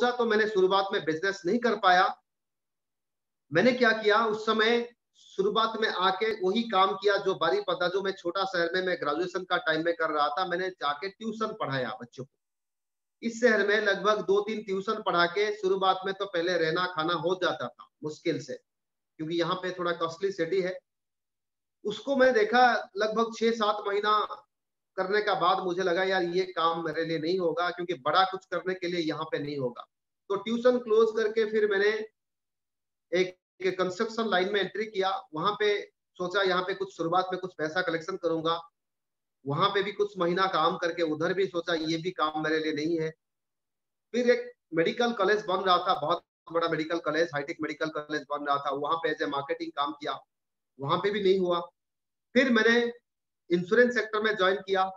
सोचा तो मैंने शुरुआत में बिजनेस नहीं कर पाया। मैंने क्या किया उस समय, शुरुआत में आके वही काम किया जो बारी पता, जो मैं छोटा शहर में मैं ग्रेजुएशन का टाइम में कर रहा था। मैंने जाके ट्यूशन पढ़ाया बच्चों को। इस शहर में लगभग 2-3 ट्यूशन पढ़ा के शुरुआत में तो पहले रहना खाना हो जाता था मुश्किल से, क्योंकि यहाँ पे थोड़ा कॉस्टली सिटी है। उसको मैं देखा लगभग 6-7 महीना करने का बाद मुझे लगा यार ये काम मेरे लिए नहीं होगा, क्योंकि बड़ा कुछ करने के लिए यहाँ पे नहीं होगा। तो ट्यूशन क्लोज करके फिर मैंने एक कंस्ट्रक्शन लाइन में एंट्री किया। वहां पे सोचा यहाँ पे कुछ शुरुआत में कुछ पैसा कलेक्शन करूंगा। वहां पे भी कुछ महीना काम करके उधर भी सोचा ये भी काम मेरे लिए नहीं है। फिर एक मेडिकल कॉलेज बन रहा था, बहुत बड़ा medical college, hi tech medical college बन रहा था, वहां पे एज ए मार्केटिंग काम किया, वहां पे भी नहीं हुआ। फिर मैंने इंश्योरेंस सेक्टर में ज्वाइन किया।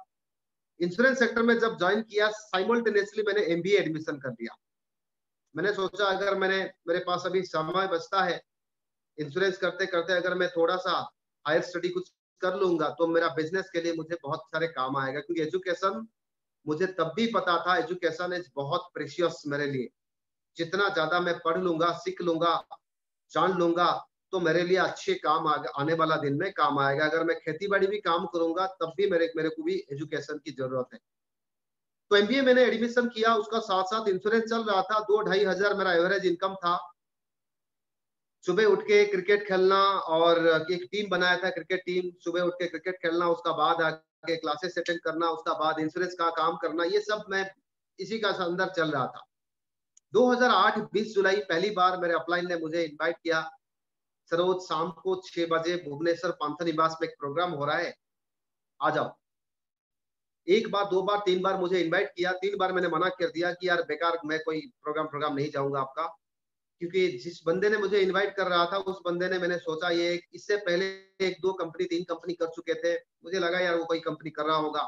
इंश्योरेंस सेक्टर में जब ज्वाइन किया, साइमल्टेनियसली मैंने एमबीए एडमिशन कर दिया। मैंने सोचा अगर मेरे पास अभी समय बचता है, इंश्योरेंस करते करते अगर मैं थोड़ा सा हायर स्टडी कुछ कर लूंगा तो मेरा बिजनेस के लिए मुझे बहुत सारे काम आएगा, क्योंकि एजुकेशन मुझे तब भी पता था, एजुकेशन इज बहुत प्रेशियस मेरे लिए। जितना ज्यादा मैं पढ़ लूंगा, सीख लूंगा, जान लूंगा, तो मेरे लिए अच्छे काम आने वाला दिन में काम आएगा। अगर मैं खेती बाड़ी भी काम करूंगा तब भी मेरे को भी एजुकेशन की जरूरत है। तो एमबीए मैंने एडमिशन किया, उसका साथ साथ इंश्योरेंस चल रहा था। 2-2.5 हजार मेरा एवरेज इनकम था। सुबह उठ के क्रिकेट खेलना, और एक टीम बनाया था क्रिकेट टीम, सुबह उठ के क्रिकेट खेलना, उसका बाद आके क्लासेस अटेंड करना, उसका बाद इंश्योरेंस का काम करना, ये सब मैं इसी का अंदर चल रहा था। 2008 20 जुलाई पहली बार मेरे अपलाइन ने मुझे इनवाइट किया, सरोज शाम को 6 बजे भुवनेश्वर पंथ निवास में एक प्रोग्राम हो रहा है, आ जाओ। एक बार, दो बार, तीन बार मुझे इनवाइट किया। 3 बार मैंने मना कर दिया कि यार बेकार, मैं कोई प्रोग्राम नहीं जाऊंगा आपका, क्योंकि जिस बंदे ने मुझे इनवाइट कर रहा था उस बंदे ने, मैंने सोचा ये इससे पहले 1-2 कंपनी 3 कंपनी कर चुके थे, मुझे लगा यार वो कोई कंपनी कर रहा होगा।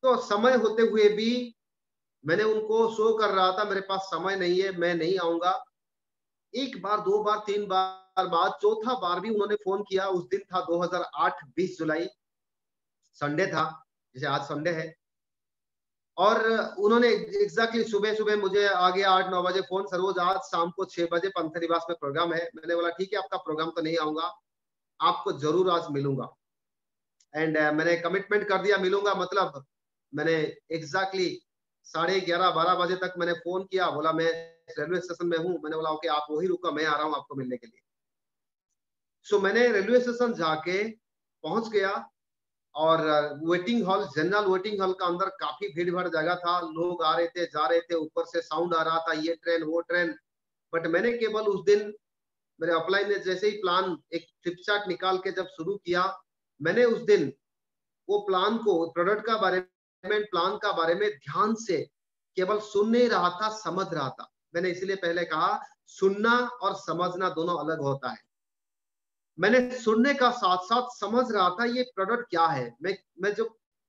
तो समय होते हुए भी मैंने उनको शो कर रहा था मेरे पास समय नहीं है, मैं नहीं आऊंगा। एक बार, दो बार, तीन बार बाद चौथा बार भी उन्होंने फोन किया। उस दिन था 2008 20 जुलाई, संडे था, जैसे आज संडे है। और उन्होंने एग्जैक्टली सुबह सुबह मुझे आ गया 8-9 बजे फोन, सरोज आज शाम को 6 बजे पंथ निवास में प्रोग्राम है। मैंने बोला ठीक है, आपका प्रोग्राम तो नहीं आऊंगा, आपको जरूर आज मिलूंगा। एंड मैंने कमिटमेंट कर दिया मिलूंगा, मतलब मैंने एग्जैक्टली 11:30-12 बजे तक मैंने फोन किया, बोला मैं रेलवे स्टेशन में हूँ। मैंने बोला ओके आप वही रुको, मैं आ रहा हूँ आपको मिलने के लिए। सो मैंने रेलवे स्टेशन जाके पहुंच गया, और waiting hall, general waiting hall का अंदर काफी भीड़ भाड़ जगह था, लोग आ रहे थे जा रहे थे, ऊपर से साउंड आ रहा था ये ट्रेन वो ट्रेन। बट मैंने केवल उस दिन, मेरे अपलाइन ने जैसे ही प्लान एक फ्लिप चार्ट निकाल के जब शुरू किया, मैंने उस दिन वो प्लान को, प्रोडक्ट का बारे में, प्लान का बारे में ध्यान से केवल सुन नहीं रहा था, समझ रहा था। मैंने इसलिए पहले कहा सुनना और समझना दोनों अलग होता है। मैंने सुनने का साथ साथ समझ रहा था ये प्रोडक्ट क्या है। मैं जो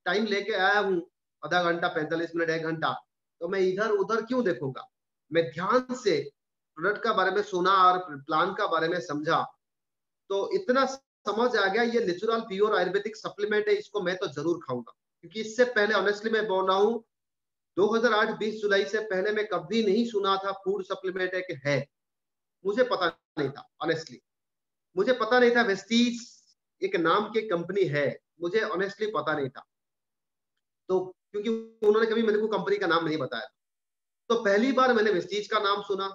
टाइम लेके आया हूँ, आधा घंटा, 45 मिनट, 1 घंटा, तो मैं इधर उधर क्यों देखूंगा। मैं ध्यान से प्रोडक्ट का बारे में सुना और प्लान का बारे में समझा, तो इतना समझ आ गया ये नेचुरल प्योर आयुर्वेदिक सप्लीमेंट है, इसको मैं तो जरूर खाऊंगा। क्योंकि इससे पहले ऑनेस्टली मैं बोल रहा हूँ, 2008 20 जुलाई से पहले मैं कभी नहीं सुना था फूड सप्लीमेंट है। मुझे पता नहीं था, ऑनेस्टली मुझे पता नहीं था वेस्टीज एक नाम की कंपनी है, मुझे ऑनेस्टली पता नहीं था। तो क्योंकि उन्होंने कभी मेरे को कंपनी का नाम नहीं बताया, तो पहली बार मैंने वेस्टीज का नाम सुना।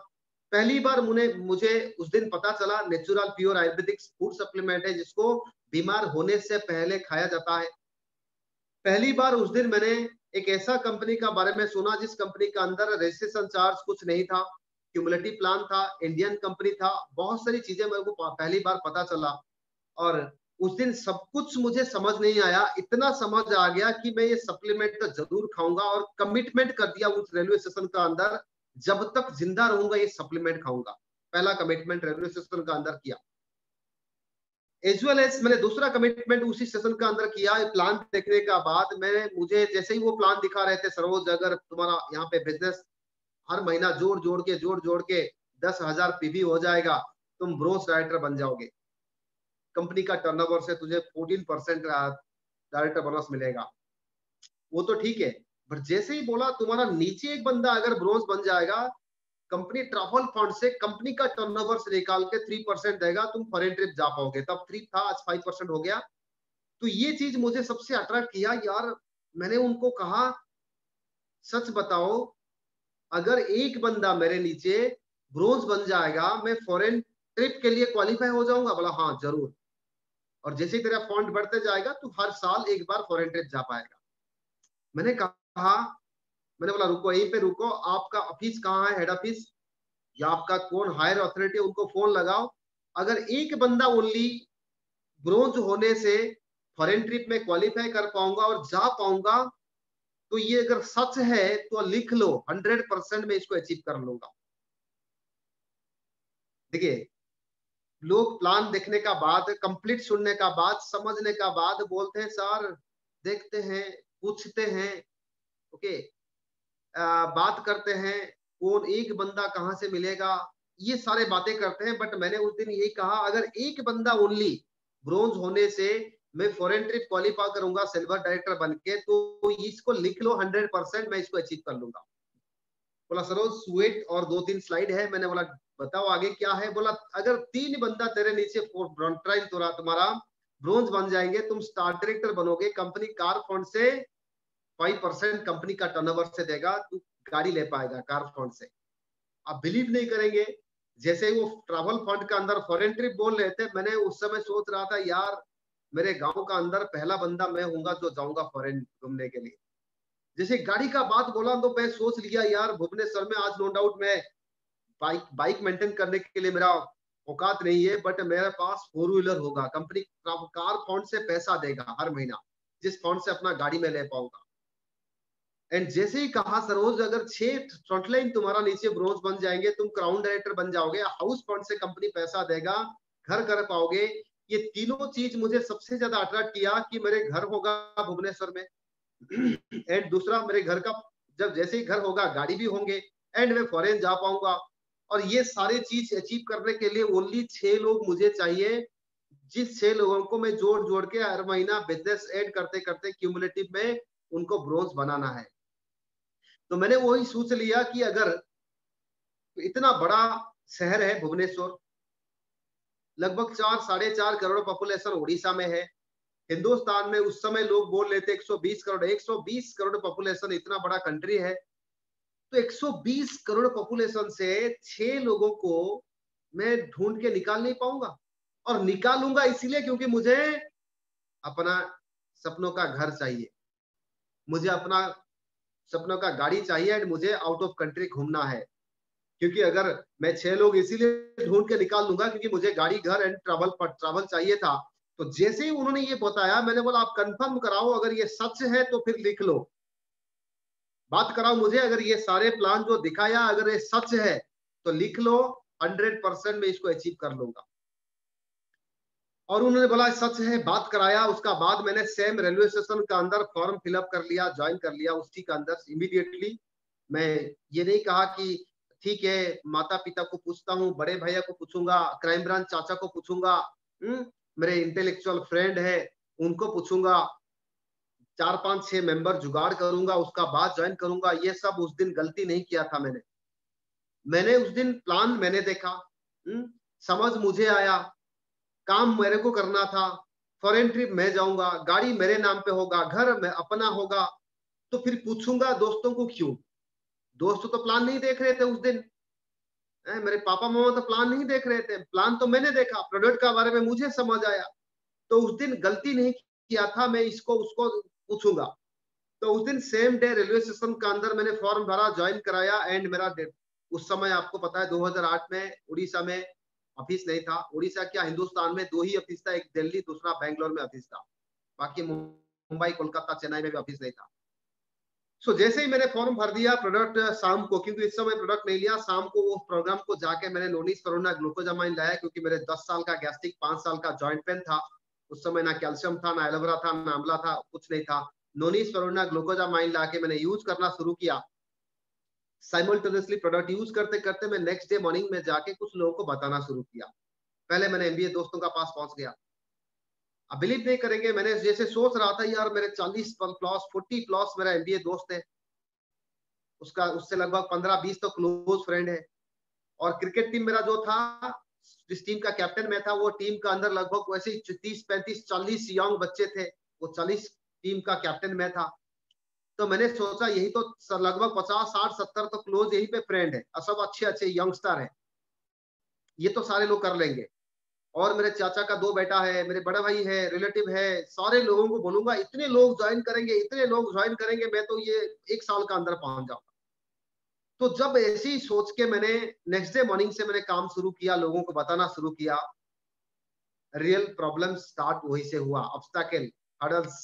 पहली बार मुझे उस दिन पता चला natural pure Ayurvedic food supplement है, जिसको बीमार होने से पहले खाया जाता है। पहली बार उस दिन मैंने एक ऐसा कंपनी का बारे में सुना जिस कंपनी का अंदर रजिस्ट्रेशन चार्ज कुछ नहीं था, क्यूमुलेटिव प्लान था, इंडियन कंपनी था, बहुत सारी चीजें मेरे को पहली बार पता चला। और उस दिन सब कुछ मुझे समझ नहीं आया, इतना समझ आ गया कि मैं ये सप्लीमेंट तो जरूर खाऊंगा, और कमिटमेंट कर दिया उस रेलवे स्टेशन का अंदर, जब तक जिंदा रहूंगा ये सप्लीमेंट खाऊंगा। पहला कमिटमेंट रेलवे स्टेशन का अंदर किया। एज वेल एज मैंने दूसरा कमिटमेंट उसी सेशन का अंदर किया। प्लान देखने का बाद मुझे जैसे ही वो प्लान दिखा रहे थे, सरोज अगर तुम्हारा यहाँ पे बिजनेस हर महीना जोड़ जोड़ के 10,000 पीवी हो जाएगा, तुम ग्रोथ डायरेक्टर बन जाओगे, कंपनी का टर्नओवर से तुझे 14% डायरेक्टर बोनस मिलेगा। वो तो ठीक है, बट जैसे ही बोला तुम्हारा नीचे एक बंदा अगर ब्रोंज बन जाएगा, कंपनी ट्रैवल फंड से कंपनी का टर्नओवर से निकाल के 3% देगा, तुम फॉरेन ट्रिप जा पाओगे। तब 3 था, आज 5% हो गया। तो ये चीज मुझे सबसे अट्रैक्ट किया यार। मैंने उनको कहा सच बताओ, अगर एक बंदा मेरे नीचे ब्रोंज बन जाएगा, मैं फॉरेन ट्रिप के लिए क्वालिफाई हो जाऊंगा? बोला हाँ जरूर। और जैसे ही तेरा फंड बढ़ते जाएगा तो हर साल एक बार फॉरेन ट्रिप जा पाएगा। मैंने कहा, मैंने बोला रुको, यहीं पे रुको, आपका ऑफिस कहाँ है, हेड ऑफिस, या आपका कौन हायर अथॉरिटी, उनको फोन लगाओ। अगर एक बंदा ओनली ब्रोंज होने से फॉरेन ट्रिप में क्वालिफाई कर पाऊंगा और जा पाऊंगा, तो ये अगर सच है तो लिख लो, 100% में इसको अचीव कर लूंगा। देखिए, लोग प्लान देखने का बाद, कंप्लीट सुनने का बाद, समझने का बाद बोलते हैं सर देखते हैं, पूछते हैं, ओके, बात करते हैं, कौन एक बंदा कहाँ से मिलेगा, ये सारे बातें करते हैं। बट मैंने उस दिन यही कहा, अगर एक बंदा ओनली ब्रोंज होने से मैं फॉरेन ट्रिप क्वालिफाई करूंगा सिल्वर डायरेक्टर बन के, तो इसको लिख लो, 100% मैं इसको अचीव कर लूंगा। बोला सरोज स्वेट और 2-3 स्लाइड है। मैंने बोला बताओ आगे क्या है। बोला अगर 3 बंदा तेरे नीचे तुम्हारा ब्रोंज बन जाएंगे, तुम स्टार डायरेक्टर बनोगे, कंपनी कार फंड से 5% कंपनी का टर्नओवर से देगा, तू गाड़ी ले पाएगा कार फंड से। आप बिलीव नहीं करेंगे, जैसे वो ट्रैवल फंड का अंदर फॉरेन ट्रिप बोल रहे थे, मैंने उस समय सोच रहा था यार मेरे गांव का अंदर पहला बंदा मैं हूंगा जो जाऊंगा फॉरेन घूमने के लिए। जैसे गाड़ी का बात बोला तो मैं सोच लिया यार भुवनेश्वर में आज नो डाउट मैं बाइक बाइक मेंटेन करने के लिए मेरा औकात नहीं है, बट मेरे पास 4 व्हीलर होगा, कंपनी कार फंड से पैसा देगा हर महीना, जिस फंड से अपना गाड़ी में ले पाऊंगा। एंड जैसे ही कहा सरोज, अगर 6 फ्रंटलाइन तुम्हारा नीचे ब्रोंज बन जाएंगे, तुम क्राउन डायरेक्टर बन जाओगे, हाउस फंड से कंपनी पैसा देगा, घर कर पाओगे। ये तीनों चीज मुझे सबसे ज्यादा अट्रैक्ट किया कि मेरे घर होगा भुवनेश्वर में, एंड दूसरा मेरे घर का जब जैसे ही घर होगा गाड़ी भी होंगे, एंड मैं फॉरेन जा पाऊंगा। और ये सारे चीज अचीव करने के लिए ओनली 6 लोग मुझे चाहिए, जिस 6 लोगों को मैं जोड़ जोड़ के हर महीना बिजनेस ऐड करते करते क्यूमुलेटिव में उनको ब्रोंज बनाना है। तो मैंने वही सोच लिया कि अगर इतना बड़ा शहर है भुवनेश्वर, लगभग 4-4.5 करोड़ पॉपुलेशन उड़ीसा में है, हिंदुस्तान में उस समय लोग बोल रहे थे 120 करोड़, 120 करोड़ पॉपुलेशन, इतना बड़ा कंट्री है। तो 120 करोड़ पॉपुलेशन से 6 लोगों को मैं ढूंढ के निकाल नहीं पाऊंगा। और निकालूंगा इसीलिए क्योंकि मुझे अपना सपनों का घर चाहिए, मुझे अपना सपनों का गाड़ी चाहिए, एंड मुझे आउट ऑफ कंट्री घूमना है। क्योंकि अगर मैं 6 लोग इसीलिए ढूंढ के निकाल लूंगा क्योंकि मुझे गाड़ी, घर एंड ट्रैवल चाहिए था। तो जैसे ही उन्होंने ये बताया, मैंने बोला आप कंफर्म कराओ, अगर ये सच है तो फिर लिख लो, बात कराओ मुझे, अगर ये सारे प्लान जो दिखाया अगर ये सच है तो लिख लो, 100% में इसको अचीव कर लूंगा। और उन्होंने बोला सच है, बात कराया। उसका बाद मैंने सेम रेलवे स्टेशन का अंदर फॉर्म फिलअप कर लिया, ज्वाइन कर लिया उसी का अंदर इमीडिएटली। मैं ये नहीं कहा कि ठीक है माता पिता को पूछता हूँ, बड़े भैया को पूछूंगा, क्राइम ब्रांच चाचा को पूछूंगा, मेरे इंटेलेक्चुअल फ्रेंड है उनको पूछूंगा, 4-5-6 मेंबर जुगाड़ करूंगा, उसका बाद ज्वाइन करूंगा। ये सब उस दिन गलती नहीं किया था मैंने उस दिन प्लान मैंने देखा, समझ मुझे आया, काम मेरे को करना था, फॉरेन ट्रिप मैं जाऊंगा, गाड़ी मेरे नाम पे होगा, घर में अपना होगा। तो फिर पूछूंगा दोस्तों को क्यों? दोस्त तो प्लान नहीं देख रहे थे उस दिन, मेरे पापा मामा तो प्लान नहीं देख रहे थे, प्लान तो मैंने देखा, प्रोडक्ट का बारे में मुझे समझ आया। तो उस दिन गलती नहीं किया था, मैं इसको उसको पूछूंगा। तो उस दिन सेम डे रेलवे स्टेशन का अंदर मैंने फॉर्म भरा, ज्वाइन कराया, एंड मेरा उस समय आपको पता है 2008 में उड़ीसा में ऑफिस नहीं था। उड़ीसा क्या, हिंदुस्तान में 2 ही ऑफिस था, एक दिल्ली, दूसरा बैंगलोर में ऑफिस था, बाकी मुंबई, कोलकाता, चेन्नई में भी ऑफिस नहीं था। सो जैसे ही मैंने फॉर्म भर दिया, प्रोडक्ट शाम को, क्योंकि इस समय प्रोडक्ट नहीं लिया, शाम को वो प्रोग्राम को जाके मैंने नोनिस करोना ग्लूकोजामाइन लाया, क्योंकि मेरे 10 साल का गैस्ट्रिक, 5 साल का जॉइंट पेन था। उस समय ना कैल्शियम था, ना एलोवेरा था, ना आंवला था, कुछ नहीं था। नोनिस करोना ग्लूकोजामाइन लाके मैंने यूज करना शुरू किया। साइमल्टेनियसली प्रोडक्ट यूज करते करते मैं नेक्स्ट डे मॉर्निंग में जाके कुछ लोगों को बताना शुरू किया। पहले मैंने एमबीए दोस्तों का पास पहुंच गया। अब बिलीव नहीं करेंगे, मैंने जैसे सोच रहा था यार मेरे 40 प्लस 40 प्लस मेरा एमबीए दोस्त है, उसका उससे लगभग 15-20 तो क्लोज फ्रेंड है। और क्रिकेट टीम मेरा जो था, जिस टीम का कैप्टन मैं था, वो टीम का अंदर लगभग वैसे ही 30-35-40 यंग बच्चे थे। वो 40 टीम का कैप्टन मैं था। तो मैंने सोचा यही तो लगभग 50-60-70 तो क्लोज यही पे फ्रेंड है और सब अच्छे अच्छे यंगस्टर है, ये तो सारे लोग कर लेंगे। और मेरे चाचा का 2 बेटा है, मेरे बड़ा भाई है, रिलेटिव है, सारे लोगों को बोलूंगा इतने लोग ज्वाइन करेंगे, इतने लोग ज्वाइन करेंगे, मैं तो ये 1 साल का अंदर पहुंच जाऊंगा। तो जब ऐसी सोच के मैंने नेक्स्ट डे मॉर्निंग से मैंने काम शुरू किया, लोगों को बताना शुरू किया, रियल प्रॉब्लम स्टार्ट वही से हुआ। ऑब्स्टैकल, हर्डल्स,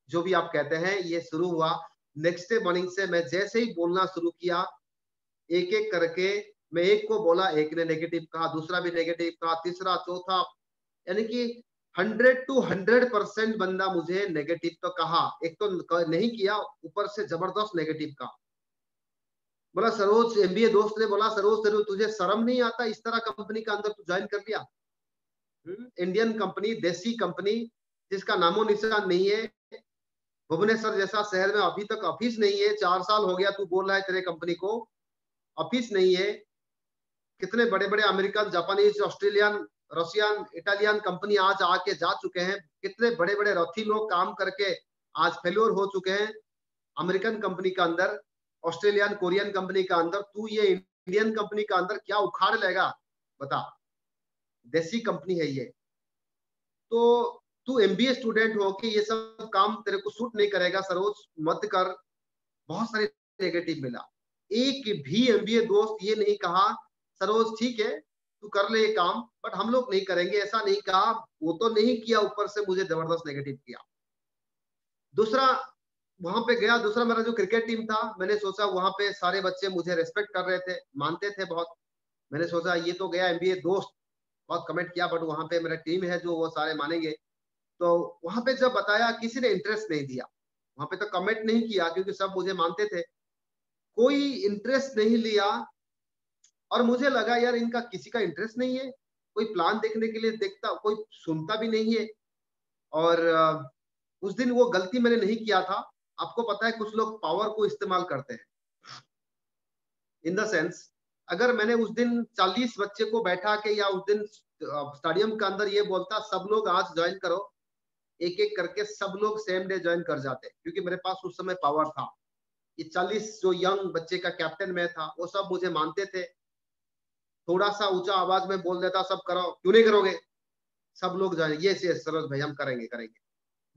जो भी आप कहते हैं, ये शुरू हुआ नेक्स्ट डे मॉर्निंग से। मैं जैसे ही बोलना शुरू किया, एक एक करके मैं एक को बोला, एक ने नेगेटिव कहा, दूसरा भी नेगेटिव कहा, तीसरा, चौथा, यानी कि 100% बंदा मुझे नेगेटिव तो कहा। एक तो नहीं किया, ऊपर से जबरदस्त नेगेटिव कहा। बोला सरोज, एमबीए दोस्त ने बोला, सरोज सरोज तुझे शर्म नहीं आता, इस तरह कंपनी का अंदर तू ज्वाइन कर लिया? इंडियन कंपनी, देसी कंपनी, जिसका नामो निशान नहीं है। भुवनेश्वर जैसा शहर में अभी तक ऑफिस नहीं है। 4 साल हो गया तू बोल रहा है तेरे कंपनी को ऑफिस नहीं है। कितने बड़े बड़े American, Japanese, Australian, Russian, Italian company आज आके जा चुके हैं। कितने बड़े बड़े रथी लोग काम करके आज फेल्योर हो चुके हैं अमेरिकन कंपनी का अंदर, ऑस्ट्रेलियन, कोरियन कंपनी का अंदर। तू ये इंडियन कंपनी का अंदर क्या उखाड़ लेगा बता? देसी कंपनी है ये। तो तू एमबीए स्टूडेंट हो के ये सब काम तेरे को सूट नहीं करेगा सरोज, मत कर। बहुत सारे नेगेटिव मिला। एक भी एमबीए दोस्त ये नहीं कहा सरोज ठीक है तू कर ले ये काम, बट हम लोग नहीं करेंगे, ऐसा नहीं कहा। वो तो नहीं किया, ऊपर से मुझे जबरदस्त नेगेटिव किया। दूसरा, वहां पे गया, दूसरा मेरा जो क्रिकेट टीम था, मैंने सोचा वहां पे सारे बच्चे मुझे रेस्पेक्ट कर रहे थे, मानते थे बहुत। मैंने सोचा ये तो गया एमबीए दोस्त, बहुत कमेंट किया, बट वहां पे मेरा टीम है जो वो सारे मानेंगे। तो वहां पे जब बताया, किसी ने इंटरेस्ट नहीं दिया। वहां पे तो कमेंट नहीं किया क्योंकि सब मुझे मानते थे, कोई इंटरेस्ट नहीं लिया। और मुझे लगा यार इनका किसी का इंटरेस्ट नहीं है, कोई प्लान देखने के लिए देखता, कोई सुनता भी नहीं है। और उस दिन वो गलती मैंने नहीं किया था। आपको पता है कुछ लोग पावर को इस्तेमाल करते हैं, इन द सेंस, अगर मैंने उस दिन 40 बच्चे को बैठा के या उस दिन स्टेडियम के अंदर ये बोलता सब लोग आज ज्वाइन करो, एक एक करके सब लोग सेम डे ज्वाइन कर जाते, क्योंकि मेरे पास उस समय पावर था। ये 40 जो यंग बच्चे का कैप्टन मैं था, वो सब मुझे मानते थे। थोड़ा सा ऊंचा आवाज में बोल देता सब करो, क्यों नहीं करोगे, सब लोग ज्वाइन, ये सरोज भाई हम करेंगे करेंगे।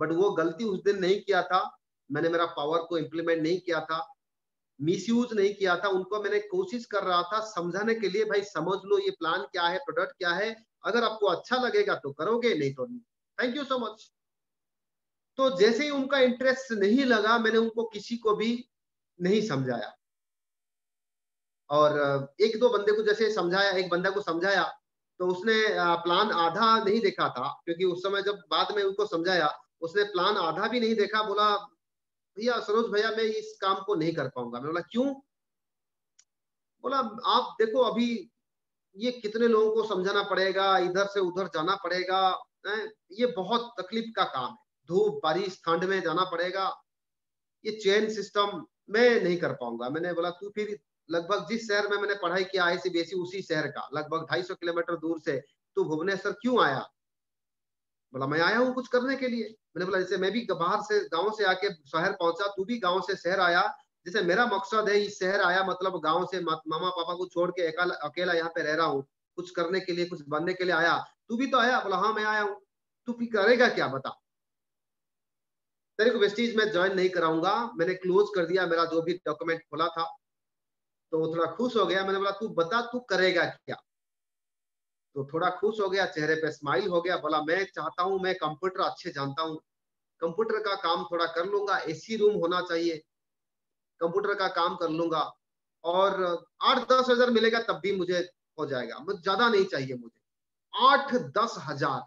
बट वो गलती उस दिन नहीं किया था। मैंने मेरा पावर को इम्प्लीमेंट नहीं किया था, मिसयूज नहीं किया था। उनको मैंने कोशिश कर रहा था समझाने के लिए, भाई समझ लो ये प्लान क्या है, प्रोडक्ट क्या है, अगर आपको अच्छा लगेगा तो करोगे, नहीं तो नहीं। Thank you so much. तो जैसे ही उनका इंटरेस्ट नहीं लगा, मैंने उनको किसी को भी नहीं समझाया। और एक दो बंदे को जैसे समझाया, एक बंदा को समझाया, तो उसने प्लान आधा नहीं देखा था, क्योंकि उस समय जब बाद में उनको समझाया, उसने प्लान आधा भी नहीं देखा। बोला भैया सरोज भैया मैं इस काम को नहीं कर पाऊंगा। मैं बोला क्यों? बोला आप देखो अभी ये कितने लोगों को समझाना पड़ेगा, इधर से उधर जाना पड़ेगा, ये बहुत तकलीफ का काम है, धूप बारिश ठंड में जाना पड़ेगा, ये चेन सिस्टम मैं नहीं कर पाऊंगा। मैंने बोला तू फिर लगभग जिस शहर में मैंने पढ़ाई किया आईसीबीएसई, उसी शहर का लगभग 250 किलोमीटर दूर से तू भुवनेश्वर क्यों आया? बोला मैं आया हूँ कुछ करने के लिए। मैंने बोला जैसे मैं भी बाहर से गांव से आके शहर पहुंचा, तू भी गांव से शहर आया, जैसे मेरा मकसद है इस शहर आया मतलब गांव से मामा पापा को छोड़ के अकेला यहाँ पे रह रहा हूँ, कुछ करने के लिए, कुछ बनने के लिए आया। तू भी तो आया? बोला हाँ मैं आया हूँ। तू फिर करेगा क्या बता? तेरे को वेस्टीज में ज्वाइन नहीं कराऊंगा। मैंने क्लोज कर दिया, मेरा जो भी डॉक्यूमेंट खोला था। तो वो थोड़ा खुश हो गया। मैंने बोला तू बता तू करेगा क्या? तो थोड़ा खुश हो गया, चेहरे पे स्माइल हो गया। बोला मैं चाहता हूँ, मैं कंप्यूटर अच्छे जानता हूँ, कंप्यूटर का काम थोड़ा कर लूंगा, एसी रूम होना चाहिए, कंप्यूटर का काम कर लूंगा, और 8-10 हजार मिलेगा तब भी मुझे हो जाएगा, मुझे ज्यादा नहीं चाहिए मुझे। 8-10 हजार,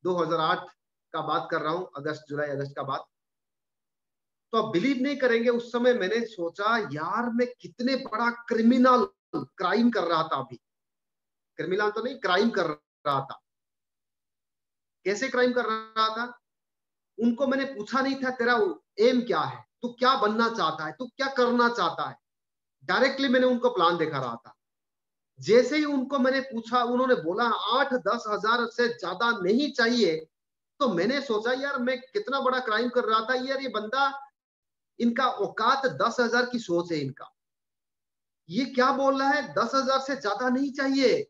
2008 का बात कर रहा हूँ, अगस्त जुलाई अगस्त का बात। तो आप बिलीव नहीं करेंगे, उस समय मैंने सोचा यार मैं कितने बड़ा क्रिमिनल क्राइम कर रहा था। अभी क्रिमिनल तो नहीं, क्राइम कर रहा था। कैसे क्राइम कर रहा था? उनको मैंने पूछा नहीं था तेरा एम क्या है, तू क्या बनना चाहता है, तू क्या करना चाहता है। डायरेक्टली मैंने उनको प्लान दिखा रहा था। जैसे ही उनको मैंने पूछा, उन्होंने बोला 8-10 हजार से ज्यादा नहीं चाहिए। तो मैंने सोचा यार मैं कितना बड़ा क्राइम कर रहा था यार, ये बंदा, इनका औकात 10 हजार की सोच है इनका, ये क्या बोल रहा है 10 हजार से ज्यादा नहीं चाहिए।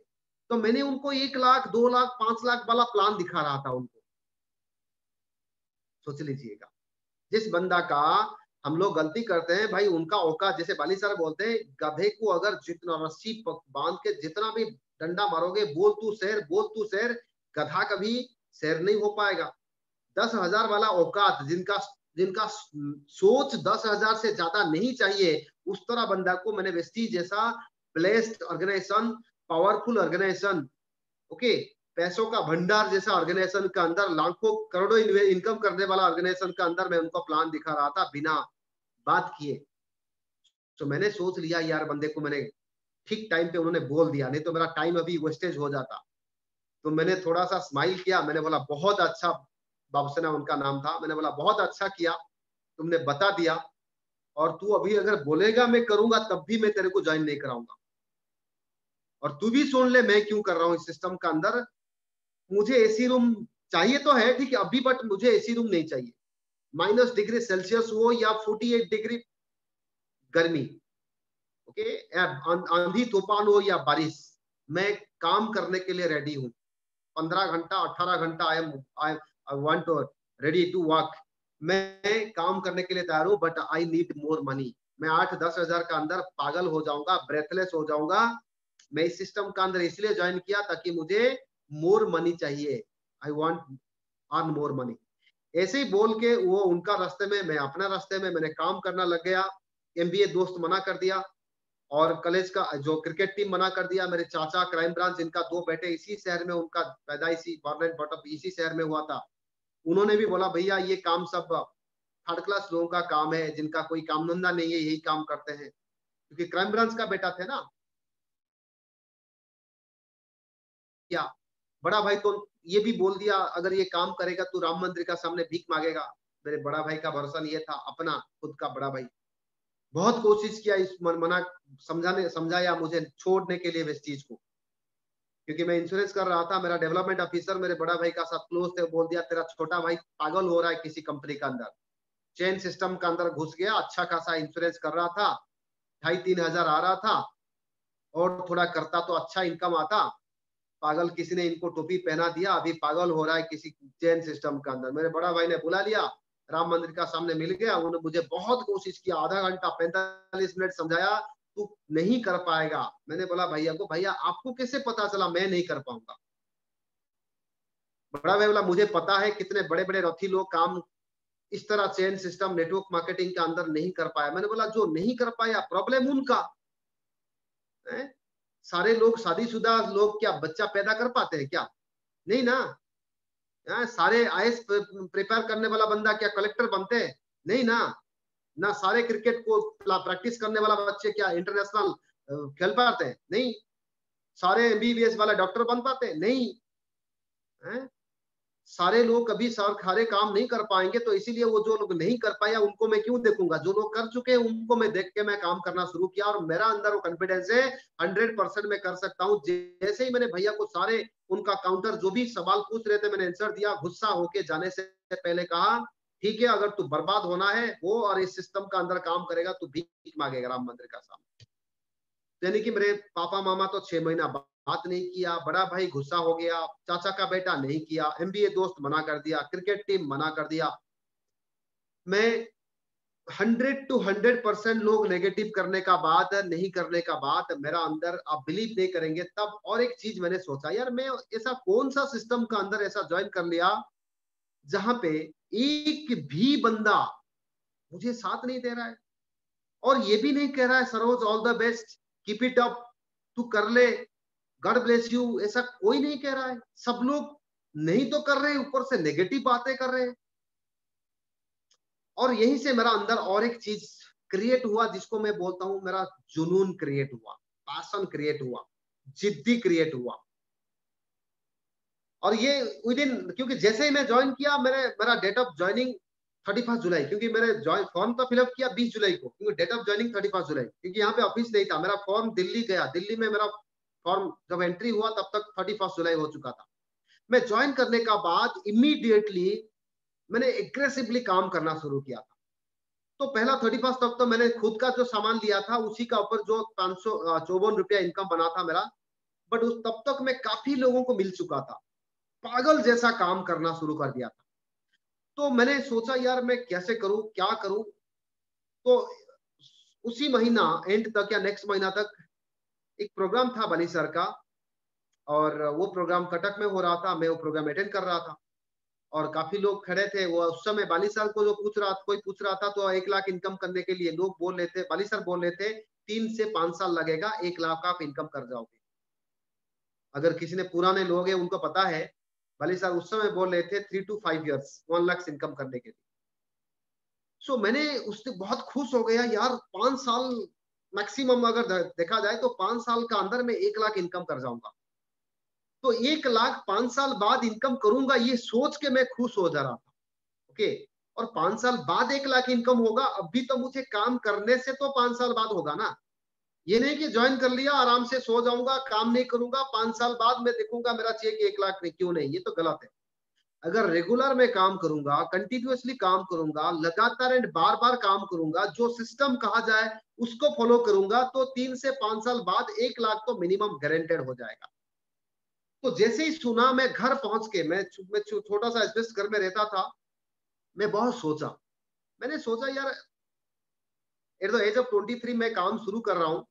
तो मैंने उनको 1 लाख 2 लाख 5 लाख वाला प्लान दिखा रहा था उनको। सोच लीजिएगा, जिस बंदा का हम लोग गलती करते हैं भाई, उनका औकात, जैसे बाली सर बोलते हैं, गधे को अगर जितना रस्सी बांध के जितना भी डंडा मारोगे, बोल तू शेर, बोल तू शेर, गधा कभी शेर नहीं हो पाएगा। 10 हजार वाला औकात, जिनका जिनका सोच 10 हजार से ज्यादा नहीं चाहिए, उस तरह बंदा को मैंने वेस्टीज जैसा blessed organisation, powerful organisation, okay, पैसों का भंडार जैसा ऑर्गेनाइजेशन का अंदर, लाखों करोड़ों इनकम करने वाला ऑर्गेनाइजेशन का अंदर मैं उनको प्लान दिखा रहा था बिना बात किए। तो मैंने सोच लिया यार बंदे को मैंने ठीक टाइम पे उन्होंने बोल दिया, नहीं तो मेरा टाइम अभी वेस्टेज हो जाता। तो मैंने थोड़ा सा स्माइल किया, मैंने बोला बहुत अच्छा, बाबूसेना उनका नाम था, मैंने बोला बहुत अच्छा किया, तुमने बता दिया, और तू अभी अगर बोलेगा मैं करूंगा तब भी मैं तेरे को ज्वाइन नहीं कराऊंगा। और तू भी सुन ले मैं क्यों कर रहा हूँ इस सिस्टम का अंदर। मुझे एसी रूम चाहिए तो है ठीक है अभी, बट मुझे एसी रूम नहीं चाहिए। -डिग्री सेल्सियस हो या 48 डिग्री गर्मी, ओके, आंधी तूफान हो या बारिश, मैं काम करने के लिए रेडी हूँ। 15 घंटा 18 घंटा I want to ready to work. मैं काम करने के लिए तैयार हूँ, but I need more money. मैं 8-10 हजार का अंदर पागल हो जाऊंगा, ब्रेथलेस हो जाऊंगा। मैं इस सिस्टम का अंदर इसलिए ज्वाइन किया ताकि मुझे मोर मनी चाहिए, I want earn more money. ऐसे ही बोल के वो उनका रास्ते में, मैं अपना रास्ते में, मैंने काम करना लग गया। एमबीए दोस्त मना कर दिया, और कॉलेज का जो क्रिकेट टीम मना कर दिया। मेरे चाचा क्राइम ब्रांच, जिनका 2 बेटे इसी शहर में, उनका पैदाइशी बॉर्न एंड बॉटअप इसी शहर में हुआ था, उन्होंने भी बोला भैया ये काम सब थर्ड क्लास लोगों का काम है, जिनका कोई काम धंधा नहीं है यही काम करते हैं, क्योंकि क्राइम ब्रांच का बेटा थे ना। क्या बड़ा भाई तो ये भी बोल दिया अगर ये काम करेगा तो राम मंदिर का सामने भीख मांगेगा। मेरे बड़ा भाई का भरोसा ये था, अपना खुद का बड़ा भाई। बहुत कोशिश किया इस मना समझाया मुझे छोड़ने के लिए इस चीज को, क्योंकि मैं इंश्योरेंस कर रहा था। मेरा डेवलपमेंट ऑफिसर मेरे बड़ा भाई का साथ क्लोज थे, बोल दिया तेरा छोटा भाई पागल हो रहा है किसी कंपनी का अंदर, चेन सिस्टम का अंदर घुस गया, अच्छा खासा इंश्योरेंस कर रहा था, 2,500-3,000 आ रहा था, और थोड़ा करता तो अच्छा इनकम आता। पागल किसी ने इनको टोपी पहना दिया, अभी पागल हो रहा है किसी चेन सिस्टम के अंदर। मेरे बड़ा भाई ने बुला लिया, राम मंदिर का सामने मिल गया। उन्होंने मुझे बहुत कोशिश किया, आधा घंटा 45 मिनट समझाया, तू नहीं कर पाएगा। मैंने बोला भैया को, भैया आपको कैसे पता चला मैं नहीं कर पाऊंगा। बड़ा भाई बोला मुझे पता है कितने बड़े बड़े रथी लोग काम इस तरह चेन सिस्टम नेटवर्क मार्केटिंग के अंदर नहीं कर पाया। मैंने बोला जो नहीं कर पाया प्रॉब्लम उनका है। सारे लोग शादीशुदा लोग क्या बच्चा पैदा कर पाते हैं क्या? नहीं ना। सारे आईएएस प्रिपेयर करने वाला बंदा क्या कलेक्टर बनते हैं? नहीं ना। ना सारे क्रिकेट को प्रैक्टिस करने वाला बच्चे क्या इंटरनेशनल खेल पाते हैं? नहीं। सारे एमबीबीएस वाला डॉक्टर बन पाते हैं? नहीं है। सारे लोग कभी सारे काम नहीं कर पाएंगे, तो इसीलिए वो जो लोग नहीं कर पाया उनको मैं क्यों देखूंगा, जो लोग कर चुके हैं उनको मैं देख के मैं काम करना शुरू किया। और मेरा अंदर वो कॉन्फिडेंस है 100% मैं कर सकता हूँ। जैसे ही मैंने भैया को सारे उनका काउंटर जो भी सवाल पूछ रहे थे मैंने आंसर दिया, गुस्सा होके जाने से पहले कहा ठीक है अगर तू बर्बाद होना है वो और इस सिस्टम का अंदर काम करेगा तो भीख मांगेगा राम मंदिर का सामने। यानी कि मेरे पापा मामा तो 6 महीना बात नहीं किया, बड़ा भाई गुस्सा हो गया, चाचा का बेटा नहीं किया, एमबीए दोस्त मना कर दिया, क्रिकेट टीम मना कर दिया। मैं 100% लोग नेगेटिव करने का बाद, नहीं करने का बाद, मेरा अंदर आप बिलीव नहीं करेंगे तब और एक चीज मैंने सोचा यार मैं ऐसा कौन सा सिस्टम का अंदर ऐसा ज्वाइन कर लिया जहां पे एक भी बंदा मुझे साथ नहीं दे रहा है, और ये भी नहीं कह रहा है Saroj all the best, keep it up, तू कर ले, गॉड ब्लेस यू, ऐसा कोई नहीं कह रहा है। सब लोग नहीं तो कर रहे हैं, ऊपर से नेगेटिव बातें कर रहे हैं। और यहीं से मेरा अंदर और एक चीज क्रिएट हुआ जिसको मैं बोलता हूं मेरा जुनून क्रिएट हुआ, पैशन क्रिएट हुआ, जिद्दी क्रिएट हुआ। और ये विद इन, क्योंकि जैसे ही मैं ज्वाइन किया मेरा डेट ऑफ ज्वाइनिंग 31 जुलाई, क्योंकि मेरे ज्वाइन फॉर्म तो फिलअप किया 20 जुलाई को, क्योंकि डेट ऑफ ज्वाइनिंग 31 जुलाई, क्योंकि यहाँ पे ऑफिस नहीं था, मेरा फॉर्म दिल्ली गया, दिल्ली में मेरा फॉर्म जब एंट्री हुआ तब तक 31 जुलाई हो चुका था। मैं ज्वाइन करने का बाद इमीडिएटली मैंने एग्रेसिवली काम करना शुरू किया था। तो पहला 31 तक तो मैंने खुद का जो सामान लिया था उसी का ऊपर जो 554 रुपया इनकम बना था मेरा, बट उस तब तक मैं काफी लोगों को मिल चुका था, पागल जैसा काम करना शुरू कर दिया था। तो मैंने सोचा यार मैं कैसे करूं, क्या करूं। तो उसी महीना एंड तक या नेक्स्ट महीना तक एक प्रोग्राम था बनी सर का, और वो प्रोग्राम कटक में हो रहा था, मैं वो प्रोग्राम अटेंड कर रहा था और काफी लोग खड़े थे। वो उस समय बाली सर को जो कोई पूछ रहा था तो 1 लाख इनकम करने के लिए लोग बोल रहे थे, बाली सर बोल रहे थे 3 से 5 साल लगेगा, 1 लाख आप इनकम कर जाओगे। अगर किसी ने पुराने लोग हैं उनको पता है, बाली सर उस समय बोल रहे थे 3 to 5 years 1 लाख इनकम करने के लिए। सो मैंने उससे बहुत खुश हो गया यार, 5 साल मैक्सिमम अगर देखा जाए तो 5 साल का अंदर में 1 लाख इनकम कर जाऊंगा। तो 1 लाख 5 साल बाद इनकम करूंगा, ये सोच के मैं खुश हो जा रहा था। ओके, और 5 साल बाद 1 लाख इनकम होगा, अभी तो मुझे काम करने से तो 5 साल बाद होगा ना। ये नहीं कि ज्वाइन कर लिया आराम से सो जाऊंगा, काम नहीं करूंगा, 5 साल बाद मैं देखूंगा मेरा चेक 1 लाख नहीं, क्यों नहीं, ये तो गलत है। अगर रेगुलर में काम करूंगा, कंटिन्यूअसली काम करूंगा, लगातार एंड बार बार काम करूंगा, जो सिस्टम कहा जाए उसको फॉलो करूंगा, तो 3 से 5 साल बाद 1 लाख तो मिनिमम गारंटेड हो जाएगा। तो जैसे ही सुना, मैं घर पहुंच के, मैं छोटा सा एस्बेस्ट घर में रहता था, मैं बहुत सोचा। मैंने सोचा यार एट द एज ऑफ 23 मैं काम शुरू कर रहा हूं,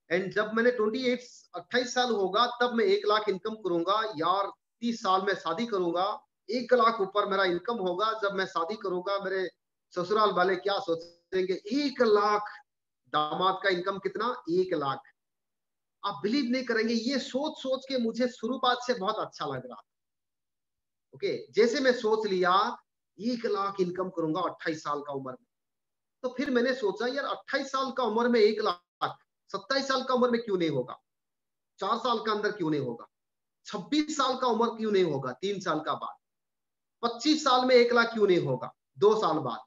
एंड जब मैंने 28 साल होगा तब मैं 1 लाख इनकम करूंगा यार। 30 साल में शादी करूंगा, 1 लाख ऊपर मेरा इनकम होगा। जब मैं शादी करूंगा मेरे ससुराल वाले क्या सोचेंगे, 1 लाख, दामाद का इनकम कितना, 1 लाख। आप बिलीव नहीं करेंगे, ये सोच सोच के मुझे शुरुआत से बहुत अच्छा लग रहा था। ओके, जैसे मैं सोच लिया 1 लाख इनकम करूंगा 28 साल का उम्र में, तो फिर मैंने सोचा यार 28 साल का उम्र में 1 लाख, 27 साल का उम्र में क्यों नहीं होगा, 4 साल का अंदर क्यों नहीं होगा, 26 साल का उम्र क्यों नहीं होगा 3 साल का बाद, 25 साल में 1 लाख क्यों नहीं होगा 2 साल बाद,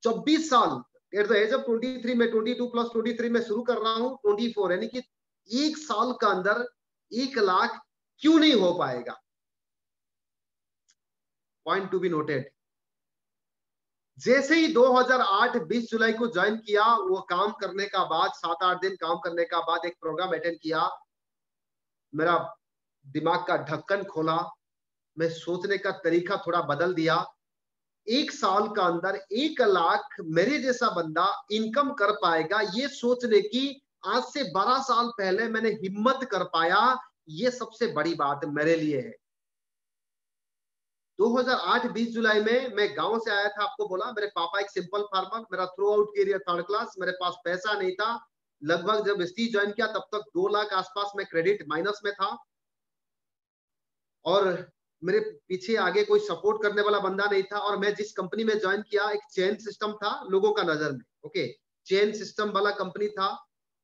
24 साल एट द एज ऑफ 23 में 22 प्लस 23 में शुरू कर रहा हूं 24, यानी कि 1 साल का अंदर 1 लाख क्यों नहीं हो पाएगा। Point to be noted. जैसे ही 2008 20 जुलाई को ज्वाइन किया, वो काम करने का बाद 7-8 दिन काम करने का बाद एक प्रोग्राम अटेंड किया, मेरा दिमाग का ढक्कन खोला, मैं सोचने का तरीका थोड़ा बदल दिया। 1 साल का अंदर 1 लाख मेरे जैसा बंदा इनकम कर पाएगा, ये सोचने की आज से 12 साल पहले मैंने हिम्मत कर पाया, ये सबसे बड़ी बात मेरे लिए है। 2008 20 जुलाई में मैं गांव से आया था, आपको बोला मेरे पापा एक सिंपल फार्मर, मेरा through out career 3rd class, मेरे पास पैसा नहीं था। लगभग जब एसटी ज्वाइन किया तब तक 2 लाख आसपास में क्रेडिट माइनस में था, और मेरे पीछे आगे कोई सपोर्ट करने वाला बंदा नहीं था। और मैं जिस कंपनी में ज्वाइन किया, एक चेन सिस्टम था लोगों का नजर में, ओके, चेन सिस्टम वाला कंपनी था,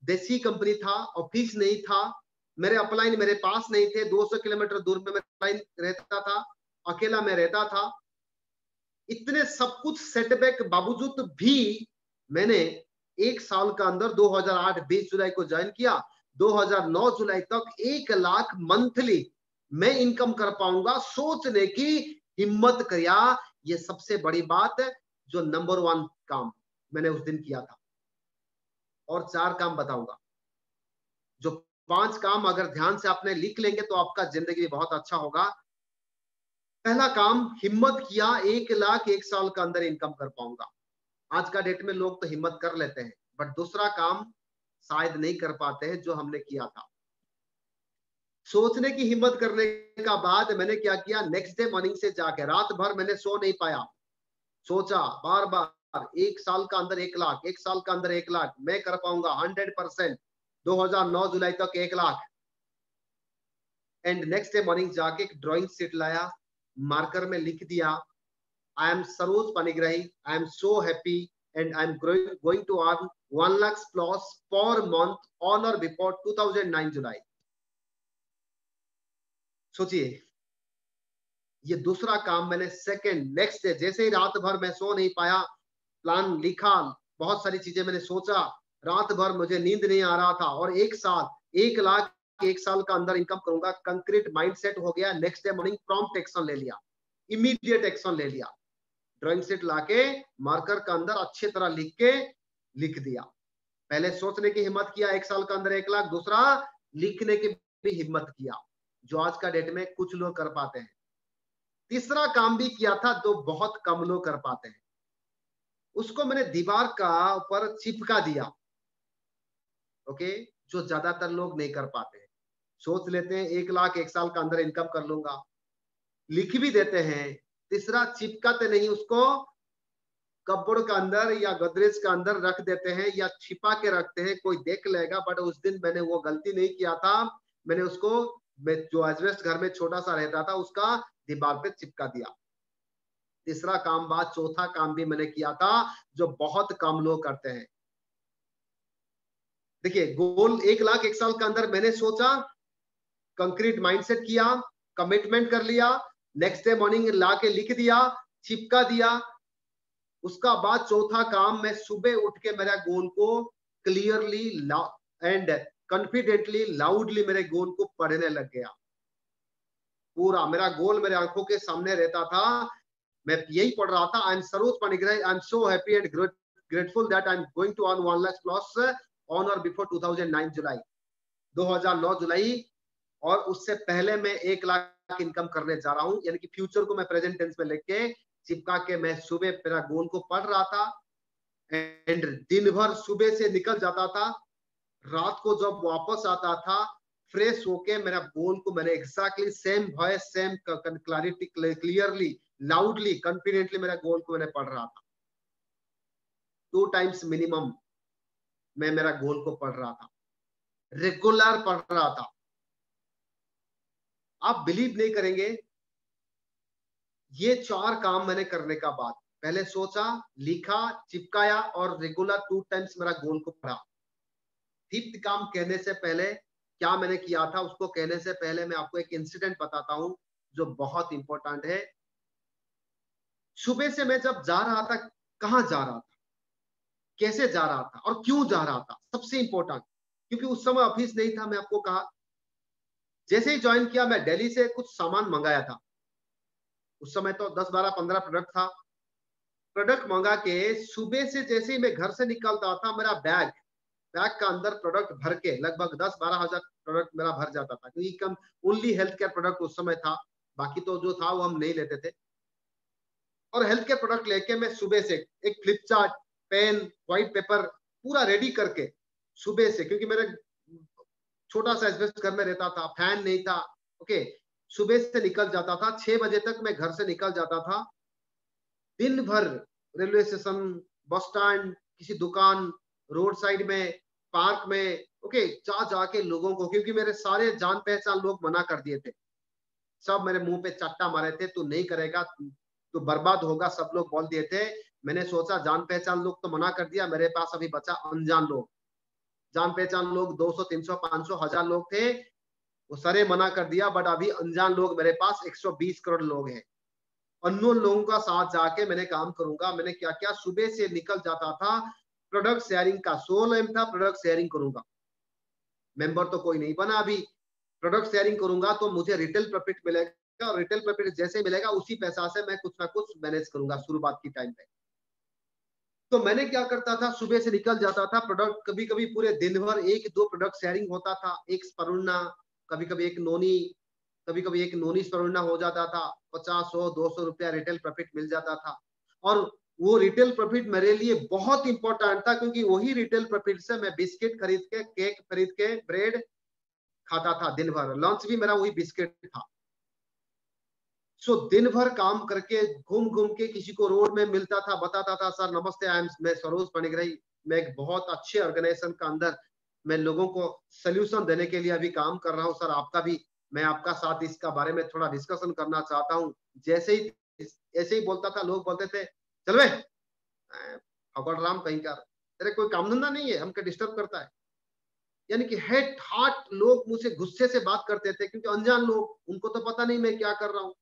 देसी कंपनी था, ऑफिस नहीं था, मेरे अपलाइन मेरे पास नहीं थे, 200 किलोमीटर दूर में मेरा अपलाइन रहता था, अकेला मैं रहता था। इतने सब कुछ सेटबैक बावजूद भी मैंने 1 साल का अंदर 2008 20 जुलाई को ज्वाइन किया, 2009 जुलाई तक 1 लाख मंथली मैं इनकम कर पाऊंगा, सोचने की हिम्मत किया। ये सबसे बड़ी बात है, जो नंबर 1 काम मैंने उस दिन किया था। और 4 काम बताऊंगा, जो 5 काम अगर ध्यान से आपने लिख लेंगे तो आपका जिंदगी बहुत अच्छा होगा। पहला काम, हिम्मत किया 1 लाख 1 साल का अंदर इनकम कर पाऊंगा। आज का डेट में लोग तो हिम्मत कर लेते हैं, बट दूसरा काम शायद नहीं कर पाते हैं जो हमने किया था। सोचने की हिम्मत करने का बाद मैंने क्या किया, नेक्स्ट डे मॉर्निंग से जाके रात भर मैंने सो नहीं पाया, सोचा बार बार 1 साल का अंदर 1 लाख, 1 साल का अंदर 1 लाख मैं कर पाऊंगा 100%। 2009 जुलाई तक 1 lakh. And next day morning जाके एक ड्राइंग शीट लाया, मार्कर में लिख दिया, I am Saroj Panigrahi. I am so happy and I am going to earn 1 lakh plus per month on or before 2009 जुलाई। सोचिए, ये दूसरा काम मैंने सेकंड नेक्स्ट डे, जैसे ही रात भर मैं सो नहीं पाया, प्लान लिखा, बहुत सारी चीजें मैंने सोचा, रात भर मुझे नींद नहीं आ रहा था, और 1 साल 1 लाख 1 साल का अंदर इनकम करूंगा, कंक्रीट माइंडसेट हो गया। Next day morning prompt action ले लिया, इमीडिएट एक्शन ले लिया, ड्राइंग शीट लाके मार्कर का अंदर अच्छी तरह लिख दिया। पहले सोचने की हिम्मत किया 1 साल का अंदर 1 लाख, दूसरा लिखने की भी हिम्मत किया, जो आज का डेट में कुछ लोग कर पाते हैं। तीसरा काम भी किया था जो बहुत कम लोग कर पाते हैं, उसको मैंने दीवार का ऊपर चिपका दिया। ओके, जो ज्यादातर लोग नहीं कर पाते हैं। सोच लेते हैं 1 लाख 1 साल का अंदर इनकम कर लूंगा, लिख भी देते हैं, तीसरा चिपकाते नहीं, उसको कपबोर्ड का अंदर या गोदरेज का अंदर रख देते हैं या छिपा के रखते हैं, कोई देख लेगा। बट उस दिन मैंने वो गलती नहीं किया था, मैंने उसको, मैं जो एजबेस्ट घर में छोटा सा रहता था उसका दीवार पे चिपका दिया। तीसरा काम बाद चौथा काम भी मैंने किया था जो बहुत कम लोग करते हैं। देखिए, गोल 1 लाख 1 साल के अंदर मैंने सोचा, कंक्रीट माइंडसेट किया, कमिटमेंट कर लिया, नेक्स्ट डे मॉर्निंग ला के लिख दिया, चिपका दिया। उसका बाद चौथा काम, मैं सुबह उठ के मेरा गोल को क्लियरली एंड कॉन्फिडेंटली लाउडली मेरे गोल को पढ़ने लग गया। पूरा मेरा गोल मेरे आंखों के सामने रहता था, मैं यही पढ़ रहा था। I am Saroj Panigrahi, I am so happy and grateful that I am going to earn 1 lakh plus on or before 2009 July 2009 July, और उससे पहले मैं 1 लाख इनकम करने जा रहा हूं। यानी कि फ्यूचर को मैं प्रेजेंट टेंस में लेके चिपका के मैं सुबह मेरा गोल को पढ़ रहा था, एंड दिन भर सुबह से निकल जाता था, रात को जब वापस आता था फ्रेश होके मेरा गोल को मैंने exactly same voice, same clarity, clearly, loudly, confidently मेरा गोल को मैंने पढ़ रहा था। 2 टाइम्स मिनिमम मैं मेरा गोल को पढ़ रहा था, रेगुलर पढ़ रहा था। आप बिलीव नहीं करेंगे, ये 4 काम मैंने करने का बाद, पहले सोचा, लिखा, चिपकाया और रेगुलर 2 टाइम्स मेरा गोल को पढ़ा। फिफ्थ काम कहने से पहले क्या मैंने किया था, उसको कहने से पहले मैं आपको एक इंसिडेंट बताता हूं जो बहुत इंपॉर्टेंट है। सुबह से मैं जब जा रहा था, कहां जा रहा था, कैसे जा रहा था और क्यों जा रहा था, सबसे इंपॉर्टेंट, क्योंकि उस समय ऑफिस नहीं था। मैं आपको कहा, जैसे ही ज्वाइन किया मैं दिल्ली से कुछ सामान मंगाया था। उस समय तो 10 12 15 प्रोडक्ट था। प्रोडक्ट मंगा के सुबह से जैसे ही मैं घर से निकलता था, मेरा बैग का अंदर प्रोडक्ट भर के लगभग 10-12 हजार प्रोडक्ट मेरा भर जाता था, क्योंकि come only health care product उस समय था, बाकी तो जो था वो हम नहीं लेते थे। और हेल्थ केयर प्रोडक्ट लेके मैं सुबह से एक flip chart, pen, white paper पूरा रेडी करके सुबह से, क्योंकि मेरा छोटा सा एस्बेस्ट घर में रहता था, फैन नहीं था। ओके, सुबह से निकल जाता था, 6 बजे तक मैं घर से निकल जाता था। दिन भर रेलवे स्टेशन, बस स्टैंड, किसी दुकान, रोड साइड में, पार्क में, ओके, जा जाके लोगों को, क्योंकि मेरे सारे जान पहचान लोग मना कर दिए थे, सब मेरे मुंह पे चट्टा मारे थे, तू नहीं करेगा तो बर्बाद होगा, सब लोग बोल दिए थे। मैंने सोचा जान पहचान लोग तो मना कर दिया, मेरे पास अभी बचा अनजान लोग। जान पहचान लोग 200 300 500 1000 लोग थे, वो सारे मना कर दिया। बट अभी अनजान लोग मेरे पास 120 करोड़ लोग हैं। अननोन लोगों का साथ जाके मैंने काम करूंगा। मैंने क्या क्या, सुबह से निकल जाता था, प्रोडक्ट शेयरिंग का सोल एम था, प्रोडक्ट शेयरिंग करूंगा। मेंबर तो कोई नहीं बना अभी। प्रोडक्ट शेयरिंग करूंगा तो मुझे रिटेल प्रॉफिट मिलेगा, और रिटेल प्रॉफिट जैसे मिलेगा उसी पैसा से मैं कुछ ना कुछ मैनेज करूंगा शुरुआत की टाइम पे। तो मैंने क्या करता था, सुबह से निकल जाता था, प्रोडक्ट कभी कभी पूरे दिन भर 1-2 प्रोडक्ट शेयरिंग होता था, एक स्परुन्ना, कभी कभी एक नोनी, कभी कभी एक नोनी स्परुन्ना हो जाता था, 50 100 200 रुपया रिटेल प्रॉफिट मिल जाता था। और वो रिटेल प्रॉफिट मेरे लिए बहुत इंपॉर्टेंट था, क्योंकि वही रिटेल प्रॉफिट से मैं बिस्किट खरीद के, केक खरीद के, ब्रेड खाता था दिन भर। लंच भी मेरा वही बिस्किट था। सो दिन भर काम करके घूम घूम के किसी को रोड में मिलता था, बताता था, सर नमस्ते, मैं सरोज पाणिग्राही, मैं एक बहुत अच्छे ऑर्गेनाइजेशन का अंदर मैं लोगों को सोल्यूशन देने के लिए अभी काम कर रहा हूँ सर, आपका भी, मैं आपका साथ इसका बारे में थोड़ा डिस्कशन करना चाहता हूँ। जैसे ही ऐसे ही बोलता था, लोग बोलते थे, चल वे फकड़ राम कहीं का, तेरे कोई काम धंधा नहीं है, हमको डिस्टर्ब करता है। यानी कि हेड हार्ट लोग मुझसे गुस्से से बात करते थे, क्योंकि अनजान लोग, उनको तो पता नहीं मैं क्या कर रहा हूँ।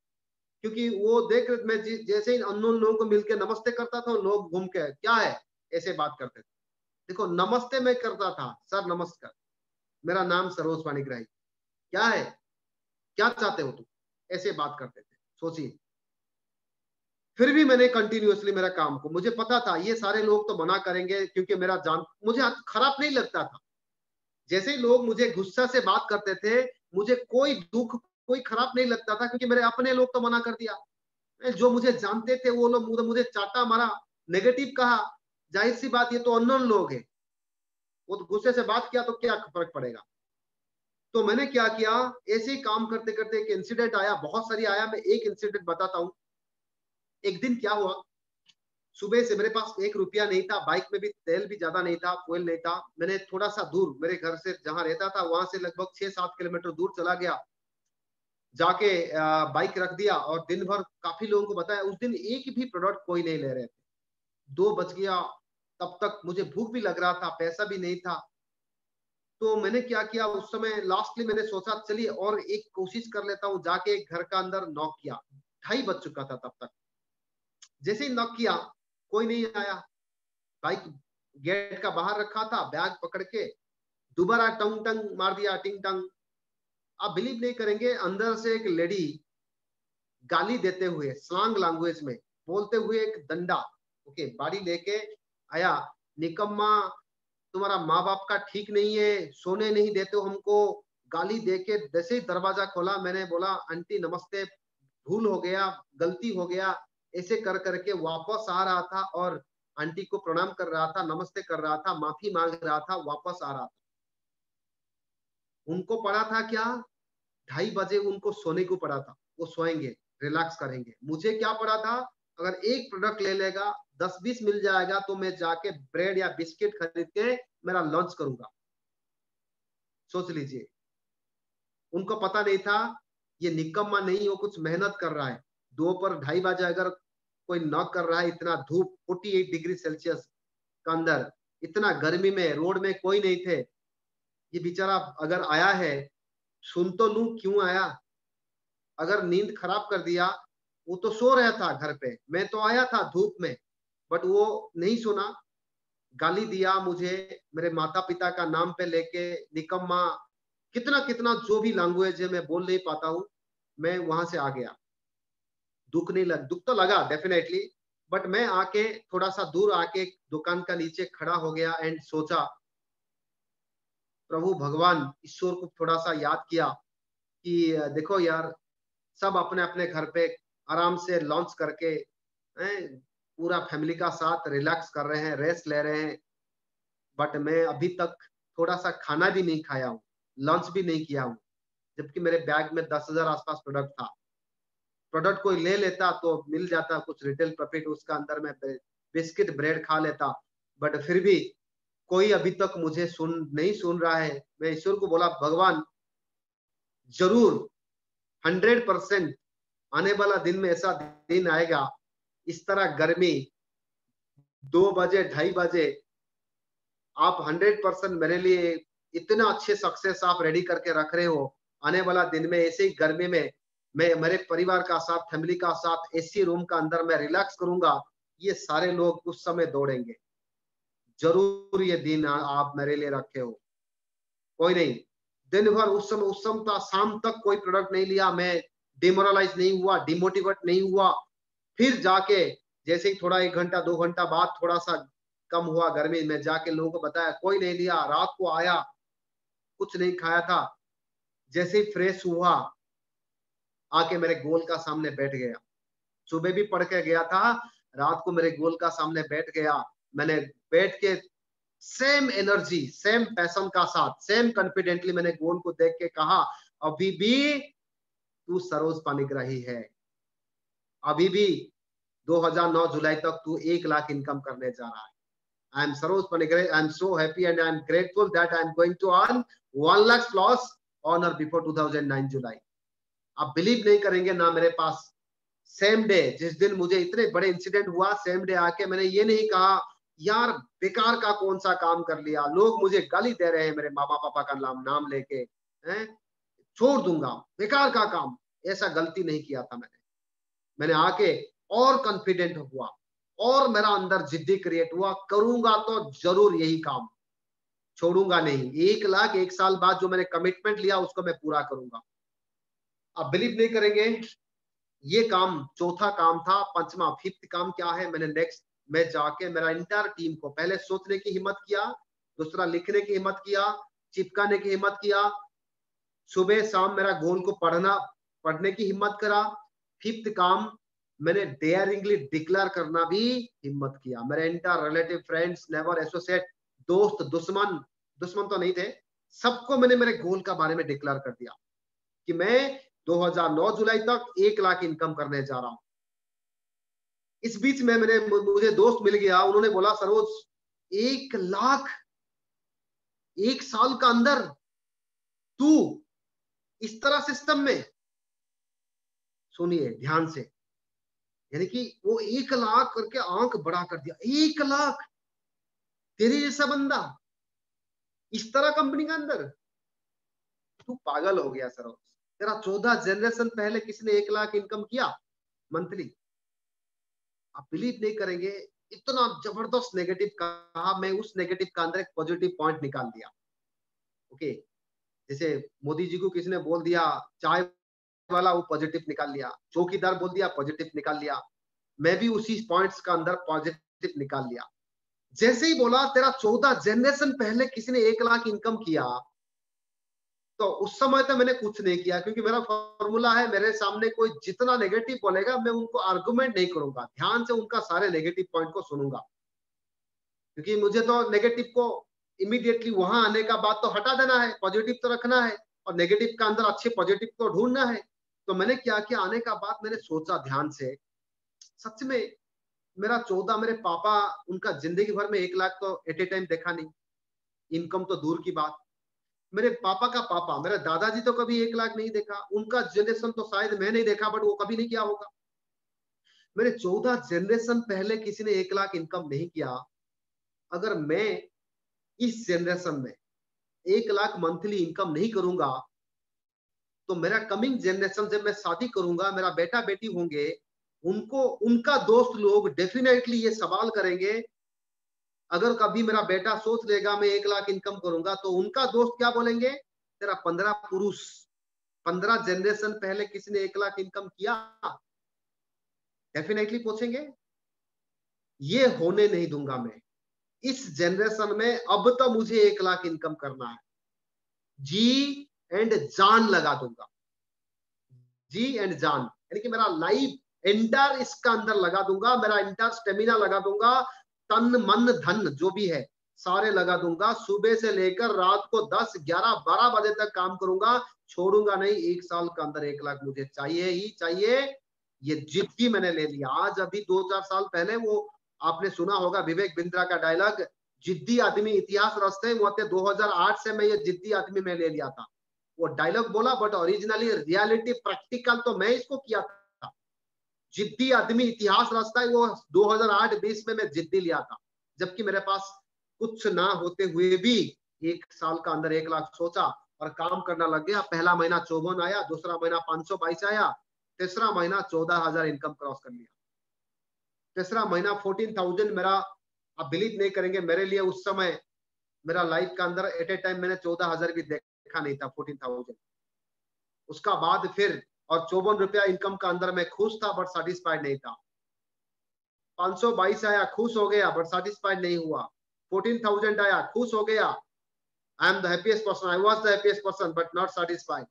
क्योंकि वो देख मैं जैसे ही अननोन लोगों को मिलकर नमस्ते करता था, लोग घूम के क्या है ऐसे बात करते थे। देखो नमस्ते मैं करता था, सर नमस्कार, मेरा नाम सरोज पाणिग्राही, क्या है, क्या चाहते हो तुम, ऐसे बात करते थे। सोचिए, फिर भी मैंने कंटिन्यूअसली मेरा काम को, मुझे पता था ये सारे लोग तो मना करेंगे क्योंकि मेरा जान मुझे खराब नहीं लगता था। जैसे ही लोग मुझे गुस्सा से बात करते थे, मुझे कोई दुख कोई खराब नहीं लगता था, क्योंकि मेरे अपने लोग तो मना कर दिया। जो मुझे जानते थे वो लोग मुझे चाटा मारा, नेगेटिव कहा, जाहिर सी बात ये तो अननोन लोग है, वो तो गुस्से से बात किया तो क्या फर्क पड़ेगा। तो मैंने क्या किया, ऐसे ही काम करते करते एक इंसिडेंट आया, बहुत सारी आया, मैं एक इंसिडेंट बताता हूँ। एक दिन क्या हुआ, सुबह से मेरे पास 1 रुपया नहीं था, बाइक में भी तेल भी ज्यादा नहीं था, फ्यूल नहीं था। मैंने थोड़ा सा दूर मेरे घर से जहां रहता था वहां से लगभग 6-7 किलोमीटर दूर चला गया, जाके बाइक रख दिया और दिन भर काफी लोगों को बताया। उस दिन एक भी प्रोडक्ट कोई नहीं ले रहे थे। 2 बज गया, तब तक मुझे भूख भी लग रहा था, पैसा भी नहीं था। तो मैंने क्या किया, उस समय लास्टली मैंने सोचा चलिए और एक कोशिश कर लेता हूँ, जाके एक घर का अंदर नॉक किया। 2:30 बज चुका था तब तक। जैसे ही नॉक किया, कोई नहीं आया। बाइक गेट का बाहर रखा था, बैग पकड़ के दोबारा टंग टंग मार दिया, टिंग टंग। आप बिलीव नहीं करेंगे, अंदर से एक लेडी गाली देते हुए स्लैंग लैंग्वेज में बोलते हुए एक डंडा, ओके, बाड़ी लेके आया, निकम्मा, तुम्हारा माँ बाप का ठीक नहीं है, सोने नहीं देते हो हमको, गाली देके। जैसे ही दरवाजा खोला, मैंने बोला आंटी नमस्ते, भूल हो गया, गलती हो गया, ऐसे कर करके वापस आ रहा था और आंटी को प्रणाम कर रहा था, नमस्ते कर रहा था, माफी मांग रहा था, वापस आ रहा था। उनको पड़ा था क्या, 2:30 बजे उनको सोने को पड़ा था, वो सोएंगे, रिलैक्स करेंगे। मुझे क्या पड़ा था, अगर एक प्रोडक्ट ले लेगा, 10-20 मिल जाएगा तो मैं जाके ब्रेड या बिस्किट खरीद के मेरा लंच करूंगा। सोच लीजिए, उनको पता नहीं था ये निकम्मा नहीं, वो कुछ मेहनत कर रहा है। दोपहर 2:30 बजे अगर कोई नॉक कर रहा है, इतना धूप 48 डिग्री सेल्सियस का अंदर, इतना गर्मी में, रोड में कोई नहीं थे, ये बेचारा अगर आया है, सुन तो लूं क्यों आया। अगर नींद खराब कर दिया, वो तो सो रहा था घर पे, मैं तो आया था धूप में, बट वो नहीं सुना, गाली दिया मुझे, मेरे माता पिता का नाम पे लेके निकम्मा, कितना कितना जो भी लैंग्वेज है मैं बोल नहीं पाता हूँ। मैं वहां से आ गया। दुख तो लगा डेफिनेटली, बट मैं आके थोड़ा सा दूर आके दुकान का नीचे खड़ा हो गया एंड सोचा, प्रभु भगवान ईश्वर को थोड़ा सा याद किया कि देखो यार, सब अपने अपने घर पे आराम से लॉन्च करके पूरा फैमिली का साथ रिलैक्स कर रहे हैं, रेस्ट ले रहे हैं, बट मैं अभी तक थोड़ा सा खाना भी नहीं खाया हूँ, लंच भी नहीं किया हूँ, जबकि मेरे बैग में 10,000 आसपास प्रोडक्ट था। प्रोडक्ट कोई ले लेता तो मिल जाता कुछ रिटेल प्रॉफिट, उसका अंदर में बिस्किट ब्रेड खा लेता, बट फिर भी कोई अभी तक मुझे नहीं सुन रहा है। मैं ईश्वर को बोला, भगवान जरूर 100% आने वाला दिन में ऐसा दिन आएगा, इस तरह गर्मी 2 बजे 2:30 बजे आप 100% मेरे लिए इतना अच्छे सक्सेस आप रेडी करके रख रहे हो। आने वाला दिन में ऐसे ही गर्मी में मैं मेरे परिवार का साथ, फैमिली का साथ एसी रूम का अंदर में रिलैक्स करूंगा, ये सारे लोग उस समय दौड़ेंगे। जरूर ये दिन आप मेरे लिए रखे हो। कोई नहीं, दिन भर उस समय था, शाम तक कोई प्रोडक्ट नहीं लिया, मैं डिमोरलाइज नहीं हुआ, डिमोटिवेट नहीं हुआ। फिर जाके जैसे ही थोड़ा 1 घंटा 2 घंटा बाद थोड़ा सा कम हुआ गर्मी में, जाके लोगों को बताया, कोई नहीं लिया। रात को आया, कुछ नहीं खाया था, जैसे ही फ्रेश हुआ आके मेरे गोल का सामने बैठ गया। सुबह भी पढ़ के गया था, रात को मेरे गोल का सामने बैठ गया। मैंने बैठ के सेम एनर्जी, सेम पैशन का साथ, सेम कॉन्फिडेंटली मैंने गोल को देख के कहा, अभी भी तू सरोज पाणिग्राही है, अभी भी 2009 जुलाई तक तू 1 लाख इनकम करने जा रहा है। I am Saroj Panigrahi. I am so happy and I am grateful that I am going to earn 1 lakh plus on or before 2009 जुलाई। आप बिलीव नहीं करेंगे ना, मेरे पास सेम डे, जिस दिन मुझे इतने बड़े इंसिडेंट हुआ, सेम डे आके मैंने ये नहीं कहा यार बेकार का कौन सा काम कर लिया, लोग मुझे गाली दे रहे हैं मेरे मामा पापा का नाम लेके, हैं, छोड़ दूंगा बेकार का काम, ऐसा गलती नहीं किया था मैंने। मैंने आके और कॉन्फिडेंट हुआ और मेरा अंदर जिद्दी क्रिएट हुआ, करूंगा तो जरूर यही काम, छोड़ूंगा नहीं। 1 लाख 1 साल बाद जो मैंने कमिटमेंट लिया उसको मैं पूरा करूंगा। आप बिलीव नहीं करेंगे, ये काम चौथा काम था। पंचमा फिफ्थ काम क्या है, मैंने नेक्स्ट में जाके मेरा इंटायर टीम को पहले सोचने की हिम्मत किया, दूसरा लिखने की हिम्मत किया, चिपकाने की हिम्मत किया, सुबह शाम मेरा गोल को पढ़ने की हिम्मत करा। फिफ्थ काम, मैंने डेयरिंगली डिक्लेयर करना भी हिम्मत किया। मेरे inter relative, friends, neighbour, associate, दोस्त, दुश्मन तो नहीं थे, सबको मैंने मेरे गोल का बारे में डिक्लेयर कर दिया कि मैं 2009 जुलाई तक 1 लाख इनकम करने जा रहा हूं। इस बीच में मुझे दोस्त मिल गया, उन्होंने बोला सरोज 1 लाख 1 साल का अंदर तू इस तरह सिस्टम में, सुनिए ध्यान से, यानी कि वो 1 लाख करके आंख बड़ा कर दिया। 1 लाख, तेरे जैसा बंदा इस तरह कंपनी के अंदर, तू पागल हो गया सरोज। तेरा 14 जनरेशन पहले किसी ने 1 लाख इनकम किया मंथली? आप बिलीव नहीं करेंगे, इतना जबरदस्त नेगेटिव कहा। मैं उस नेगेटिव का अंदर एक पॉजिटिव पॉइंट निकाल दिया। ओके, जैसे मोदी जी को किसी ने बोल दिया चाय वाला, वो पॉजिटिव निकाल लिया, चौकीदार बोल दिया पॉजिटिव निकाल लिया, मैं भी उसी पॉइंट्स का अंदर पॉजिटिव निकाल लिया। जैसे ही बोला तेरा 14 जनरेशन पहले किसी ने 1 लाख इनकम किया, तो उस समय तो मैंने कुछ नहीं किया, क्योंकि मेरा फॉर्मूला है, मेरे सामने कोई जितना नेगेटिव बोलेगा मैं उनको आर्गुमेंट नहीं करूंगा, ध्यान से उनका सारे नेगेटिव पॉइंट को सुनूंगा, क्योंकि मुझे तो नेगेटिव को इमीडिएटली वहां आने का बाद तो हटा देना है, पॉजिटिव तो रखना है, और नेगेटिव का अंदर अच्छे पॉजिटिव को ढूंढना है। तो मैंने क्या किया, आने का बाद मैंने सोचा ध्यान से, सच में मेरा 14, मेरे पापा, उनका जिंदगी भर में 1 लाख तो एट ए टाइम देखा नहीं, इनकम तो दूर की बात। मेरे पापा का पापा, मेरे दादाजी तो कभी 1 लाख नहीं देखा, उनका जनरेशन तो शायद मैं नहीं देखा, बट वो कभी नहीं किया होगा। मेरे 14 जनरेशन पहले किसी ने 1 लाख इनकम नहीं किया। अगर मैं इस जनरेशन में 1 लाख मंथली इनकम नहीं करूंगा, तो मेरा कमिंग जनरेशन, जब मैं शादी करूंगा, मेरा बेटा बेटी होंगे, उनको उनका दोस्त लोग डेफिनेटली ये सवाल करेंगे, अगर कभी मेरा बेटा सोच लेगा मैं 1 लाख इनकम करूंगा, तो उनका दोस्त क्या बोलेंगे, तेरा 15 जनरेशन पहले किसी ने 1 लाख इनकम किया? डेफिनेटली पूछेंगे। ये होने नहीं दूंगा मैं। इस जनरेशन में अब तो मुझे 1 लाख इनकम करना है, जी एंड जान लगा दूंगा, जी एंड जान, यानी कि मेरा लाइफ एंटायर इसका अंदर लगा दूंगा, मेरा एंटायर स्टेमिना लगा दूंगा, तन मन धन जो भी है सारे लगा दूंगा। सुबह से लेकर रात को 10, 11, 12 बजे तक काम करूंगा, छोड़ूंगा नहीं। 1 साल के अंदर 1 लाख मुझे चाहिए ही चाहिए, ये जिद्दी मैंने ले लिया। आज अभी 2-4 साल पहले वो आपने सुना होगा विवेक बिंद्रा का डायलॉग, जिद्दी आदमी इतिहास रचते, वो 2008 से मैं ये जिद्दी आदमी में ले लिया था। वो डायलॉग बोला, बट ओरिजिनली रियलिटी प्रैक्टिकल तो मैं इसको किया था। जिद्दी आदमी इतिहास रचता है, वो 2008-20 में मैं जिद्दी लिया था, जबकि मेरे पास कुछ ना होते हुए भी 1 साल का अंदर 1 लाख सोचा और काम करना लग गया। पहला महीना 54 आया, दूसरा महीना 522 आया, तीसरा महीना 14,000 इनकम क्रॉस कर लिया, तीसरा महीना 14,000 मेरा। आप बिलीव नहीं करेंगे, मेरे लिए उस समय मेरा लाइफ का अंदर एट ए टाइम मैंने 14,000 भी देखा नहीं था, 14,000। उसका बाद फिर और 54 रुपया इनकम का अंदर मैं खुश था, बट सेटिस्फाइड नहीं था। 522 आया, खुश हो गया, बट सेटिस्फाइड नहीं हुआ। 14,000 आया, खुश हो गया, I am the happiest person, I was the happiest person, but not satisfied.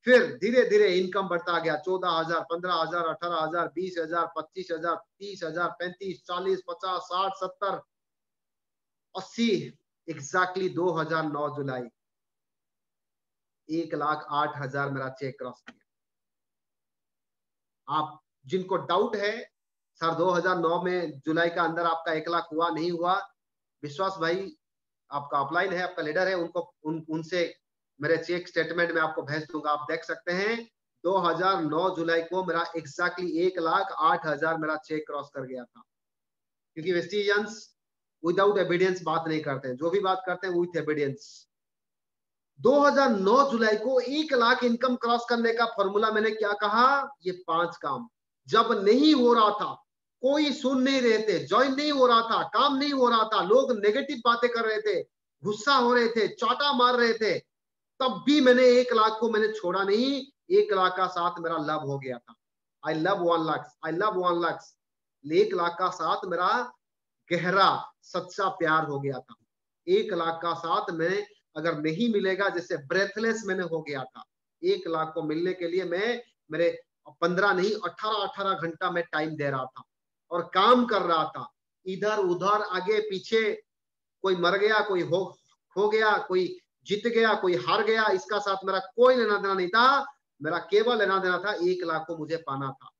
फिर धीरे धीरे इनकम बढ़ता गया, 14,000, 15,000, 18,000, 20,000, 25,000, 30,000, 35, 40, 50, 60, 70, 80, एग्जैक्टली 2009 जुलाई 1,08,000 मेरा चेक क्रॉस किया। आप जिनको डाउट है सर 2009 में जुलाई का अंदर आपका 1 लाख हुआ नहीं हुआ, विश्वास भाई आपका अपलाइन है, आपका लीडर है, उनसे मेरे चेक स्टेटमेंट में आपको भेज दूंगा, आप देख सकते हैं। 2009 जुलाई को मेरा एग्जैक्टली 1,08,000 मेरा चेक क्रॉस कर गया था, क्योंकि वेस्टिजियंस विदाउट एविडेंस बात नहीं करते हैं, जो भी बात करते हैं विथ एविडेंस। 2009 जुलाई को 1 लाख इनकम क्रॉस करने का फॉर्मूला मैंने क्या कहा, ये 5 काम, जब नहीं हो रहा था, कोई सुन नहीं रहे थे, ज्वाइन नहीं हो रहा था, काम नहीं हो रहा था, लोग नेगेटिव बातें कर रहे थे, गुस्सा हो रहे थे, चाटा मार रहे थे, तब भी मैंने 1 लाख को मैंने छोड़ा नहीं। 1 लाख का साथ मेरा लव हो गया था। I love 1 lakh, I love 1 lakh. 1 lakh का साथ मेरा गहरा सच्चा प्यार हो गया था। 1 लाख का साथ मैं अगर नहीं मिलेगा, जैसे ब्रेथलेस मैंने हो गया था। 1 लाख को मिलने के लिए मैं मेरे 15 नहीं 18 घंटा में टाइम दे रहा था और काम कर रहा था, इधर उधर आगे पीछे। कोई मर गया, कोई हो गया, कोई जीत गया, कोई हार गया, इसका साथ मेरा कोई लेना देना नहीं था। मेरा केवल लेना देना था 1 लाख को मुझे पाना था।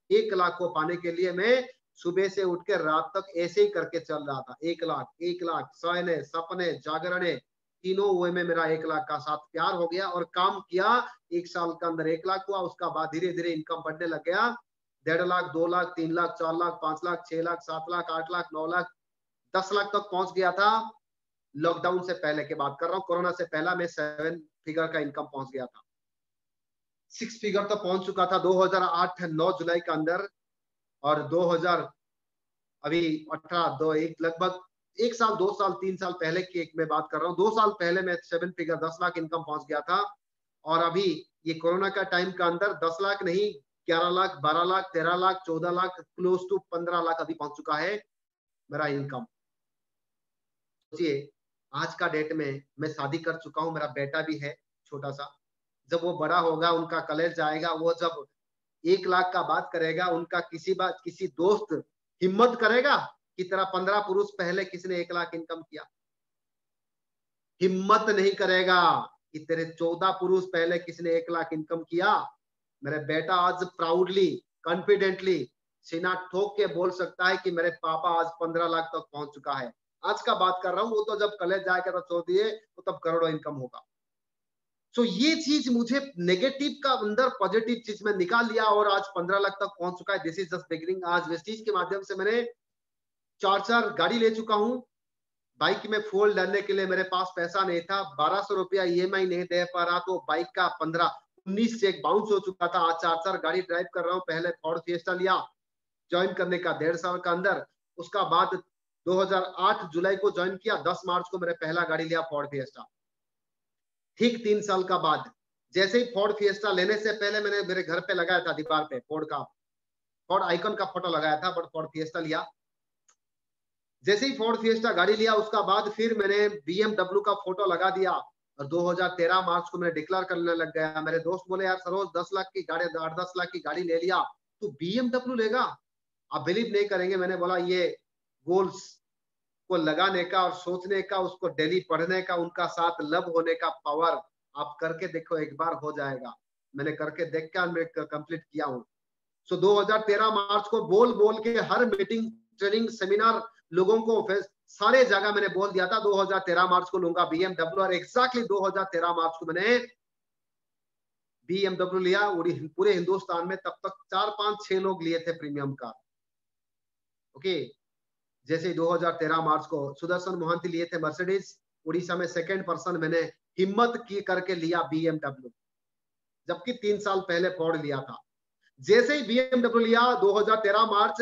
1 लाख को पाने के लिए मैं सुबह से उठ के रात तक ऐसे ही करके चल रहा था। 1 लाख, 1 लाख, सहने सपने जागरणे तीनों हुए में मेरा 1 लाख का साथ प्यार हो गया और काम किया। 1 साल के अंदर 1 लाख हुआ। उसका बाद धीरे धीरे इनकम बढ़ने लग गया। 1.5 लाख, 2 लाख, 3 लाख, 4 लाख, 5 लाख, 6 लाख, 7 लाख, 8 लाख, 9 लाख, 10 लाख तक पहुंच गया था। लॉकडाउन से पहले की बात कर रहा हूँ, कोरोना से पहला मैं 7 फिगर का इनकम पहुंच गया था। 6 फिगर तो पहुंच चुका था 2008 9 जुलाई के अंदर। और 2000 अभी 18 दो एक लगभग 1 साल 2 साल 3 साल पहले की एक मैं बात कर रहा हूँ। 2 साल पहले मैं 7 फिगर 10 लाख इनकम पहुंच गया था। और अभी ये कोरोना का टाइम का अंदर 10 लाख नहीं 11 लाख, 12 लाख, 13 लाख, 14 लाख, क्लोज टू 15 लाख अभी पहुंच चुका है मेरा इनकम। सोचिए, आज का डेट में मैं शादी कर चुका हूँ, मेरा बेटा भी है छोटा सा। जब वो बड़ा होगा, उनका कॉलेज जाएगा, वो जब 1 लाख का बात करेगा, उनका किसी दोस्त हिम्मत करेगा कि तेरा 15 पुरुष पहले किसने 1 लाख इनकम किया? हिम्मत नहीं करेगा कि तेरे 14 पुरुष पहले किसने 1 लाख इनकम किया। मेरे बेटा आज प्राउडली कॉन्फिडेंटली सीना ठोक के बोल सकता है कि मेरे पापा आज 15 लाख तक पहुंच चुका है। आज का बात कर रहा हूँ, वो तो जब कॉलेज जाएगा तो छोड़ दिए, तो तब करोड़ों इनकम होगा। सो ये चीज मुझे नेगेटिव का अंदर पॉजिटिव चीज में निकाल लिया और आज 15 लाख तक पहुंच चुका है। This is just beginning. आज वेस्टीज के माध्यम से मैंने 4 गाड़ी ले चुका हूँ। बाइक में फ्यूल डालने के लिए मेरे पास पैसा नहीं था, 1200 रुपया ईएमआई नहीं दे पा रहा, तो बाइक का 15-19 चेक बाउंस हो चुका था। आज 4 गाड़ी ड्राइव कर रहा हूँ। पहले फोर्ड फिएस्टा लिया ज्वाइन करने का 1.5 साल का अंदर। उसका बाद 2008 जुलाई को ज्वाइन किया, 10 मार्च को मैंने पहला गाड़ी लिया फोर्ड फिएस्टा। ठीक 3 साल का बाद जैसे ही फोर्ड फिएस्टा लेने से पहले मैंने मेरे घर पे लगाया था दीवार पे फोर्ड आइकन का फोटो लगाया था, बट फोर्ड फिएस्टा लिया। जैसे ही फोर्ड फिएस्टा गाड़ी लिया, उसका बाद फिर मैंने बीएमडब्ल्यू का फोटो लगा दिया और 2013 मार्च को मैंने डिक्लेयर करने लग गया। मेरे दोस्त बोले, यार सरोज 10 लाख की गाड़ी, 8-10 लाख की गाड़ी ले लिया, तू बीएमडब्ल्यू लेगा? आप बिलीव नहीं करेंगे, मैंने बोला ये गोल्स को लगाने का और सोचने का, उसको डेली पढ़ने का, उनका साथ लव होने का पावर आप करके देखो, एक बार हो जाएगा। मैंने करके देख कर कंप्लीट किया हूँ। सो 2013 मार्च को बोल बोल के हर मीटिंग, ट्रेनिंग, सेमिनार लोगों को फिर सारे जगह मैंने बोल दिया था 2013 मार्च को लूंगा बीएमडब्ल्यू। और एग्जैक्टली 2013 मार्च को मैंने बीएमडब्ल्यू लिया। पूरे हिंदुस्तान में तब तक 4-5-6 लोग लिए थे प्रीमियम कार। ओके, जैसे 2013 मार्च को सुदर्शन मोहंती लिए थे मर्सिडीज। उड़ीसा में सेकंड पर्सन मैंने हिम्मत की करके लिया बीएमडब्ल्यू, जबकि 3 साल पहले फोर्ड लिया था। जैसे ही बीएमडब्ल्यू लिया 2013 March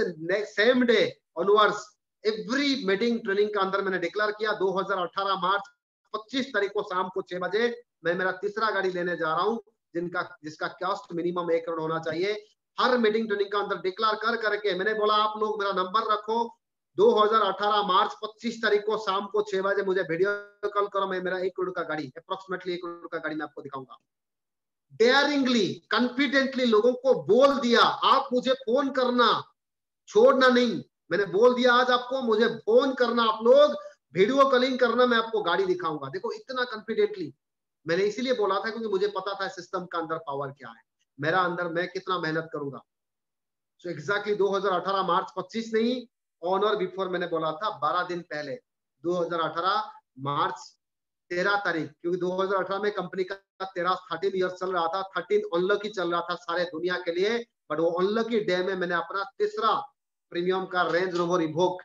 same day onwards every meeting training का अंदर मैंने डिक्लेयर किया 2018 मार्च 25 तारीख को शाम को 6 बजे मैं मेरा तीसरा गाड़ी लेने जा रहा हूं, जिसका कॉस्ट मिनिमम 1 करोड़ होना चाहिए। हर मीटिंग ट्रेनिंग का अंदर डिक्लेयर कर करके मैंने बोला, आप लोग मेरा नंबर रखो, 2018 मार्च 25 तारीख को शाम को 6 बजे मुझे वीडियो कॉल करो, मैं मेरा 1 करोड़ का गाड़ी, अप्रोक्सीमेटली 1 करोड़ का गाड़ी मैं आपको दिखाऊंगा। डेयरिंगली कॉन्फिडेंटली लोगों को बोल दिया, आप मुझे फोन करना, छोड़ना नहीं। मैंने बोल दिया आज आपको, मुझे फोन करना, आप लोग वीडियो कॉलिंग करना, मैं आपको गाड़ी दिखाऊंगा। देखो इतना कॉन्फिडेंटली मैंने इसीलिए बोला था क्योंकि मुझे पता था सिस्टम का अंदर पावर क्या है, मेरा अंदर मैं कितना मेहनत करूंगा। सो एग्जैक्टली 2018 मार्च 25 नहीं, ऑन और बिफोर मैंने बोला था 12 दिन पहले 2018 मार्च 13 तारीख, क्योंकि 2018 में कंपनी का 13 ईयर चल रहा था, 13 अनलकी चल रहा था सारे दुनिया के लिए। बट वो अनलकी डे में मैंने अपना तीसरा प्रीमियम का रेंज रोवर इवोक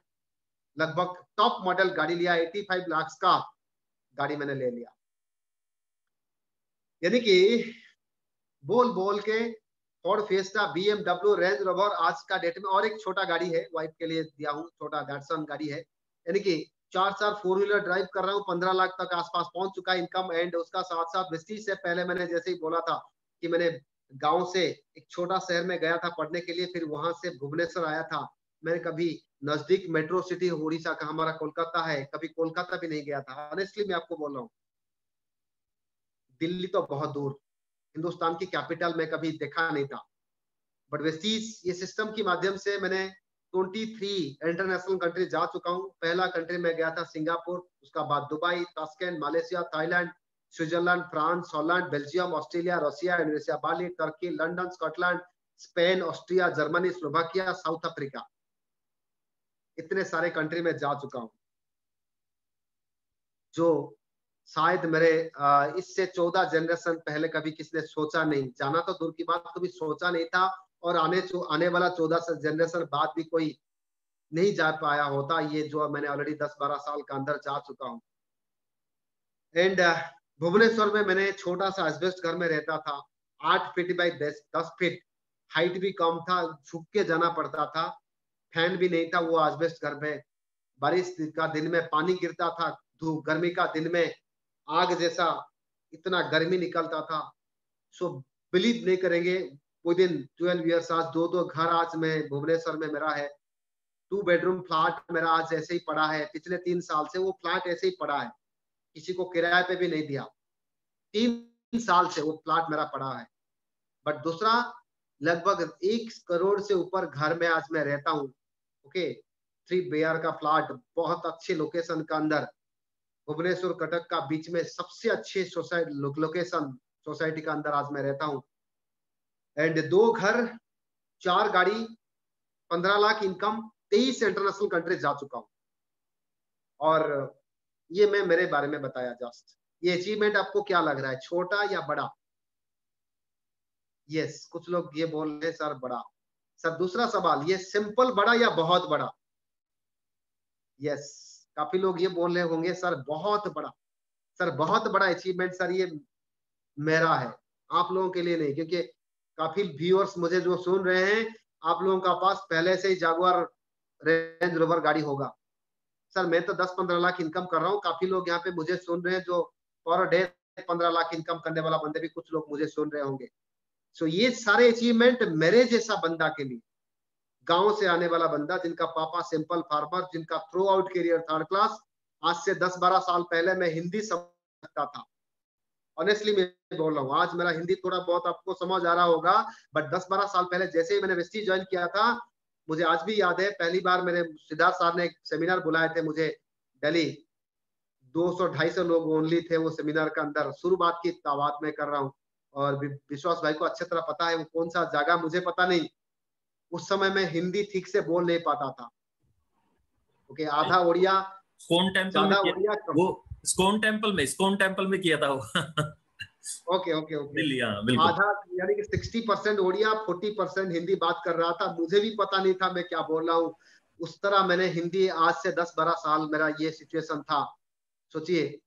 लगभग टॉप मॉडल गाड़ी लिया, 85 लाख का गाड़ी मैंने ले लिया। यानी कि बोल बोल के Ford fiesta, BMW, range rover आज का डेट में, और एक छोटा गाड़ी है वाइफ के लिए दिया हूँ, छोटा डैटसन गाड़ी है। यानी कि 4 फोर व्हीलर ड्राइव कर रहा हूँ, 15 लाख तक आसपास पहुंच चुका है इनकम। एंड उसका साथ साथ वेस्टीज से पहले मैंने जैसे ही बोला था कि मैंने गांव से एक छोटा शहर में गया था पढ़ने के लिए, फिर वहां से भुवनेश्वर आया था। मैंने कभी नजदीक मेट्रो सिटी उड़ीसा का हमारा कोलकाता है, कभी कोलकाता भी नहीं गया था। ऑनेस्टली मैं आपको बोल रहा हूँ, दिल्ली तो बहुत दूर, हिंदुस्तान की कैपिटल में कभी देखा नहीं था। बट वेस्टीज ये सिस्टम के माध्यम से मैंने 23 इंटरनेशनल कंट्री जा चुका हूँ। पहला कंट्री में गया था सिंगापुर, उसका बाद Dubai, Tashkent, Malaysia, Thailand, Switzerland, France, Holland, Belgium, Australia, Russia, Indonesia, Bali, Turkey, London, Scotland, Spain, Austria, Germany, Slovakia, South Africa. इतने सारे कंट्री में जा चुका हूँ जो शायद मेरे इससे 14 जनरेशन पहले कभी किसने सोचा नहीं। जाना तो दूर की बात, कभी सोचा नहीं था। और आने वाला 14 जनरेशन बाद भी कोई नहीं जा पाया होता ये जो मैंने ऑलरेडी 10-12 साल का अंदर जा चुका हूँ। एंड भुवनेश्वर में मैंने छोटा सा एस्बेस्ट घर में रहता था, 8 फीट बाई 10 फीट, हाइट भी कम था, झुक के जाना पड़ता था, फैन भी नहीं था वो एस्बेस्ट घर में। बारिश का दिन में पानी गिरता था, धूप गर्मी का दिन में आग जैसा इतना गर्मी निकलता था। सो बिलीव नहीं करेंगे, विद इन 12 ईयर्स आज दो घर आज मैं भुवनेश्वर में मेरा है। 2 बेडरूम फ्लैट मेरा आज ऐसे ही पड़ा है, पिछले 3 साल से वो फ्लैट ऐसे ही पड़ा है, किसी को किराए पे भी नहीं दिया। 3 साल से वो फ्लैट मेरा पड़ा है। बट दूसरा, लगभग 1 करोड़ से ऊपर घर में आज मैं रहता हूँ। ओके, 3 BR का फ्लैट, बहुत अच्छे लोकेशन का अंदर, भुवनेश्वर कटक का बीच में सबसे अच्छे लोकेशन सोसाइटी का अंदर आज मैं रहता हूँ। एंड 2 घर, 4 गाड़ी, 15 लाख इनकम, 23 इंटरनेशनल कंट्री जा चुका हूँ। और ये मैं मेरे बारे में बताया जस्ट। ये अचीवमेंट आपको क्या लग रहा है, छोटा या बड़ा? यस, कुछ लोग ये बोल रहे हैं सर बड़ा। सर दूसरा सवाल, ये सिंपल बड़ा या बहुत बड़ा? यस, काफी लोग ये बोल रहे होंगे सर बहुत बड़ा। सर बहुत बड़ा अचीवमेंट सर ये मेरा है, आप लोगों के लिए नहीं, क्योंकि काफी व्यूअर्स मुझे जो सुन रहे हैं, आप लोगों का पास पहले से ही जागुआर रेंज रोवर गाड़ी होगा। सर मैं तो 10-15 लाख इनकम कर रहा हूँ, काफी लोग यहाँ पे मुझे सुन रहे हैं जो पर डे 15 लाख इनकम करने वाला बंदे भी कुछ लोग मुझे सुन रहे होंगे। सो ये सारे अचीवमेंट मेरे जैसा बंदा के लिए, गांव से आने वाला बंदा जिनका पापा सिंपल फार्मर, जिनका through out career 3rd class, आज से 10-12 साल पहले मैं हिंदी समझता था। ऑनेस्टली मैं बोल रहा हूँ, आज मेरा हिंदी थोड़ा बहुत आपको समझ आ रहा होगा, बट 10-12 साल पहले जैसे ही मैंने वेस्टी ज्वाइन किया था, मुझे आज भी याद है पहली बार मेरे सिद्धार्थ साहब ने एक सेमिनार बुलाए थे मुझे दिल्ली, 200-250 लोग ओनली थे वो सेमिनार के अंदर। शुरुआत की बात मैं कर रहा हूँ, और विश्वास भाई को अच्छी तरह पता है वो कौन सा जगह, मुझे पता नहीं। उस समय मैं हिंदी ठीक से बोल नहीं पाता था। ओके, आधा उड़िया, स्कोन टेम्पल में ज्यादा किया, उड़िया, वो स्कोन टेम्पल में किया था वो। ओके ओके ओके, दिल्ली, हाँ बिल्कुल। आधा यानी कि 60% उड़िया, 40% हिंदी बात कर रहा था। मुझे भी पता नहीं था मैं क्या बोल रहा हूँ। उस तरह मैंने हिंदी, आज से 10-12 साल मेरा ये सिचुएशन था। सोचिए,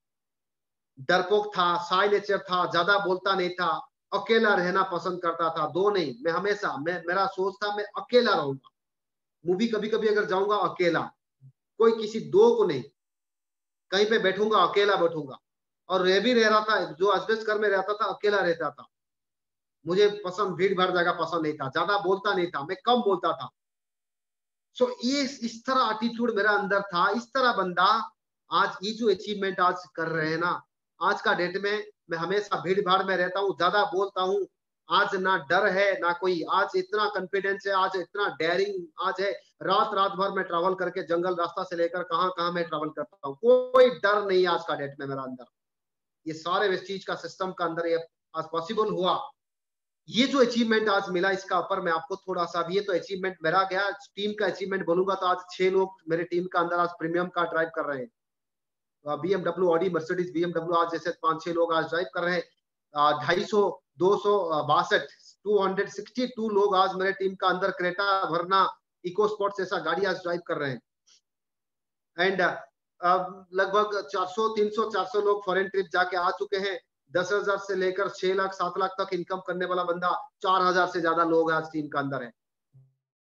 डरपोक था, शाय नेचर था, ज्यादा बोलता नहीं था, अकेला रहना पसंद करता था। दो नहीं, मैं हमेशा, मेरा सोच था मैं अकेला रहूंगा। मूवी कभी कभी अगर जाऊंगा अकेला, कोई किसी दो को नहीं, कहीं पे बैठूंगा अकेला बैठूंगा। और रह भी रह रहा था, जो एस्बेस्ट घर में रहता था अकेला रहता था। मुझे पसंद भीड़ भाड़ जगह पसंद नहीं था, ज्यादा बोलता नहीं था, मैं कम बोलता था। सो ये इस तरह एटीट्यूड मेरा अंदर था। इस तरह बंदा आज ये जो अचीवमेंट आज कर रहे हैं ना, आज का डेट में मैं हमेशा भीड़ भाड़ में रहता हूँ, ज्यादा बोलता हूँ। आज ना डर है ना कोई, आज इतना कॉन्फिडेंस है, आज इतना डेयरिंग आज है। रात रात भर मैं ट्रैवल करके जंगल रास्ता से लेकर कहाँ कहाँ मैं ट्रैवल करता हूँ, कोई डर नहीं आज का डेट में मेरा अंदर। ये सारे वेस्टीज का सिस्टम का अंदर ये आज पॉसिबल हुआ। ये जो अचीवमेंट आज मिला, इसका ऊपर मैं आपको थोड़ा सा भी, ये तो अचीवमेंट मेरा गया। टीम का अचीवमेंट बोलूंगा तो आज 6 लोग मेरे टीम का अंदर आज प्रीमियम कार ड्राइव कर रहे हैं। BMW, ऑडी, मर्सिडीज, BMW आज जैसे 5-6 लोग आज ड्राइव कर रहे हैं। 250, 262, 262 लोग आज मेरे टीम का अंदर क्रेटा, वरना, इको स्पोर्ट्स ऐसा गाड़ी आज ड्राइव कर रहे हैं। एंड लगभग 400, 300, 400 लोग फॉरेन ट्रिप जाके आ चुके हैं। 10,000 से लेकर 6 लाख 7 लाख तक इनकम करने वाला बंदा 4,000 से ज्यादा लोग आज टीम का अंदर है।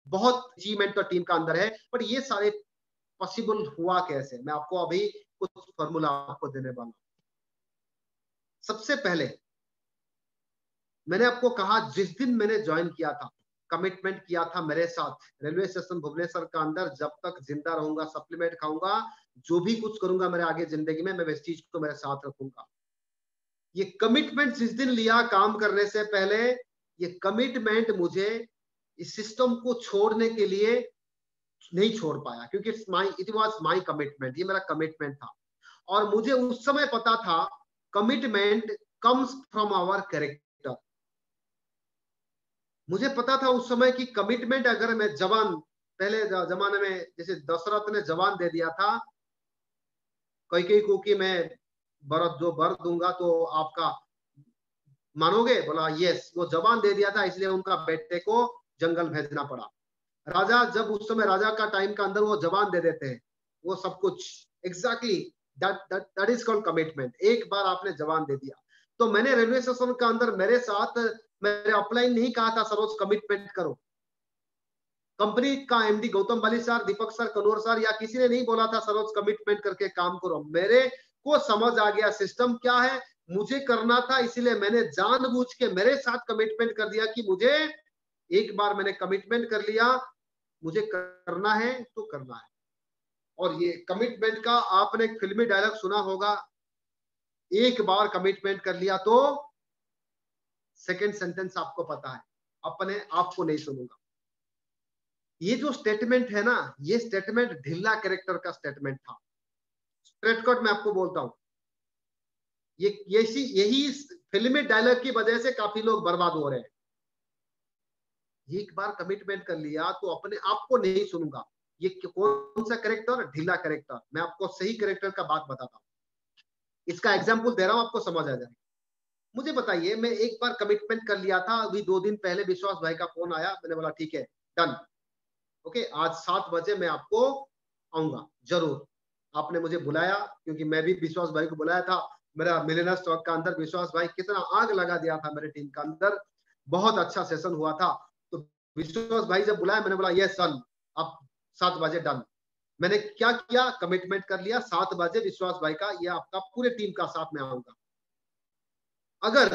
बहुत अचीवमेंट तो टीम का अंदर है, बट ये सारे पॉसिबल हुआ कैसे, मैं आपको अभी कुछ फॉर्मूला आपको देने वाला हूं। सबसे पहले मैंने आपको कहा, जिस दिन मैंने ज्वाइन किया था, कमिटमेंट किया था मेरे साथ रेलवे स्टेशन भुवनेश्वर का अंदर, जब तक जिंदा रहूंगा सप्लीमेंट खाऊंगा, जो भी कुछ करूंगा मेरे आगे जिंदगी में, मैं वेस्टीज को मेरे साथ रखूंगा। ये कमिटमेंट जिस दिन लिया काम करने से पहले, ये कमिटमेंट मुझे इस सिस्टम को छोड़ने के लिए नहीं छोड़ पाया, क्योंकि इट वाज माय कमिटमेंट, ये मेरा कमिटमेंट था। और मुझे उस समय पता था commitment comes from our character. मुझे पता था उस समय कि कमिटमेंट अगर मैं जवान, पहले जमाने में जैसे दशरथ ने जवान दे दिया था कैकेयी को कि मैं वर दूंगा तो आपका मानोगे, बोला यस, वो जवान दे दिया था, इसलिए उनका बेटे को जंगल भेजना पड़ा। राजा जब उस समय राजा का टाइम का अंदर वो जवान दे देते हैं, वो सब कुछ exactly that is called commitment. एक बार आपने जवान दे दिया। तो मैंने रेलवे स्टेशन का अंदर मेरे साथ, मैंने अपलाइन नहीं कहा था सरोज कमिटमेंट करो। कंपनी का एमडी गौतम बाली सर, दीपक सर, कनौर सर या किसी ने नहीं बोला था सरोज कमिटमेंट करके काम करो। मेरे को समझ आ गया सिस्टम क्या है, मुझे करना था, इसीलिए मैंने जानबूझ के मेरे साथ कमिटमेंट कर दिया कि मुझे, एक बार मैंने कमिटमेंट कर लिया, मुझे करना है तो करना है। और ये कमिटमेंट का आपने एक फिल्मी डायलॉग सुना होगा, एक बार कमिटमेंट कर लिया तो सेकंड सेंटेंस आपको पता है, अपने आप को नहीं सुनूंगा। ये जो स्टेटमेंट है ना, ये स्टेटमेंट ढिल्ला कैरेक्टर का स्टेटमेंट था। स्ट्रेट कट मैं आपको बोलता हूं, यही फिल्मी डायलॉग की वजह से काफी लोग बर्बाद हो रहे हैं। एक बार कमिटमेंट कर लिया तो अपने आप को नहीं सुनूंगा। ये कौन सा कैरेक्टर? ढीला कैरेक्टर। मैं आपको सही कैरेक्टर का बात बताता हूँ, इसका एग्जाम्पल दे रहा हूं, आपको समझ आ जाएगा। मुझे बताइए, मैं एक बार कमिटमेंट कर लिया था, अभी 2 दिन पहले विश्वास भाई का फोन आया, मैंने बोला ठीक है डन, ओके आज 7 बजे मैं आपको आऊंगा जरूर। आपने मुझे बुलाया, क्योंकि मैं भी विश्वास भाई को बुलाया था। मेरा मिलेनियर स्टॉक का अंदर विश्वास भाई कितना आग लगा दिया था मेरे टीम का अंदर, बहुत अच्छा सेशन हुआ था। तो विश्वास भाई जब बुलाया, मैंने बोला यस सन, अब 7 बजे डन। मैंने क्या किया, कमिटमेंट कर लिया 7 बजे विश्वास भाई का, ये आपका पूरे टीम का साथ में आऊंगा। अगर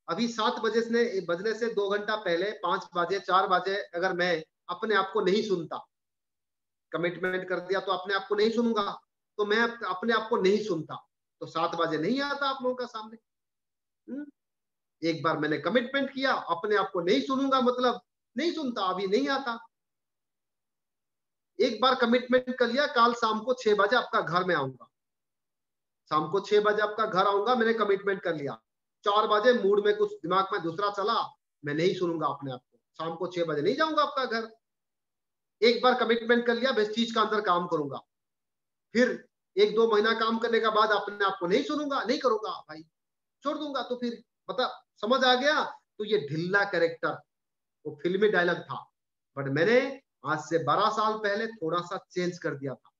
अभी 7 बजे से बजने से 2 घंटा पहले 5 बजे 4 बजे अगर मैं अपने आप को नहीं सुनता, कमिटमेंट कर दिया तो अपने आप को नहीं सुनूंगा, तो मैं अपने आप को नहीं सुनता तो 7 बजे नहीं आता आप लोगों का सामने। एक बार मैंने कमिटमेंट किया, अपने आप को नहीं सुनूंगा मतलब नहीं सुनता, अभी नहीं आता। एक बार कमिटमेंट कर लिया, कल शाम को 6 बजे आपका घर में आऊंगा, शाम को 6 बजे आपका घर आऊंगा, मैंने कमिटमेंट कर लिया। 4 बजे मूड में कुछ दिमाग में दूसरा चला, मैं नहीं सुनूंगा अपने आप को, शाम को 6 बजे नहीं जाऊंगा आपका घर। एक बार कमिटमेंट कर लिया, इस चीज का अंदर काम करूंगा, फिर 1-2 महीना काम करने का बाद अपने आप को नहीं सुनूंगा, नहीं करूंगा भाई, छोड़ दूंगा। तो फिर पता समझ आ गया। तो ये ढिल्ला कैरेक्टर, वो फिल्मी डायलॉग था, बट मैंने आज से 12 साल पहले थोड़ा सा चेंज कर दिया था।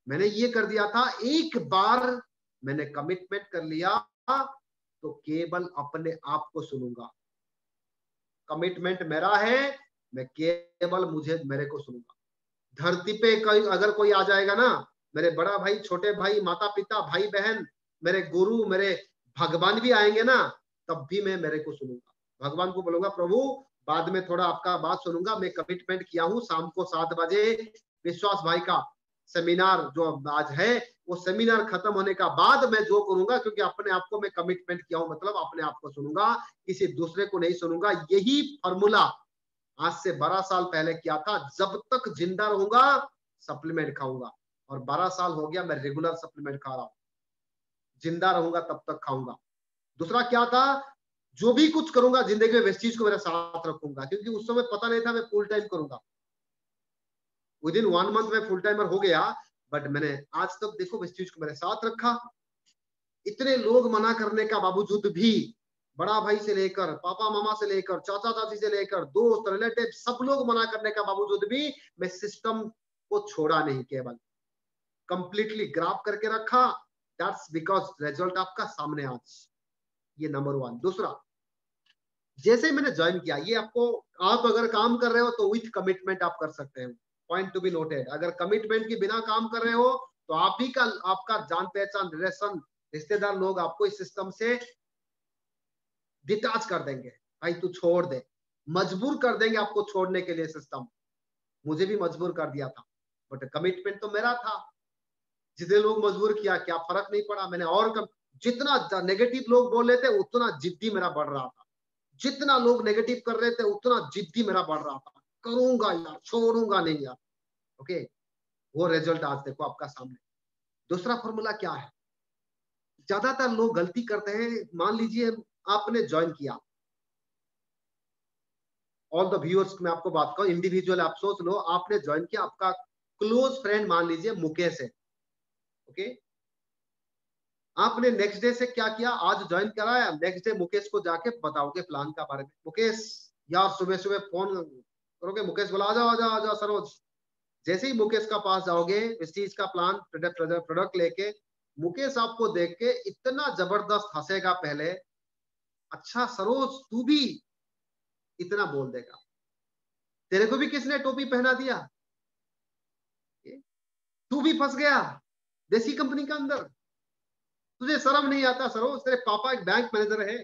मैंने ये कर दिया था, एक बार मैंने कमिटमेंट कर लिया तो केवल अपने आप को सुनूंगा। कमिटमेंट मेरा है, मैं केवल मेरे को सुनूंगा। धरती पे अगर कोई आ जाएगा ना, मेरे बड़ा भाई, छोटे भाई, माता पिता, भाई बहन, मेरे गुरु, मेरे भगवान भी आएंगे ना, तब भी मैं मेरे को सुनूंगा। भगवान को बोलूंगा प्रभु बाद में थोड़ा आपका बात सुनूंगा, मैं कमिटमेंट किया हूँ शाम को 7 बजे विश्वास भाई का सेमिनार जो आज है, वो सेमिनार खत्म होने का बाद मैं जो करूंगा, क्योंकि अपने आप को मैं कमिटमेंट किया हूं, मतलब अपने आप को सुनूंगा, किसी दूसरे को नहीं सुनूंगा। यही फॉर्मूला आज से 12 साल पहले किया था। जब तक जिंदा रहूंगा सप्लीमेंट खाऊंगा, और 12 साल हो गया मैं रेगुलर सप्लीमेंट खा रहा हूं, जिंदा रहूंगा तब तक खाऊंगा। दूसरा क्या था, जो भी कुछ करूंगा जिंदगी में वेस्टीज को मेरे साथ रखूंगा, क्योंकि उस समय पता नहीं था मैं फुल टाइम करूंगा। विदिन 1 मंथ में फुल टाइमर हो गया, बट मैंने आज तक देखो वेस्टीज को मेरे साथ रखा। इतने लोग मना करने का बावजूद भी, बड़ा भाई से लेकर पापा मामा से लेकर चाचा चाची से लेकर दोस्त रिलेटिव, सब लोग मना करने का बावजूद भी मैं सिस्टम को छोड़ा नहीं, केवल कंप्लीटली ग्राफ करके रखा, दैट्स बिकॉज रिजल्ट आपका सामने आज। ये नंबर 1। दूसरा, जैसे मैंने ज्वाइन किया, ये आपको, आप अगर काम कर रहे हो तो विथ कमिटमेंट आप कर सकते हैं, पॉइंट टू बी नोटेड। अगर कमिटमेंट के बिना काम कर रहे हो तो आप ही का, आपका जान पहचान, रिलेशन, रिश्तेदार लोग आपको इस सिस्टम से डिटैच कर देंगे, भाई तू छोड़ दे, मजबूर कर देंगे आपको छोड़ने के लिए सिस्टम। मुझे भी मजबूर कर दिया था, बट कमिटमेंट तो मेरा था। जितने लोग मजबूर किया, क्या फर्क नहीं पड़ा, मैंने और जितना नेगेटिव लोग बोल रहे थे उतना जिद्दी मेरा बढ़ रहा था, जितना लोग नेगेटिव कर रहे थे उतना जिद्दी मेरा बढ़ रहा था, करूंगा यार, छोड़ूंगा नहीं यार। ओके, वो रिजल्ट आज देखो आपका सामने। दूसरा फॉर्मूला क्या है, ज्यादातर लोग गलती करते हैं, मान लीजिए आपने ज्वाइन किया, ऑल द व्यूअर्स मैं आपको बात करूं, इंडिविजुअल आप सोच लो, आपने ज्वाइन किया, आपका क्लोज फ्रेंड मान लीजिए मुकेश है। ओके, आपने नेक्स्ट डे से क्या किया, आज ज्वाइन कराया, नेक्स्ट डे मुकेश को जाके बताओगे प्लान का बारे में, मुकेश यार सुबह सुबह फोन करोगे, मुकेश बोला आ जाओ आ जाओ आ जाओ सरोज। जैसे ही मुकेश का पास जाओगे, इस चीज का प्लान, प्रोडक्ट लेके, मुकेश आपको देख के इतना जबरदस्त हंसेगा पहले, अच्छा सरोज तू भी, इतना बोल देगा। तेरे को भी किसने टोपी पहना दिया, तू भी फंस गया देसी कंपनी के अंदर, तुझे शर्म नहीं आता सरोज, तेरे पापा एक बैंक मैनेजर है,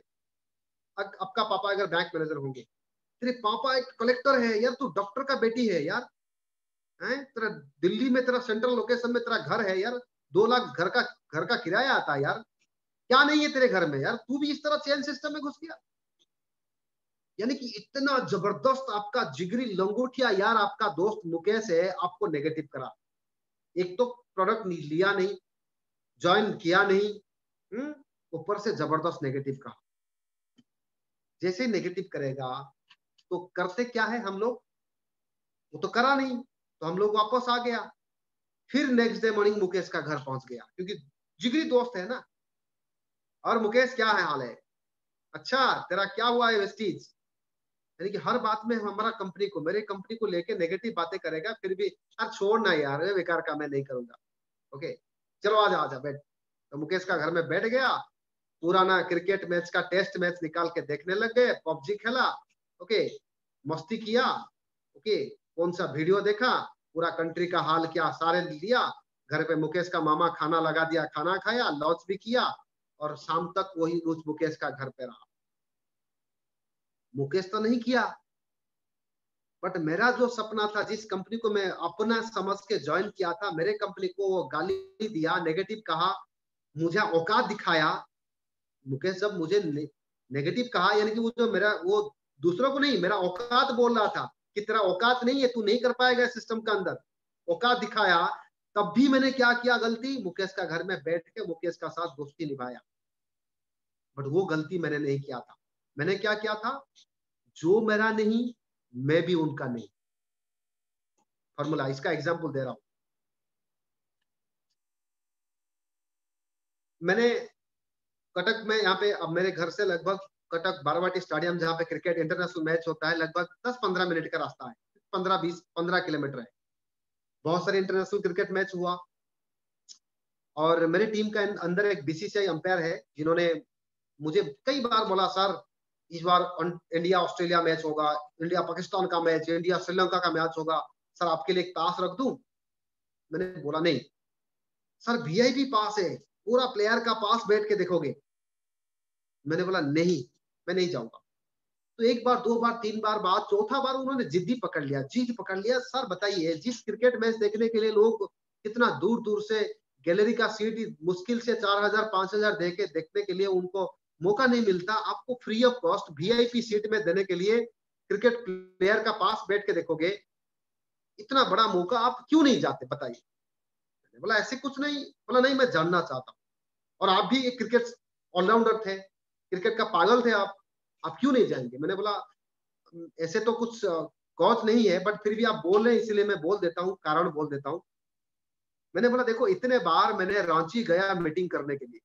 आपका पापा अगर बैंक मैनेजर होंगे, तेरे पापा एक कलेक्टर है यार, तू डॉक्टर का बेटी है यार, हैं, तेरा दिल्ली में तेरा सेंट्रल लोकेशन में तेरा घर है यार, 2 लाख घर का किराया आता है यार, क्या नहीं है तेरे घर में यार, तू भी इस तरह चेन सिस्टम में घुस गया। यानी कि इतना जबरदस्त आपका जिगरी लंगोटिया यार आपका दोस्त मुकेश है, आपको नेगेटिव करा। एक तो प्रोडक्ट लिया नहीं, ज्वाइन किया नहीं, ऊपर से जबरदस्त नेगेटिव कहा। जैसे नेगेटिव करेगा तो करते क्या है हम लोग, वो तो करा नहीं, तो हम लोग वापस आ गया। फिर नेक्स्ट डे मॉर्निंग मुकेश का घर पहुंच गया, क्योंकि जिगरी दोस्त है ना। और मुकेश क्या है हाल है, अच्छा तेरा क्या हुआ है वेस्टीज, यानी कि हर बात में हमारा कंपनी को, मेरे कंपनी को लेके नेगेटिव बातें करेगा, फिर भी यार छोड़ना यार, बेकार का मैं नहीं करूंगा। ओके, चलो आजा आजा बैठ। तो मुकेश का घर में बैठ गया, पुराना क्रिकेट मैच का टेस्ट मैच निकाल के देखने लग गए, पबजी खेला, ओके, मस्ती किया, ओके, कौन सा वीडियो देखा, पूरा कंट्री का हाल क्या सारे लिया, घर पे मुकेश का मामा खाना लगा दिया, खाना खाया, लॉन्च भी किया, और शाम तक वही उस मुकेश का घर पे रहा। मुकेश तो नहीं किया, बट मेरा जो सपना था, जिस कंपनी को मैं अपना समझ के ज्वाइन किया था, मेरे कंपनी को वो गाली दिया, नेगेटिव कहा, मुझे औकात दिखाया। मुकेश जब मुझे नेगेटिव कहा, यानी कि वो जो मेरा, वो दूसरों को नहीं, मेरा औकात बोल रहा था कि तेरा औकात नहीं है, तू नहीं कर पाएगा सिस्टम के अंदर, औकात दिखाया। तब भी मैंने क्या किया गलती, मुकेश का घर में बैठ के मुकेश का साथ दोस्ती निभाया। बट वो गलती मैंने नहीं किया था। मैंने क्या किया था, जो मेरा नहीं मैं भी उनका नहीं। फॉर्मूला, इसका एग्जांपल दे रहा हूं। मैंने कटक में, यहाँ पे अब मेरे घर से लगभग कटक बारावाटी स्टेडियम, जहाँ पे क्रिकेट इंटरनेशनल मैच होता है, लगभग 10-15 मिनट का रास्ता है, 15 किलोमीटर है। बहुत सारे इंटरनेशनल क्रिकेट मैच हुआ, और मेरी टीम का अंदर एक बीसीसीआई अंपायर है, जिन्होंने मुझे कई बार बोला, सर इस बार इंडिया ऑस्ट्रेलिया मैच होगा, इंडिया पाकिस्तान का मैच, इंडिया श्रीलंका का मैच होगा, सर आपके लिए एक पास रख दूं। मैंने बोला नहीं सर, वीआईपी पास है, पूरा प्लेयर का पास बैठ के देखोगे। मैंने बोला नहीं, मैं नहीं जाऊंगा। तो एक बार, 2 बार, 3 बार बाद, चौथा बार उन्होंने जिद्दी पकड़ लिया, जीत पकड़ लिया। सर बताइए, जिस क्रिकेट मैच देखने के लिए लोग कितना दूर दूर से गैलरी का सीट मुश्किल से 4,000-5,000 दे के देखने के लिए उनको मौका नहीं मिलता, आपको free of cost VIP seat में देने के लिए क्रिकेट प्लेयर का पास बैठ के देखोगे, इतना बड़ा मौका, आप क्यों नहीं जाते बताइए। बोला ऐसे कुछ नहीं, बोला नहीं मैं जानना चाहता हूँ, और आप भी एक क्रिकेट ऑलराउंडर थे, क्रिकेट का पागल थे आप क्यों नहीं जाएंगे। मैंने बोला ऐसे तो कुछ कॉज नहीं है, बट फिर भी आप बोल रहे हैं, इसलिए मैं बोल देता हूँ, कारण बोल देता हूँ। मैंने बोला देखो, इतने बार मैंने रांची गया मीटिंग करने के लिए,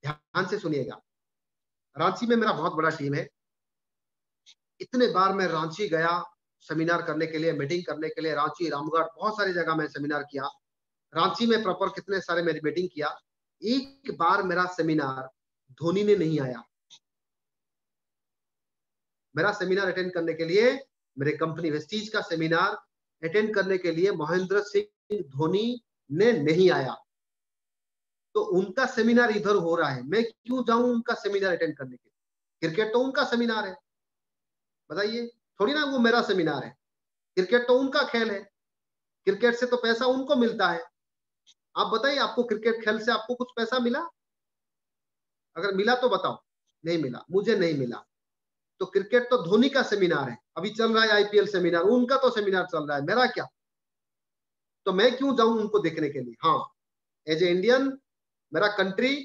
ध्यान से सुनिएगा, रांची में मेरा बहुत बड़ा टीम है, इतने बार मैं रांची गया सेमिनार करने के लिए, मीटिंग करने के लिए, रांची, रामगढ़, बहुत सारी जगह मैं सेमिनार किया। रांची में प्रॉपर कितने सारे मेरी मीटिंग किया, एक बार मेरा सेमिनार धोनी ने नहीं आया। मेरा सेमिनार अटेंड करने के लिए, मेरे कंपनी वेस्टीज का सेमिनार अटेंड करने के लिए महेंद्र सिंह धोनी ने नहीं आया। तो उनका सेमिनार इधर हो रहा है, मैं क्यों जाऊं उनका सेमिनार अटेंड करने के लिए? क्रिकेट तो उनका सेमिनार है, बताइए, थोड़ी ना वो मेरा सेमिनार है। क्रिकेट तो उनका खेल है, क्रिकेट से तो पैसा उनको मिलता है। आप बताइए, आपको क्रिकेट खेल से आपको कुछ पैसा मिला? अगर मिला तो बताओ। नहीं मिला, मुझे नहीं मिला। तो क्रिकेट तो धोनी का सेमिनार है, अभी चल रहा है आईपीएल सेमिनार, उनका तो सेमिनार चल रहा है, मेरा क्या? तो मैं क्यों जाऊं उनको देखने के लिए? हाँ, एज ए इंडियन, मेरा कंट्री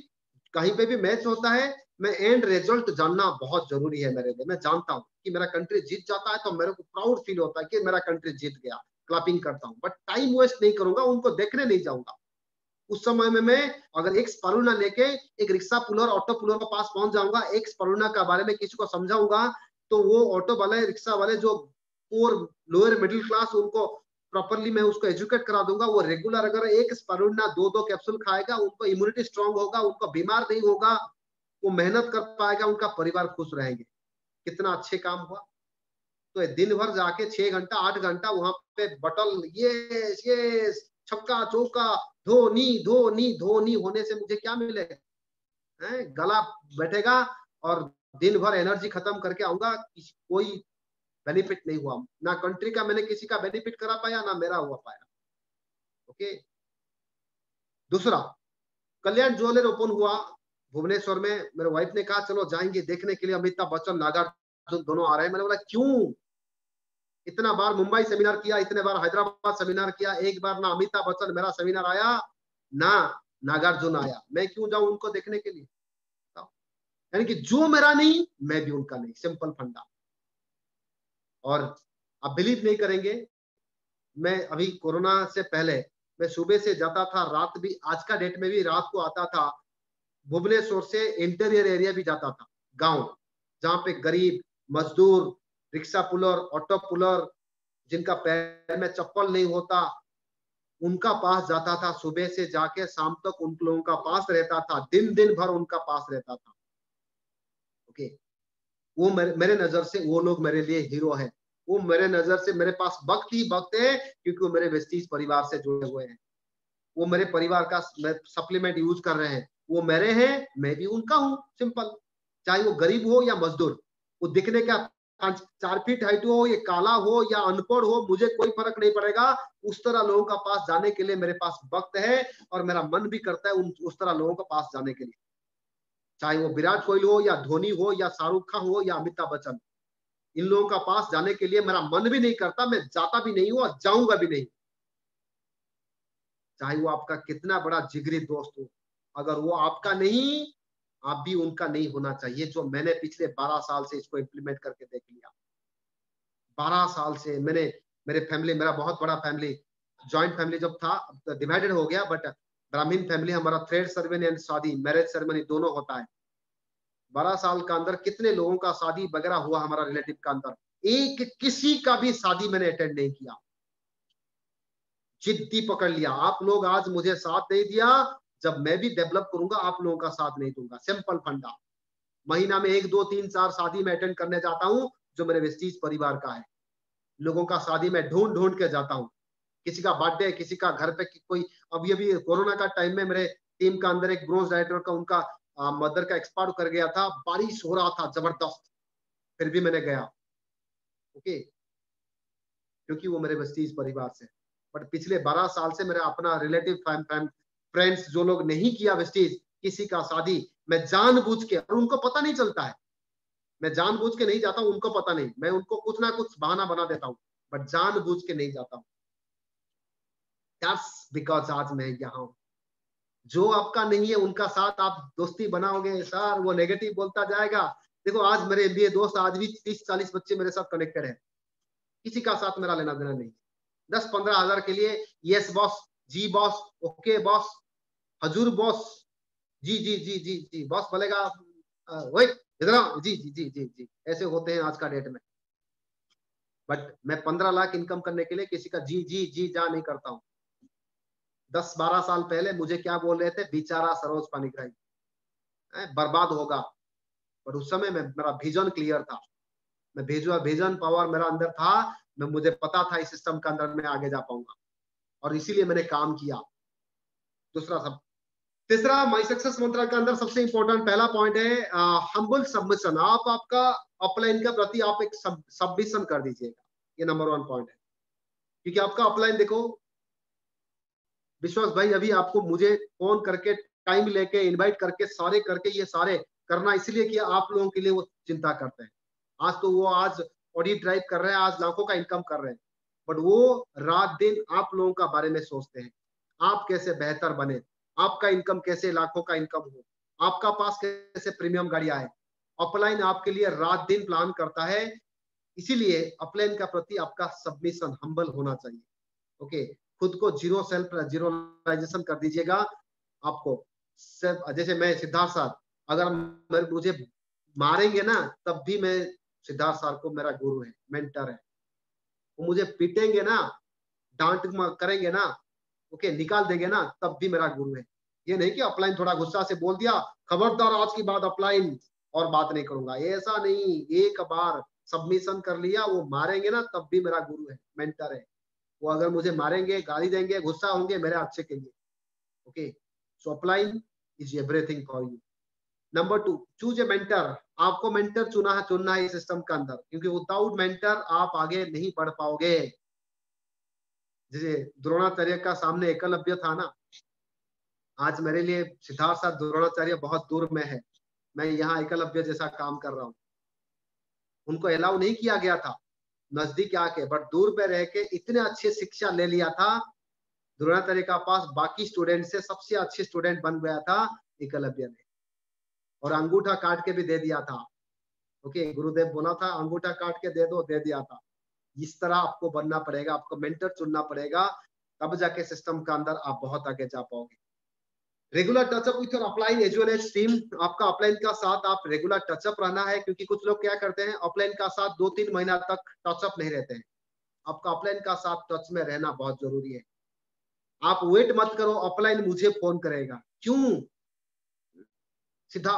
कहीं पे भी मैच होता है, मैं एंड रिजल्ट जानना बहुत जरूरी है मेरे लिए। मैं जानता हूं कि मेरा कंट्री जीत जाता है तो मेरे को प्राउड फील होता है कि मेरा कंट्री जीत गया, क्लैपिंग करता हूं। बट टाइम वेस्ट नहीं करूंगा, उनको देखने नहीं जाऊंगा। उस समय में मैं अगर एक स्परुना लेके एक रिक्शा पुलर, ऑटो पुलर के पास पहुंच जाऊंगा, एक स्परुना के बारे में किसी को समझाऊंगा, तो वो ऑटो वाले, रिक्शा वाले जो पोर लोअर मिडिल क्लास, उनको प्रॉपरली मैं उसको एजुकेट करा दूंगा। वो रेगुलर अगर एक स्परुना 2-2 कैप्सूल खाएगा, उनको इम्यूनिटी स्ट्रांग होगा, उनको बीमार नहीं होगा, वो मेहनत कर पाएगा, उनका परिवार खुश रहेंगे। कितना अच्छे काम हुआ। तो दिन भर जाके 6 घंटा 8 घंटा वहां पे बटल, यस यस, छक्का चौका, धोनी धोनी धोनी होने से मुझे क्या मिलेगा? गला बैठेगा और दिन भर एनर्जी खत्म करके आऊंगा, कोई बेनिफिट नहीं हुआ। ना कंट्री का मैंने किसी का बेनिफिट करा पाया, ना मेरा हुआ पाया। ओके। दूसरा, कल्याण ज्वेलर ओपन हुआ भुवनेश्वर में। मेरे वाइफ ने कहा चलो जाएंगे देखने के लिए, अमिताभ बच्चन नागार्जुन दोनों आ रहे हैं। मैंने बोला क्यों? इतना बार मुंबई सेमिनार किया, इतने बार हैदराबाद सेमिनार किया, एक बार ना अमिताभ बच्चन मेरा सेमिनार आया, ना नागार्जुन आया। मैं क्यों जाऊं उनको देखने के लिए? यानी कि जो मेरा नहीं, मैं भी उनका नहीं, सिंपल फंडा। और आप बिलीव नहीं करेंगे, मैं अभी कोरोना से पहले मैं सुबह से जाता था, रात भी, आज का डेट में भी रात को आता था। भुवनेश्वर से इंटीरियर एरिया भी जाता था, गांव जहां पे गरीब मजदूर, रिक्शा पुलर, ऑटो पुलर, जिनका पैर में चप्पल नहीं होता, उनका पास जाता था। सुबह से जाके शाम तक उन लोगों का पास रहता था, दिन दिन भर उनका पास रहता था। ओके। वो मेरे नजर से वो लोग मेरे लिए हीरो है। वो मेरे नजर से मेरे पास वक्त ही वक्त है, क्योंकि वो मेरे वेस्टीज परिवार से जुड़े हुए हैं। वो मेरे परिवार का सप्लीमेंट यूज कर रहे हैं, वो मेरे हैं, मैं भी उनका हूं। सिंपल। चाहे वो गरीब हो या मजदूर, वो दिखने का 4 फीट हाइट हो, ये काला हो या अनपढ़ हो, मुझे कोई फर्क नहीं पड़ेगा। उस तरह लोगों का पास जाने के लिए मेरे पास वक्त है, और मेरा मन भी करता है उस तरह लोगों के पास जाने के लिए। चाहे वो विराट कोहली हो या धोनी हो या शाहरुख खान हो या अमिताभ बच्चन, इन लोगों का पास जाने के लिए मेरा मन भी नहीं करता, मैं जाता भी नहीं हूं और जाऊंगा भी नहीं। चाहे वो आपका कितना बड़ा जिगरी दोस्त हो, अगर वो आपका नहीं, आप भी उनका नहीं होना चाहिए। जो मैंने पिछले 12 साल से इसको इम्प्लीमेंट करके देख लिया। 12 साल से मैंने, मेरे फैमिली, मेरा बहुत बड़ा फैमिली, जॉइंट फैमिली जब था, डिवाइडेड हो गया, बट ब्राह्मण फैमिली हमारा, थ्रेड सेरेमनी एंड शादी, मैरिज सेरेमनी दोनों होता है। 12 साल का अंदर कितने लोगों का शादी वगैरह हुआ हमारा रिलेटिव का अंदर, एक किसी का भी शादी मैंने अटेंड नहीं किया। जिद्दी पकड़ लिया, आप लोग आज मुझे साथ नहीं दिया, जब मैं भी डेवलप करूंगा आप लोगों का साथ नहीं दूंगा। सिंपल फंडा। महीना में 1 2 3 4 शादी में अटेंड करने जाता हूं, जो मेरे वेस्टीज परिवार का है। लोगों का शादी में ढूंढ ढूंढ के जाता हूँ। किसी का बर्थडे, किसी का घर पे कोई, अभी कोरोना का टाइम में मेरे टीम का अंदर एक ब्रोंज राइडर का, उनका मदर का एक्सपायर कर गया था, बारिश हो रहा था जबरदस्त, फिर भी मैंने गया। ओके। क्योंकि वो मेरे वेस्टीज परिवार से। बट पिछले 12 साल से मेरा अपना रिलेटिव फ्रेंड्स, जो लोग नहीं किया वेस्टीज, किसी का शादी, मैं जानबूझ के, और उनको पता नहीं चलता है, मैं जानबूझ के नहीं जाता हूं, उनको पता नहीं, मैं उनको कुछ ना कुछ बहाना बना देता हूं, बट जानबूझ के नहीं जाता हूं। दैट्स बिकॉज आज मैं यहाँ हूं। जो आपका नहीं है उनका साथ आप दोस्ती बनाओगे सर, वो नेगेटिव बोलता जाएगा। देखो आज मेरे लिए दोस्त, आज भी 30-40 बच्चे मेरे साथ कनेक्टेड है, किसी का साथ मेरा लेना देना नहीं। 10-15 हजार के लिए यस बॉस, जी बॉस, ओके बॉस, हजूर बॉस, जी जी जी जी जी, बॉस बोलेगा वही इधर, जी जी जी जी जी, ऐसे होते हैं आज का डेट में। बट मैं 15 लाख इनकम करने के लिए किसी का जी जी जी जा नहीं करता हूँ। 10-12 साल पहले मुझे क्या बोल रहे थे, बेचारा सरोज पानीग्राही बर्बाद होगा, पर उस समय मेरा विजन क्लियर था, मैं विजन पावर मेरा अंदर था, मुझे पता था इस सिस्टम के अंदर मैं आगे जा पाऊंगा, और इसीलिए मैंने काम किया। तीसरा माई सक्सेस मंत्र के अंदर सबसे इंपॉर्टेंट पहला पॉइंट है हम्बल सबमिशन। आप आपका अपलाइन के प्रति आप एक सबमिशन कर दीजिएगा, ये नंबर 1 पॉइंट है। क्योंकि आपका अपलाइन देखो विश्वास भाई, अभी आपको मुझे फोन करके टाइम लेके इनवाइट करके सारे करके ये सारे करना इसलिए कि आप लोगों के लिए वो चिंता करते हैं। आज तो वो आज ऑडिट ड्राइव कर रहे हैं, आज लाखों का इनकम कर रहे हैं, बट वो रात दिन आप लोगों का बारे में सोचते हैं, आप कैसे बेहतर बने, आपका इनकम कैसे लाखों का इनकम हो, आपका पास कैसे प्रीमियम गाड़ी आए। अपलाइन आपके लिए रात दिन प्लान करता है, इसीलिए अपलाइन का प्रति आपका सबमिशन हम्बल होना चाहिए। ओके, खुद को जीरोलाइजेशन कर दीजिएगा। आपको जैसे मैं सिद्धार्थ सर, अगर मुझे मारेंगे ना तब भी मैं सिद्धार्थ सर को मेरा गुरु है, मेंटर है। वो मुझे पीटेंगे ना, डांट करेंगे ना, ओके निकाल देंगे ना, तब भी मेरा गुरु है। ये नहीं कि अपलाइन थोड़ा गुस्सा से बोल दिया, खबरदार आज की बाद अपलाइन और बात नहीं करूंगा, ऐसा नहीं। एक बार सबमिशन कर लिया, वो मारेंगे ना तब भी मेरा गुरु है, मेंटर है। वो अगर मुझे मारेंगे, गाली देंगे, गुस्सा होंगे, मेरे अच्छे के लिए। Okay, so upline is everything for you. Number 2, choose a mentor. आपको मेंटर चुनना है इस सिस्टम के अंदर, क्योंकि विदाउट मेंटर आप आगे नहीं बढ़ पाओगे। जैसे द्रोणाचार्य का सामने एकलव्य था ना, आज मेरे लिए सिद्धार्थ साथ द्रोणाचार्य बहुत दूर में है, मैं यहाँ एकलव्य जैसा काम कर रहा हूँ। उनको अलाउ नहीं किया गया था नजदीक आके, बट दूर में रह के इतने अच्छे शिक्षा ले लिया था। द्रोणाचार्य का पास बाकी स्टूडेंट से सबसे अच्छे स्टूडेंट बन गया था एकलव्य ने, और अंगूठा काट के भी दे दिया था। ओके, गुरुदेव बोला था अंगूठा काट के दे दो, दे दिया था। इस तरह आपको बनना पड़ेगा, आपको मेंटर चुनना पड़ेगा, तब जाके सिस्टम के अंदर आप बहुत आगे जा पाओगे। Regular touch up with your upline as well as team. आपका अपलाइन का साथ आप रेगुलर टचअप रहना है, क्योंकि कुछ लोग क्या करते हैं, अपलाइन का साथ 2-3 महीना तक टचअप नहीं रहते हैं। आपका अपलाइन का साथ टच में रहना बहुत जरूरी है। आप वेट मत करो अपलाइन मुझे फोन करेगा, क्यों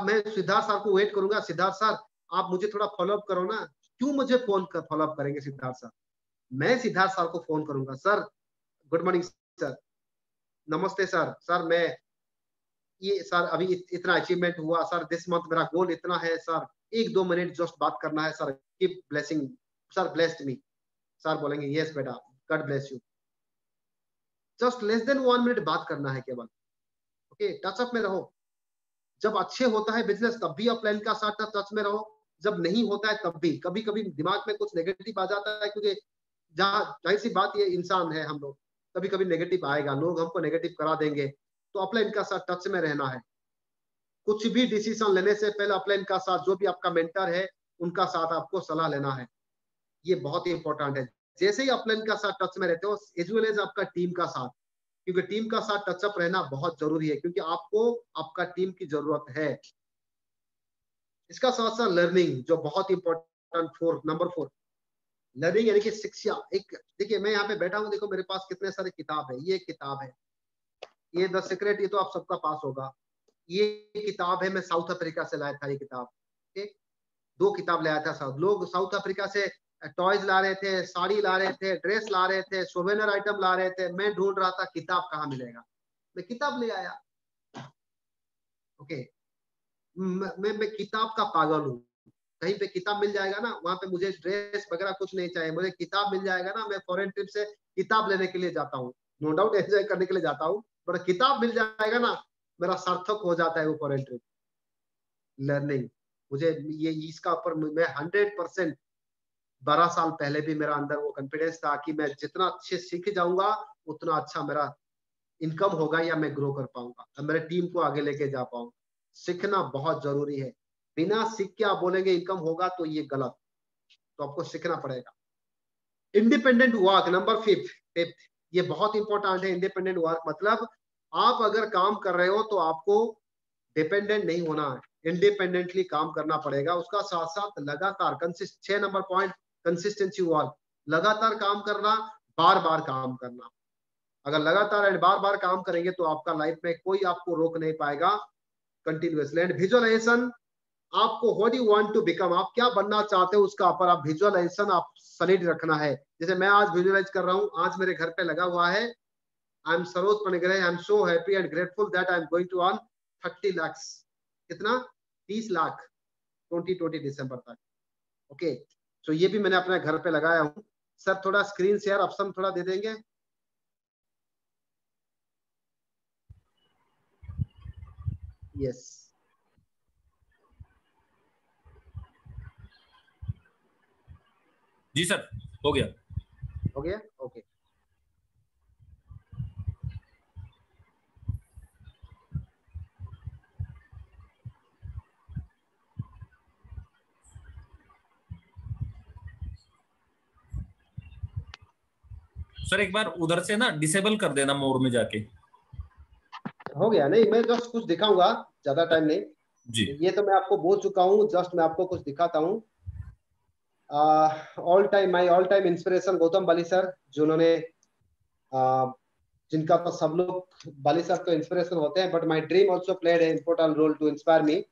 मैं सिद्धार्थ सर को वेट करूंगा, सिद्धार्थ सर आप मुझे थोड़ा फॉलोअप करो ना, क्यों मुझे फॉलोअप करेंगे सिद्धार्थ सर? मैं सिद्धार्थ सर को फोन करूंगा, सर गुड मॉर्निंग सर, नमस्ते सर, सर मैं ये सर अभी इतना अचीवमेंट हुआ सर, दिस मंथ मेरा गोल इतना है सर, 1-2 मिनट जस्ट बात करना है sir, keep blessing sir, blessed me. Sir बोलेंगे यस बेटा, God bless you. Just less than 1 minute बात करना है केवल। ओके, टचअप में रहो। जब अच्छे होता है बिजनेस तब भी अपलाइन का साथ टच में रहो, जब नहीं होता है तब भी। कभी कभी दिमाग में कुछ नेगेटिव आ जाता है, क्योंकि जहाँ जाहिर सी बात, ये इंसान है हम लोग, कभी कभी नेगेटिव आएगा, लोग हमको नेगेटिव करा देंगे, तो अपलाइन का साथ टच में रहना है। कुछ भी डिसीजन लेने से पहले अपलाइन का साथ, जो भी आपका मेंटर है उनका साथ आपको सलाह लेना है, ये बहुत इंपॉर्टेंट है। जैसे ही अपलाइन का साथ टच में रहते हो, एज वेल एज आपका टीम का साथ, क्योंकि टीम का साथ टचअप रहना बहुत जरूरी है, क्योंकि आपको आपका टीम की जरूरत है। इसका साथ साथ लर्निंग, जो बहुत इंपॉर्टेंट, नंबर 4 लर्निंग, यानी कि शिक्षा। एक देखिए, मैं यहाँ पे बैठा हूँ, देखो मेरे पास कितने सारे किताब है। ये किताब है, ये द सीक्रेट, ये तो आप सबका पास होगा। ये किताब है, मैं साउथ अफ्रीका से लाया था ये किताब। ठीक, 2 किताब लाया था। सब लोग साउथ अफ्रीका से टॉयज ला रहे थे, साड़ी ला रहे थे, ड्रेस ला रहे थे, सोवेनियर आइटम ला रहे थे, मैं ढूंढ रहा था किताब कहाँ मिलेगा, मैं किताब ले आया। ओके, मैं किताब का पागल हूँ। कहीं पे किताब मिल जाएगा ना, वहां पे मुझे ड्रेस वगैरह कुछ नहीं चाहिए, मुझे किताब मिल जाएगा ना, मैं फॉरेन ट्रिप से किताब लेने के लिए जाता हूँ, नो डाउट एंजॉय करने के लिए जाता हूँ, बट किताब मिल जाएगा ना, मेरा सार्थक हो जाता है वो फॉरेन ट्रिप। लर्निंग, मुझे ये इसका ऊपर मैं 100%, 12 साल पहले भी मेरा अंदर वो कॉन्फिडेंस था कि मैं जितना अच्छे सीख जाऊंगा उतना अच्छा मेरा इनकम होगा, या मैं ग्रो कर पाऊंगा, मेरे टीम को आगे लेके जा पाऊंगा। सीखना बहुत जरूरी है। बिना सीख के आप बोलेंगे इनकम होगा, तो ये गलत। तो आपको सीखना पड़ेगा। इंडिपेंडेंट वर्क, नंबर 5, ये बहुत इंपॉर्टेंट है। इंडिपेंडेंट वर्क मतलब आप अगर काम कर रहे हो तो आपको डिपेंडेंट नहीं होना है, इंडिपेंडेंटली काम करना पड़ेगा। उसका साथ साथ लगातार 6 नंबर पॉइंट, कंसिस्टेंसी वर्क, लगातार काम करना, बार बार काम करना। अगर लगातार एंड बार बार काम करेंगे तो आपका लाइफ में कोई आपको रोक नहीं पाएगा कंटिन्यूअसली। एंड विजुअलाइजेशन, आपको what you want to become, आप क्या बनना चाहते हो उसका ऊपर आप विजुअलाइजेशन आप सॉलिड रखना है। जैसे मैं आज विजुअलाइज कर रहा हूँ, आज मेरे घर पे लगा हुआ है I am Saroj Panigrahi, I am so happy and grateful that I am going to earn 30 lakh. कितना? 30 लाख 2020 दिसंबर तक। ओके, तो ये भी मैंने अपने घर पे लगाया हूँ। सर थोड़ा स्क्रीन शेयर ऑप्शन थोड़ा दे देंगे? यस, जी सर, हो गया। हो गया, ओके। सर एक बार उधर से ना डिसेबल कर देना मोड में जाके। हो गया? नहीं, मैं जस्ट कुछ दिखाऊंगा, ज्यादा टाइम नहीं। जी ये तो मैं आपको बोल चुका हूँ, जस्ट मैं आपको कुछ दिखाता हूँ। All time my all time inspiration Gautam Bali sir, जिन्होंने जिनका तो सब लोग बाली सर तो इंस्पिरेशन होते हैं, but my dream also played a important role to inspire me.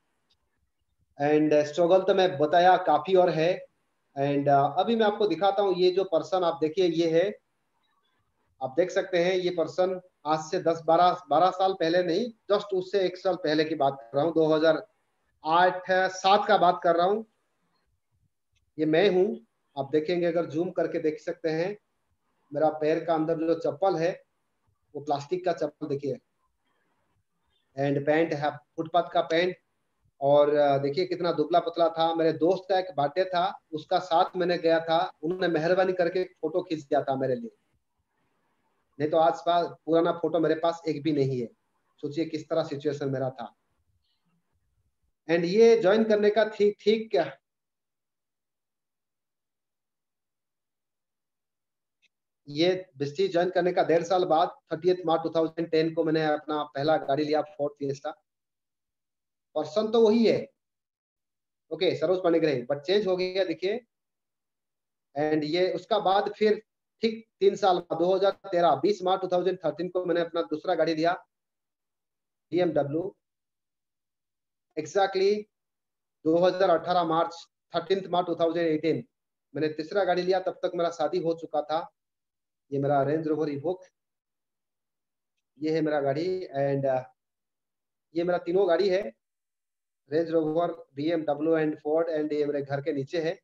And struggle तो मैं बताया काफी और है। एंड अभी मैं आपको दिखाता हूँ, ये जो पर्सन आप देखिए, ये है, आप देख सकते हैं ये पर्सन आज से 10-12 साल पहले नहीं, जस्ट उससे 1 साल पहले की बात कर रहा हूँ, 2008-7 का बात कर रहा हूँ। ये मैं हूँ। आप देखेंगे, अगर जूम करके देख सकते हैं, मेरा पैर का अंदर जो चप्पल है वो प्लास्टिक का चप्पल देखिए, एंड पैंट है फुटपाथ का पैंट। और देखिए कितना दुबला पतला था। मेरे दोस्त का एक बर्थडे था, उसका साथ मैंने गया था, उन्होंने मेहरबानी करके फोटो खींच दिया था मेरे लिए, नहीं तो आज पास पुराना फोटो मेरे पास एक भी नहीं है। सोचिए किस तरह सिचुएशन मेरा था। एंड ये ज्वाइन करने का ठीक ठीक क्या, ये बिस्टी ज्वाइन करने का 1.5 साल बाद 30 मार्च 2010 को मैंने अपना पहला गाड़ी लिया, फोर्ड फिएस्टा। पर्सन तो वही है, okay, Saroj Panigrahi, but change हो गया देखिए। एंड ये उसका बाद फिर ठीक 3 साल बाद 2013 20 मार्च 2013 को मैंने अपना दूसरा गाड़ी लिया, BMW। एग्जैक्टली 2018 मार्च 13 मार्च 2018 मैंने तीसरा गाड़ी लिया, तब तक मेरा शादी हो चुका था। ये मेरा रेंज रोवर इवोक, ये है मेरा गाड़ी। एंड ये मेरा तीनों गाड़ी है, range rover, BMW and Ford, and ये मेरे घर के नीचे है।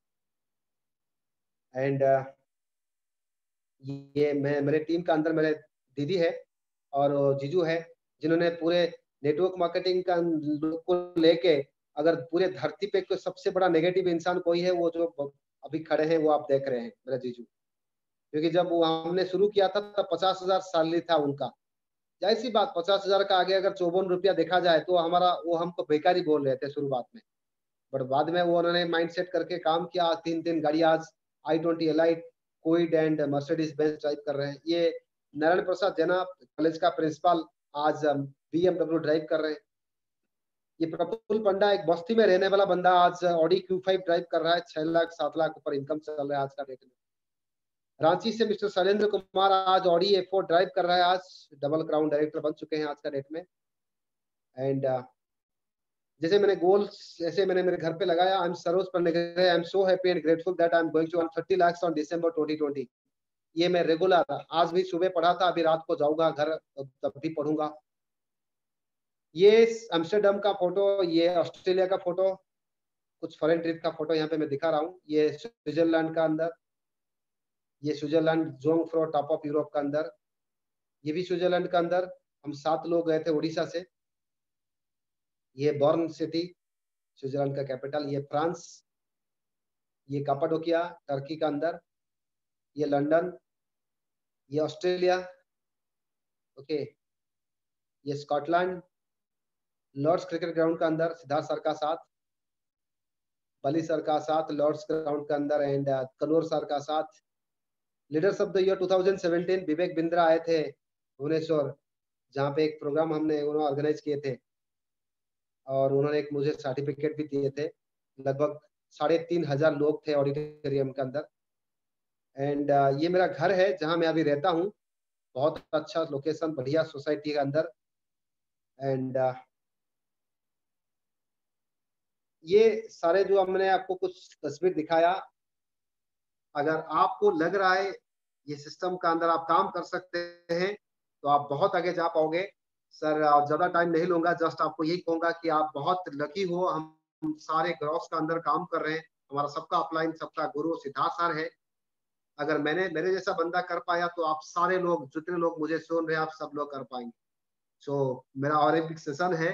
एंड ये मैं मेरे टीम का अंदर मेरे दीदी है और जीजू है, जिन्होंने पूरे नेटवर्क मार्केटिंग का को लेके, अगर पूरे धरती पे कोई सबसे बड़ा नेगेटिव इंसान कोई है, वो जो अभी खड़े हैं वो आप देख रहे हैं, मेरा जीजू। क्योंकि जब वो हमने शुरू किया था तब 50,000 सैलरी था उनका। जाहिर सी बात, 50,000 का आगे अगर 54 रुपया देखा जाए तो हमारा, वो हमको बेकारी बोल रहे थे शुरुआत में। बट बाद में वो उन्होंने माइंड सेट करके काम किया। 3 गाड़ी आज i20 elite, Kwid and Mercedes Benz drive कर रहे हैं। ये नारायण प्रसाद जैना कॉलेज का प्रिंसिपल आज BMW ड्राइव कर रहे हैं। ये प्रफुल्ल पंडा एक बस्ती में रहने वाला बंदा आज ऑडी Q5 ड्राइव कर रहा है। 6 लाख 7 लाख ऊपर इनकम चल रहा है आज का डेट में। रांची से मिस्टर शैलेंद्र कुमार आज ऑडी A4 ड्राइव कर रहा है, आज डबल क्राउन डायरेक्टर बन चुके हैं आज का डेट में। एंड जैसे मैंने गोल्स, ऐसे मैंने मेरे घर पे लगाया, I am Saroj Panigrahi, I am so happy and grateful that I am going to earn 30 lakh on December 2020। ये मैं रेगुलर आज भी सुबह पढ़ा था, अभी रात को जाऊंगा घर तब भी पढ़ूंगा। ये एम्स्टर्डम का फोटो, ये ऑस्ट्रेलिया का फोटो, कुछ फॉरेन ट्रिप का फोटो यहाँ पे मैं दिखा रहा हूँ। ये स्विट्जरलैंड का अंदर, ये स्विट्जरलैंड जोंगफ्रो टॉप ऑफ यूरोप का अंदर, ये भी स्विट्जरलैंड का अंदर। हम 7 लोग गए थे उड़ीसा से। ये बॉर्न सिटी, स्विट्जरलैंड का कैपिटल। ये फ्रांस, ये कापाडोकिया टर्की का अंदर, ये लंदन, ये ऑस्ट्रेलिया, ओके, ये स्कॉटलैंड, लॉर्ड्स क्रिकेट ग्राउंड का अंदर सिद्धार्थ सर का साथ, बली सर का साथ लॉर्ड्स ग्राउंड का अंदर, एंड कनौर सर का साथ। Leaders of the year 2017 Vivek Bindra आए थे भुवनेश्वर, जहाँ पे एक प्रोग्राम हमने उन्होंने ऑर्गेनाइज किए थे, और उन्होंने एक मुझे सर्टिफिकेट भी दिए थे। लगभग 3,500 लोग थे ऑडिटोरियम के अंदर। एंड ये मेरा घर है जहाँ मैं अभी रहता हूँ। बहुत अच्छा लोकेशन, बढ़िया सोसाइटी के अंदर। एंड ये सारे जो हमने आपको कुछ तस्वीर दिखाया, अगर आपको लग रहा है ये सिस्टम का अंदर आप काम कर सकते हैं तो आप बहुत आगे जा पाओगे। सर ज्यादा टाइम नहीं लूंगा, जस्ट आपको यही कहूंगा कि आप बहुत लकी हो। हम सारे ग्रॉस का अंदर काम कर रहे हैं, हमारा सबका अपलाइन, सबका गुरु सिद्धार्थ सर है। अगर मैंने मेरे जैसा बंदा कर पाया तो आप सारे लोग, जितने लोग मुझे सुन रहे हैं, आप सब लोग कर पाएंगे। सो मेरा और एक सेशन है,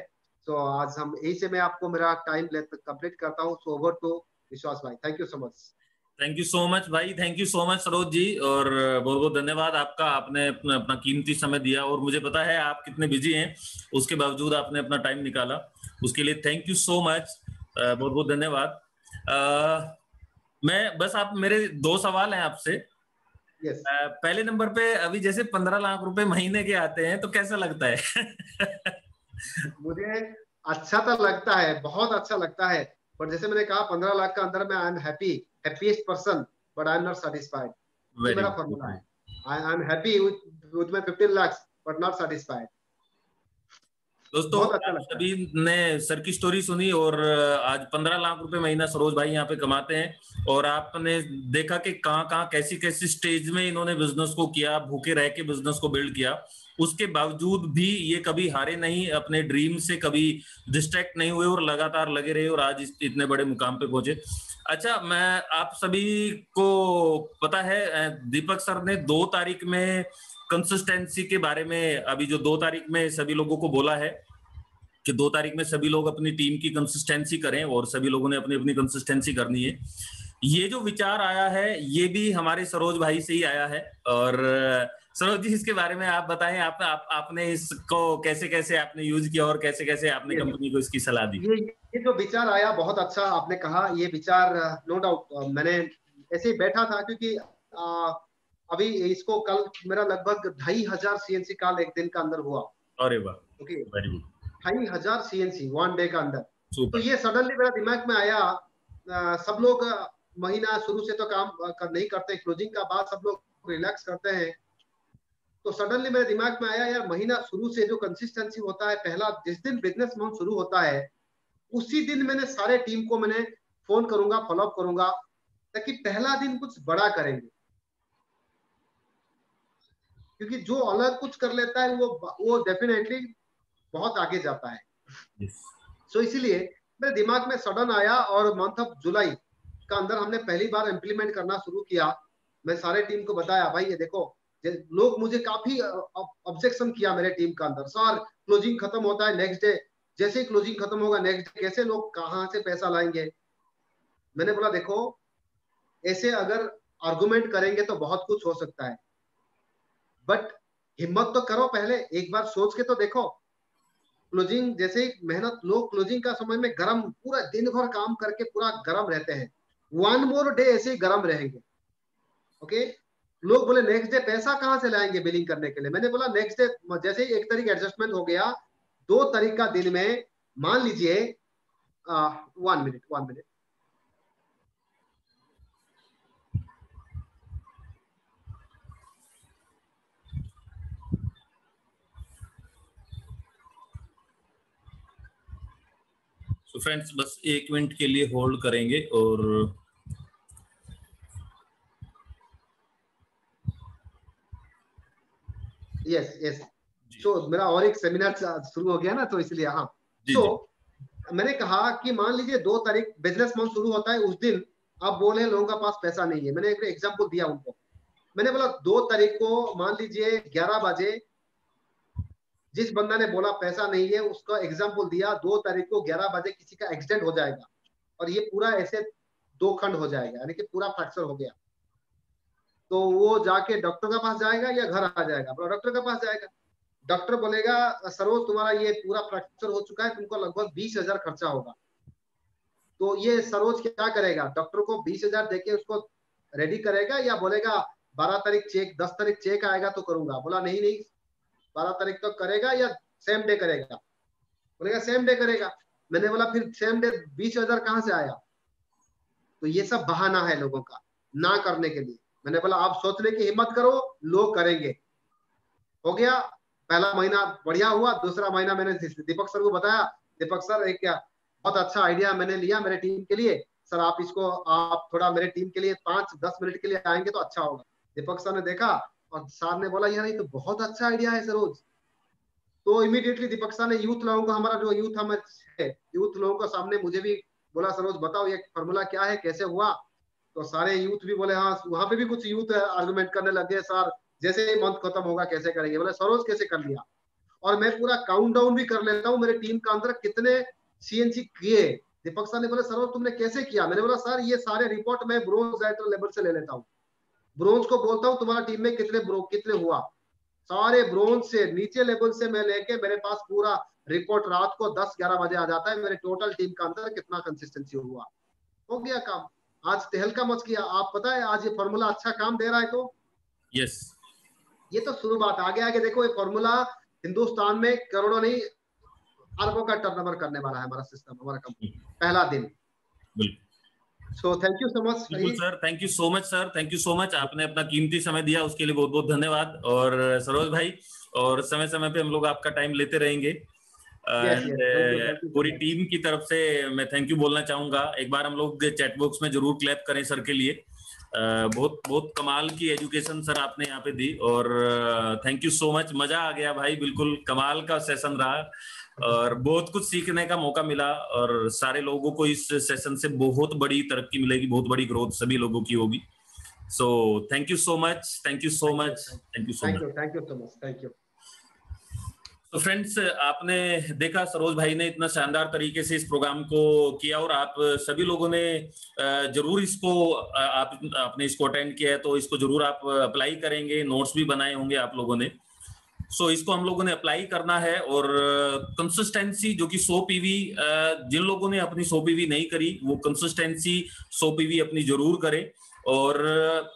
तो आज हम यही से मैं आपको मेरा टाइम कंप्लीट करता हूँ। सो ओवर टू विश्वास भाई, thank you so much. Thank you so much भाई, thank you so much Saroj ji, और बहुत बहुत धन्यवाद आपका। आपने अपना कीमती समय दिया, और मुझे पता है आप कितने बिजी हैं, उसके बावजूद आपने अपना टाइम निकाला, उसके लिए थैंक यू सो मच, बहुत बहुत धन्यवाद। मैं बस, आप मेरे 2 सवाल हैं आपसे। यस। पहले नंबर पे, अभी जैसे 15 लाख रुपए महीने के आते हैं तो कैसा लगता है? मुझे अच्छा तो लगता है, बहुत अच्छा लगता है, पर जैसे मैंने कहा 15 लाख का अंदर में I am happy, happiest person, but I am not satisfied. ये वेरी मेरा फॉर्मूला गुड। है। I am happy with my 15 lakh but not satisfied. दोस्तों, बहुत अच्छा आप लगता है। सभी ने सर की स्टोरी सुनी, और आज 15 लाख रुपए महीना सरोज भाई यहाँ पे कमाते हैं, और आपने देखा कि कहाँ कहाँ कैसी कैसी स्टेज में इन्होंने बिजनेस को किया, भूखे रह के बिजनेस को बिल्ड किया। उसके बावजूद भी ये कभी हारे नहीं, अपने ड्रीम से कभी डिस्ट्रैक्ट नहीं हुए, और लगातार लगे रहे, और आज इतने बड़े मुकाम पे पहुंचे। अच्छा, मैं आप सभी को पता है, दीपक सर ने 2 तारीख में कंसिस्टेंसी के बारे में, अभी जो 2 तारीख में सभी लोगों को बोला है कि 2 तारीख में सभी लोग अपनी टीम की कंसिस्टेंसी करें, और सभी लोगों ने अपनी अपनी कंसिस्टेंसी करनी है। ये जो विचार आया है, ये भी हमारे सरोज भाई से ही आया है। और सरोज जी, इसके बारे में आप बताएं, आपने इसको कैसे कैसे आपने यूज किया, और कैसे कैसे आपने ये कंपनी को इसकी सलाह दी? ये जो विचार आया, बहुत अच्छा आपने कहा। ये विचार नो डाउट मैंने ऐसे ही बैठा था, क्योंकि अभी इसको कल मेरा लगभग 2500 सीएनसी कॉल एक दिन का अंदर हुआ। अरे वाह, okay, very good, 2500 CNC one day का अंदर। तो सुपर। ये सडनली मेरा दिमाग में आया। सब लोग महीना शुरू से तो काम नहीं करते, क्लोजिंग का बाद सब लोग रिलैक्स करते हैं। तो सडनली मेरे दिमाग में आया, यार महीना शुरू से जो कंसिस्टेंसी होता है, पहला जिस दिन बिजनेस मंथ शुरू होता है उसी दिन मैंने सारे टीम को मैंने फोन करूंगा, फॉलोअप करूंगा, ताकि पहला दिन कुछ बड़ा करेंगे। क्योंकि जो अलग कुछ कर लेता है वो डेफिनेटली बहुत आगे जाता है। yes. सो इसीलिए मेरे दिमाग में सडन आया, और मंथ ऑफ जुलाई का अंदर हमने पहली बार इंप्लीमेंट करना शुरू किया। मैं सारे टीम को बताया, भाई ये देखो, लोग मुझे काफी ऑब्जेक्शन किया मेरे टीम का अंदर, सर क्लोजिंग खत्म होता है नेक्स्ट डे, जैसे ही क्लोजिंग खत्म होगा नेक्स्ट डे कैसे लोग कहाँ से पैसा लाएंगे। मैंने बोला देखो, ऐसे अगर आर्गुमेंट करेंगे तो बहुत कुछ हो सकता है, बट हिम्मत तो करो, पहले एक बार सोच के तो देखो। क्लोजिंग जैसे ही मेहनत, लोग क्लोजिंग का समय में गरम, पूरा दिन भर काम करके पूरा गरम रहते हैं। 1 मोर डे ऐसे ही गरम रहेंगे। ओके, लोग बोले नेक्स्ट डे पैसा कहां से लाएंगे बिलिंग करने के लिए। मैंने बोला नेक्स्ट डे जैसे ही 1 तारीख एडजस्टमेंट हो गया, 2 तारीख का दिन में मान लीजिए 1 मिनट तो फ्रेंड्स, बस 1 मिनट के लिए होल्ड करेंगे, और यस यस। सो मेरा और एक सेमिनार शुरू हो गया ना, तो इसलिए हाँ। जी सो जी। मैंने कहा कि मान लीजिए 2 तारीख बिजनेस मंथ शुरू होता है, उस दिन आप बोले लोगों का पास पैसा नहीं है। मैंने एक एग्जांपल दिया उनको। मैंने बोला 2 तारीख को मान लीजिए 11 बजे, जिस बंदा ने बोला पैसा नहीं है उसका एग्जांपल दिया, 2 तारीख को 11 बजे किसी का एक्सीडेंट हो जाएगा, और ये पूरा ऐसे 2 खंड हो जाएगा, यानी कि पूरा फ्रैक्चर हो गया। तो वो जाके डॉक्टर के पास जाएगा या घर आ जाएगा? डॉक्टर के पास जाएगा। डॉक्टर बोलेगा सरोज तुम्हारा ये पूरा फ्रैक्चर हो चुका है, तुमको लगभग 20,000 खर्चा होगा। तो ये सरोज क्या करेगा? डॉक्टर को 20,000 देके उसको रेडी करेगा, या बोलेगा 12 तारीख चेक, 10 तारीख चेक आएगा तो करूंगा? बोला नहीं नहीं, 12 तारीख तक करेगा या सेम डे करेगा? बोलेगा सेम डे करेगा। मैंने बोला फिर सेम डे 20,000 कहाँ से आया? तो ये सब बहाना है लोगों का ना करने के लिए। मैंने बोला आप सोचने की हिम्मत करो, लोग करेंगे। हो गया, पहला महीना बढ़िया हुआ। दूसरा महीना मैंने दीपक सर को बताया, दीपक सर एक क्या बहुत अच्छा आइडिया मैंने लिया मेरे टीम के लिए, सर आप इसको आप थोड़ा मेरे टीम के लिए 5-10 मिनट के लिए आएंगे तो अच्छा होगा। दीपक सर ने देखा और सर ने बोला यार ये तो बहुत अच्छा आइडिया है सरोज। तो इमीडिएटली दीपक सर ने यूथ लोगों को, हमारा जो यूथ हम है, यूथ लोगों के सामने मुझे भी बोला सरोज बताओ ये फॉर्मूला क्या है, कैसे हुआ। तो सारे यूथ भी बोले हाँ, वहां पे भी कुछ यूथ आर्गुमेंट करने लगे, सर जैसे ही मंथ खत्म होगा कैसे करेंगे, बोले सरोज कैसे कर लिया। और मैं पूरा काउंट डाउन भी कर लेता हूँ मेरे टीम का अंदर कितने सीएनसी किए। दीपक सर ने बोला सरोज तुमने कैसे किया, मैंने बोला सर ये सारे रिपोर्ट मैं ब्रोंज डायरेक्टर लेवल से ले लेता हूँ, ब्रोंज को बोलता हूँ तुम्हारा टीम में कितने हुआ, सारे ब्रोंज से नीचे लेवल से मैं लेके मेरे पास पूरा रिपोर्ट रात को 10-11 बजे आ जाता है, मेरे टोटल टीम का अंदर कितना कंसिस्टेंसी हुआ। हो गया काम, आज तहलका मच गया। आप पता है आज ये फॉर्मूला अच्छा काम दे रहा है। तो यस, ये तो शुरुआत, आगे आगे देखो ये फॉर्मूला हिंदुस्तान में करोड़ों नहीं अरबों का टर्नओवर करने वाला है हमारा सिस्टम, हमारा कंपनी पहला दिन। So thank you so much. बिल्कुल sir, thank you so much sir, thank you so much. आपने अपना कीमती समय दिया उसके लिए बहुत बहुत धन्यवाद। और सरोज भाई, और समय समय पे हम लोग आपका टाइम लेते रहेंगे। पूरी टीम की तरफ से मैं थैंक यू बोलना चाहूंगा। एक बार हम लोग चैट बॉक्स में जरूर क्लैप करें सर के लिए। बहुत बहुत कमाल की एजुकेशन सर आपने यहाँ पे दी, और थैंक यू सो मच। मजा आ गया भाई, बिल्कुल कमाल का सेशन रहा और बहुत कुछ सीखने का मौका मिला। और सारे लोगों को इस सेशन से बहुत बड़ी तरक्की मिलेगी, बहुत बड़ी ग्रोथ सभी लोगों की होगी। सो thank you so much, thank you so much, thank you so much, thank you so much, thank you. तो फ्रेंड्स, आपने देखा सरोज भाई ने इतना शानदार तरीके से इस प्रोग्राम को किया, और आप सभी लोगों ने जरूर इसको आपने इसको अटेंड किया है तो इसको जरूर आप अप्लाई करेंगे, नोट्स भी बनाए होंगे आप लोगों ने। सो इसको हम लोगों ने अप्लाई करना है। और कंसिस्टेंसी जो कि 100 पीवी, जिन लोगों ने अपनी 100 पीवी नहीं करी वो कंसिस्टेंसी 100 पीवी अपनी जरूर करें। और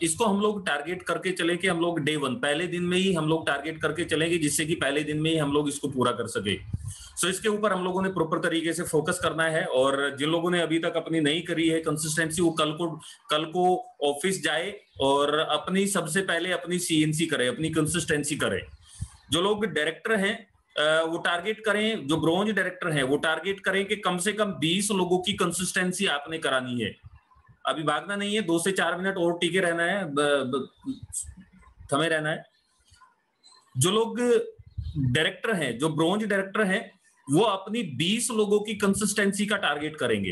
इसको हम लोग टारगेट करके चले कि हम लोग डे 1 पहले दिन में ही हम लोग टारगेट करके चलेंगे, जिससे कि पहले दिन में ही हम लोग इसको पूरा कर सके। सो इसके ऊपर हम लोगों ने प्रॉपर तरीके से फोकस करना है। और जिन लोगों ने अभी तक अपनी नहीं करी है कंसिस्टेंसी, वो कल को ऑफिस जाए और अपनी सबसे पहले अपनी सीएनसी करे, अपनी कंसिस्टेंसी करे। जो लोग डायरेक्टर हैं वो टारगेट करें, जो ब्रोंज डायरेक्टर हैं वो टारगेट करें कि कम से कम 20 लोगों की कंसिस्टेंसी आपने करानी है। अभी भागना नहीं है, 2 से 4 मिनट और टिके रहना है, थमे रहना है। जो लोग डायरेक्टर हैं, जो ब्रोंज डायरेक्टर हैं, वो अपनी 20 लोगों की कंसिस्टेंसी का टारगेट करेंगे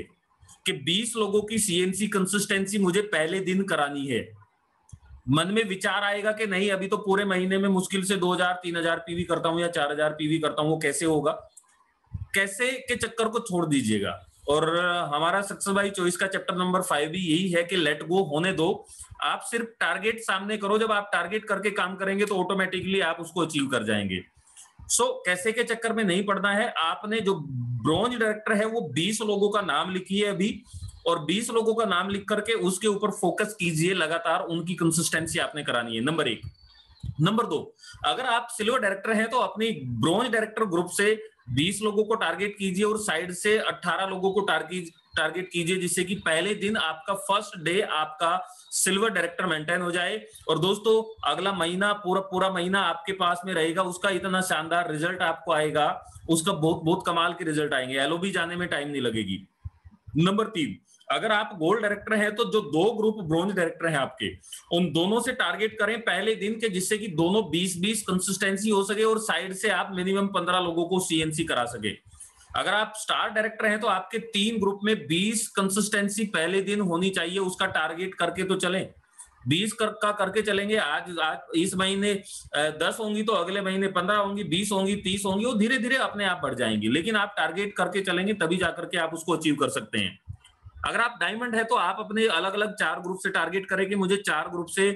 कि 20 लोगों की सीएनसी कंसिस्टेंसी मुझे पहले दिन करानी है। मन में विचार आएगा कि नहीं अभी तो पूरे महीने में मुश्किल से 2000-3000 पीवी करता हूं या 4000 पीवी करता हूं, वो कैसे होगा, कैसे के चक्कर को छोड़ दीजिएगा। और हमारा सक्सेस बाय चॉइस का चैप्टर नंबर 5 भी यही है कि लेट गो होने दो। आप सिर्फ टारगेट सामने करो, जब आप टारगेट करके काम करेंगे तो ऑटोमेटिकली आप उसको अचीव कर जाएंगे। सो कैसे के चक्कर में नहीं पड़ना है। आपने जो ब्रोंज डायरेक्टर है वो 20 लोगों का नाम लिखिए अभी, और 20 लोगों का नाम लिख करके उसके ऊपर फोकस कीजिए लगातार, उनकी कंसिस्टेंसी आपने करानी है, नंबर 1। नंबर 2, अगर आप सिल्वर डायरेक्टर हैं तो अपनी ब्रोंज डायरेक्टर ग्रुप से 20 लोगों को टारगेट कीजिए और साइड से 18 लोगों को टारगेट कीजिए, जिससे कि पहले दिन आपका फर्स्ट डे आपका सिल्वर डायरेक्टर मेंटेन हो जाए। और दोस्तों अगला महीना पूरा महीना आपके पास में रहेगा, उसका इतना शानदार रिजल्ट आपको आएगा, उसका बहुत बहुत कमाल के रिजल्ट आएंगे, एलओबी जाने में टाइम नहीं लगेगी। नंबर 3, अगर आप गोल्ड डायरेक्टर हैं तो जो 2 ग्रुप ब्रोंज डायरेक्टर हैं आपके, उन दोनों से टारगेट करें पहले दिन के, जिससे कि दोनों 20-20 कंसिस्टेंसी हो सके और साइड से आप मिनिमम 15 लोगों को सीएनसी करा सके। अगर आप स्टार डायरेक्टर हैं तो आपके 3 ग्रुप में 20 कंसिस्टेंसी पहले दिन होनी चाहिए, उसका टारगेट करके तो चलें। 20 का करके चलेंगे, आज इस महीने 10 होंगी तो अगले महीने 15 होंगी, 20 होंगी, 30 होंगी, वो धीरे धीरे अपने आप बढ़ जाएंगी, लेकिन आप टारगेट करके चलेंगे तभी जाकर के आप उसको अचीव कर सकते हैं। अगर आप डायमंड है तो आप अपने अलग अलग 4 ग्रुप से टारगेट करें कि मुझे 4 ग्रुप से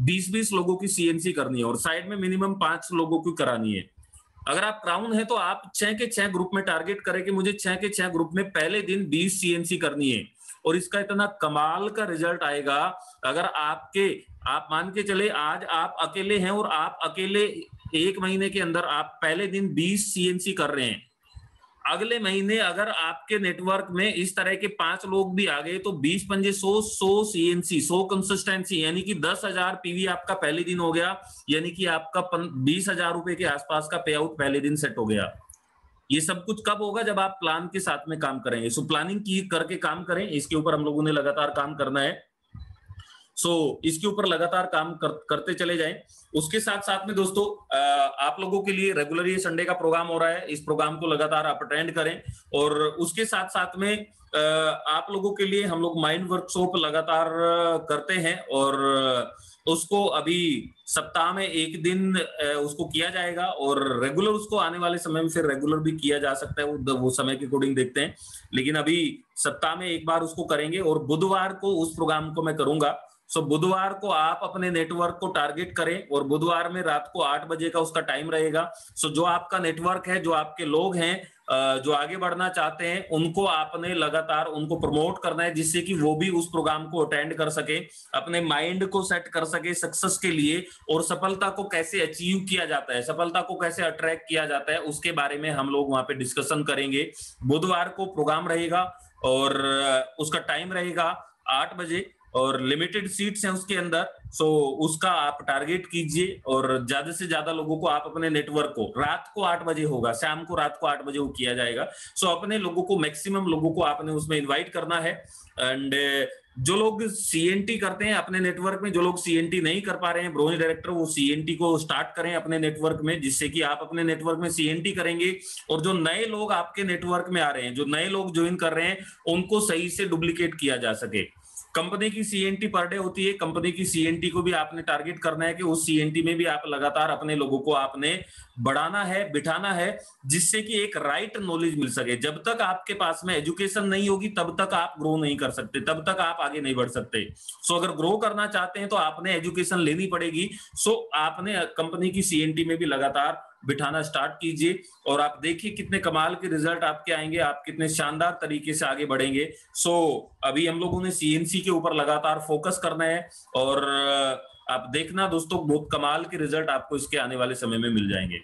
20-20 लोगों की सीएनसी करनी है और साइड में मिनिमम 5 लोगों की करानी है। अगर आप क्राउन है तो आप 6 के 6 ग्रुप में टारगेट करें कि मुझे 6 के 6 ग्रुप में पहले दिन 20 सीएनसी करनी है, और इसका इतना कमाल का रिजल्ट आएगा। अगर आप मान के चले आज आप अकेले हैं और आप अकेले 1 महीने के अंदर आप पहले दिन 20 सीएनसी कर रहे हैं, अगले महीने अगर आपके नेटवर्क में इस तरह के 5 लोग भी आ गए तो 20 पंजे 100 सीएनसी 100 कंसिस्टेंसी, यानी कि 10,000 पीवी आपका पहले दिन हो गया, यानी कि आपका 20,000 रुपए के आसपास का पे आउट पहले दिन सेट हो गया। ये सब कुछ कब होगा? जब आप प्लान के साथ में काम करेंगे। सो प्लानिंग की करके काम करें, इसके ऊपर हम लोगों ने लगातार काम करना है। इसके ऊपर लगातार काम करते चले जाएं। उसके साथ साथ में दोस्तों आप लोगों के लिए रेगुलर ये संडे का प्रोग्राम हो रहा है, इस प्रोग्राम को लगातार आप अटेंड करें। और उसके साथ साथ में आप लोगों के लिए हम लोग माइंड वर्कशॉप लगातार करते हैं, और उसको अभी सप्ताह में एक दिन उसको किया जाएगा, और रेगुलर उसको आने वाले समय में फिर रेगुलर भी किया जा सकता है, वो समय के अकॉर्डिंग देखते हैं। लेकिन अभी सप्ताह में एक बार उसको करेंगे, और बुधवार को उस प्रोग्राम को मैं करूंगा। बुधवार को आप अपने नेटवर्क को टारगेट करें, और बुधवार में रात को 8 बजे का उसका टाइम रहेगा। जो आपका नेटवर्क है, जो आपके लोग हैं जो आगे बढ़ना चाहते हैं, उनको आपने लगातार उनको प्रमोट करना है, जिससे कि वो भी उस प्रोग्राम को अटेंड कर सके, अपने माइंड को सेट कर सके सक्सेस के लिए। और सफलता को कैसे अचीव किया जाता है, सफलता को कैसे अट्रैक्ट किया जाता है, उसके बारे में हम लोग वहां पे डिस्कशन करेंगे। बुधवार को प्रोग्राम रहेगा, और उसका टाइम रहेगा 8 बजे, और लिमिटेड सीट्स हैं उसके अंदर। उसका आप टारगेट कीजिए, और ज्यादा से ज्यादा लोगों को आप अपने नेटवर्क को, रात को 8 बजे होगा, शाम को रात को 8 बजे वो किया जाएगा। अपने लोगों को, मैक्सिमम लोगों को आपने उसमें इनवाइट करना है। एंड जो लोग सीएनटी करते हैं अपने नेटवर्क में, जो लोग सीएनटी नहीं कर पा रहे हैं ब्रोंज डायरेक्टर, वो सीएनटी को स्टार्ट करें अपने नेटवर्क में, जिससे कि आप अपने नेटवर्क में सीएनटी करेंगे। और जो नए लोग आपके नेटवर्क में आ रहे हैं, जो नए लोग ज्वाइन कर रहे हैं, उनको सही से डुप्लीकेट किया जा सके। कंपनी की सीएनटी पर डे होती है, कंपनी की सीएनटी को भी आपने टारगेट करना है कि उस सीएनटी में भी आप लगातार अपने लोगों को आपने बढ़ाना है, बिठाना है, जिससे कि एक राइट नॉलेज मिल सके। जब तक आपके पास में एजुकेशन नहीं होगी, तब तक आप ग्रो नहीं कर सकते, तब तक आप आगे नहीं बढ़ सकते। अगर ग्रो करना चाहते हैं तो आपने एजुकेशन लेनी पड़ेगी। आपने कंपनी की सीएनटी में भी लगातार बिठाना स्टार्ट कीजिए, और आप देखिए कितने कमाल के रिजल्ट आपके आएंगे, आप कितने शानदार तरीके से आगे बढ़ेंगे। अभी हम लोगों ने सीएनसी के ऊपर लगातार फोकस करना है, और आप देखना दोस्तों, बहुत कमाल के रिजल्ट आपको इसके आने वाले समय में मिल जाएंगे।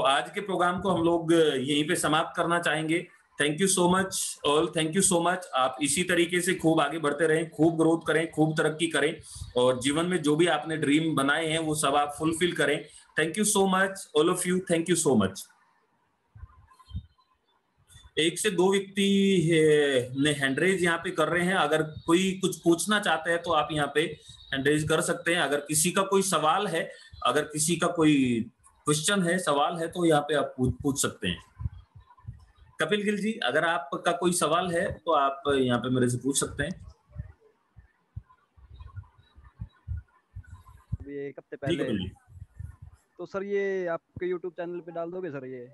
आज के प्रोग्राम को हम लोग यहीं पे समाप्त करना चाहेंगे। Thank you so much all, thank you so much. आप इसी तरीके से खूब आगे बढ़ते रहें, खूब ग्रोथ करें, खूब तरक्की करें, और जीवन में जो भी आपने ड्रीम बनाए हैं वो सब आप फुलफिल करें। Thank you so much all of you, thank you so much. 1 से 2 व्यक्ति ने हैंडरेज यहाँ पे कर रहे हैं। अगर कोई कुछ पूछना चाहता है तो आप यहाँ पे हैंडरेज कर सकते हैं। अगर किसी का कोई सवाल है, अगर किसी का कोई क्वेश्चन है, सवाल है, तो यहाँ पे आप पूछ सकते हैं। कपिल गिल जी, अगर आपका कोई सवाल है तो आप यहाँ पे मेरे से पूछ सकते हैं। अभी 1 हफ्ते पहले तो सर ये आपके YouTube चैनल पे डाल दोगे सर? ये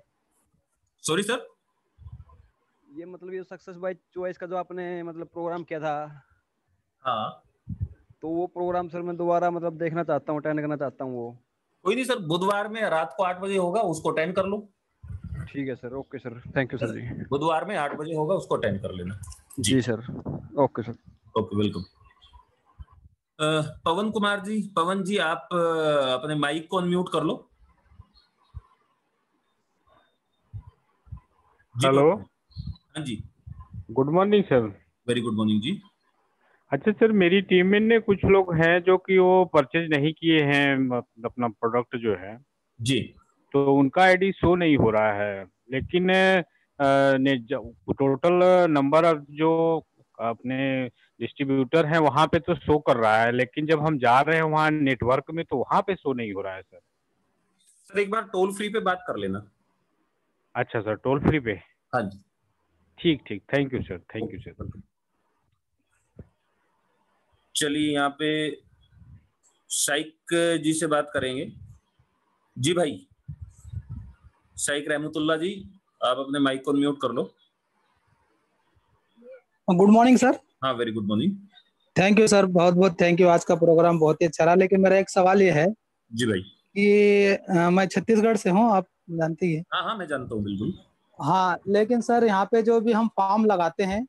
सॉरी सर, ये मतलब ये सक्सेस बाय चॉइस का जो आपने मतलब प्रोग्राम किया था, हाँ, तो वो प्रोग्राम सर मैं दोबारा मतलब देखना चाहता हूँ, अटेंड करना चाहता हूँ। वो कोई नहीं सर, बुधवार में रात को 8 बजे होगा, उसको अटेंड कर लो। ठीक है sir, okay sir, thank you sir जी। बुधवार में 8 बजे होगा, उसको अटेंड कर लेना। जी sir, okay sir, okay, welcome. Pawan Kumar ji, Pawan ji आप अपने माइक को अनम्यूट कर लो। हेलो, हाँ जी, good morning sir. Very good morning जी। अच्छा सर, मेरी टीम में कुछ लोग हैं जो कि वो परचेज नहीं किए हैं अपना प्रोडक्ट जो है जी, तो उनका आईडी शो नहीं हो रहा है, लेकिन टोटल नंबर ऑफ जो अपने डिस्ट्रीब्यूटर हैं वहां पे तो शो कर रहा है, लेकिन जब हम जा रहे हैं वहाँ नेटवर्क में तो वहां पे शो नहीं हो रहा है सर। सर एक बार टोल फ्री पे बात कर लेना। अच्छा सर, टोल फ्री पे? हाँ जी, ठीक ठीक, thank you sir, thank you sir. चलिए यहाँ पे शाइक जी से बात करेंगे। जी भाई, शाइक रहमतुल्लाह जी, आप अपने माइक को म्यूट कर लो। Good morning sir. हाँ, very good morning. Thank you sir, बहुत बहुत थैंक यू। आज का प्रोग्राम बहुत ही अच्छा रहा, लेकिन मेरा एक सवाल ये है जी भाई कि मैं छत्तीसगढ़ से हूँ, आप जानते ही हैं। हाँ हाँ, मैं जानता हूँ बिल्कुल। हाँ, लेकिन सर यहाँ पे जो भी हम फॉर्म लगाते हैं,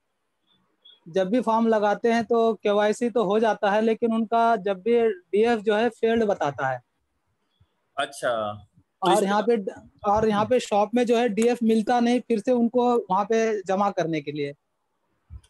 जब भी फॉर्म लगाते हैं तो केवाईसी तो हो जाता है, लेकिन उनका जब भी डीएफ जो है फेल्ड बताता है। अच्छा, और यहाँ पे शॉप में जो है डीएफ मिलता नहीं फिर से उनको वहाँ पे जमा करने के लिए।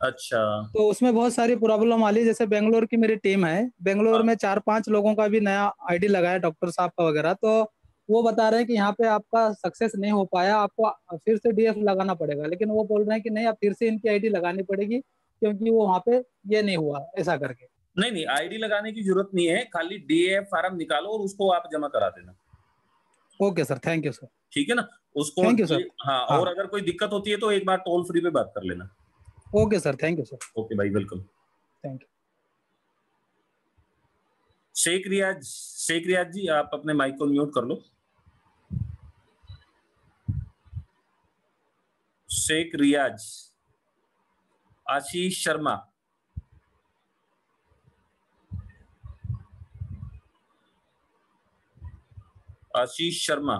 अच्छा, तो उसमें बहुत सारी प्रॉब्लम आ रही है। जैसे बेंगलोर की मेरी टीम है, बेंगलोर में 4-5 लोगों का भी नया आईडी लगाया डॉक्टर साहब का वगैरह, तो वो बता रहे हैं कि यहाँ पे आपका सक्सेस नहीं हो पाया, आपको फिर से डीएफ लगाना पड़ेगा। लेकिन वो बोल रहे हैं कि नहीं, अब फिर से इनकी आईडी लगानी पड़ेगी क्योंकि वो वहाँ पे ये नहीं हुआ, ऐसा करके। नहीं, आईडी लगाने की जरूरत नहीं है, खाली डीएफ फार्म निकालो और उसको आप जमा करा देना। Okay sir, thank you sir. ठीक है ना, उसको। Thank you sir. हाँ, हाँ। और अगर कोई दिक्कत होती है तो एक बार टोल फ्री पे बात कर लेना। Okay sir, thank you sir. Okay भाई, welcome. Thank you. Sheikh Riyaz ji, आप अपने माइक को म्यूट कर लो। शेख रियाज। आशीष शर्मा। आशीष शर्मा।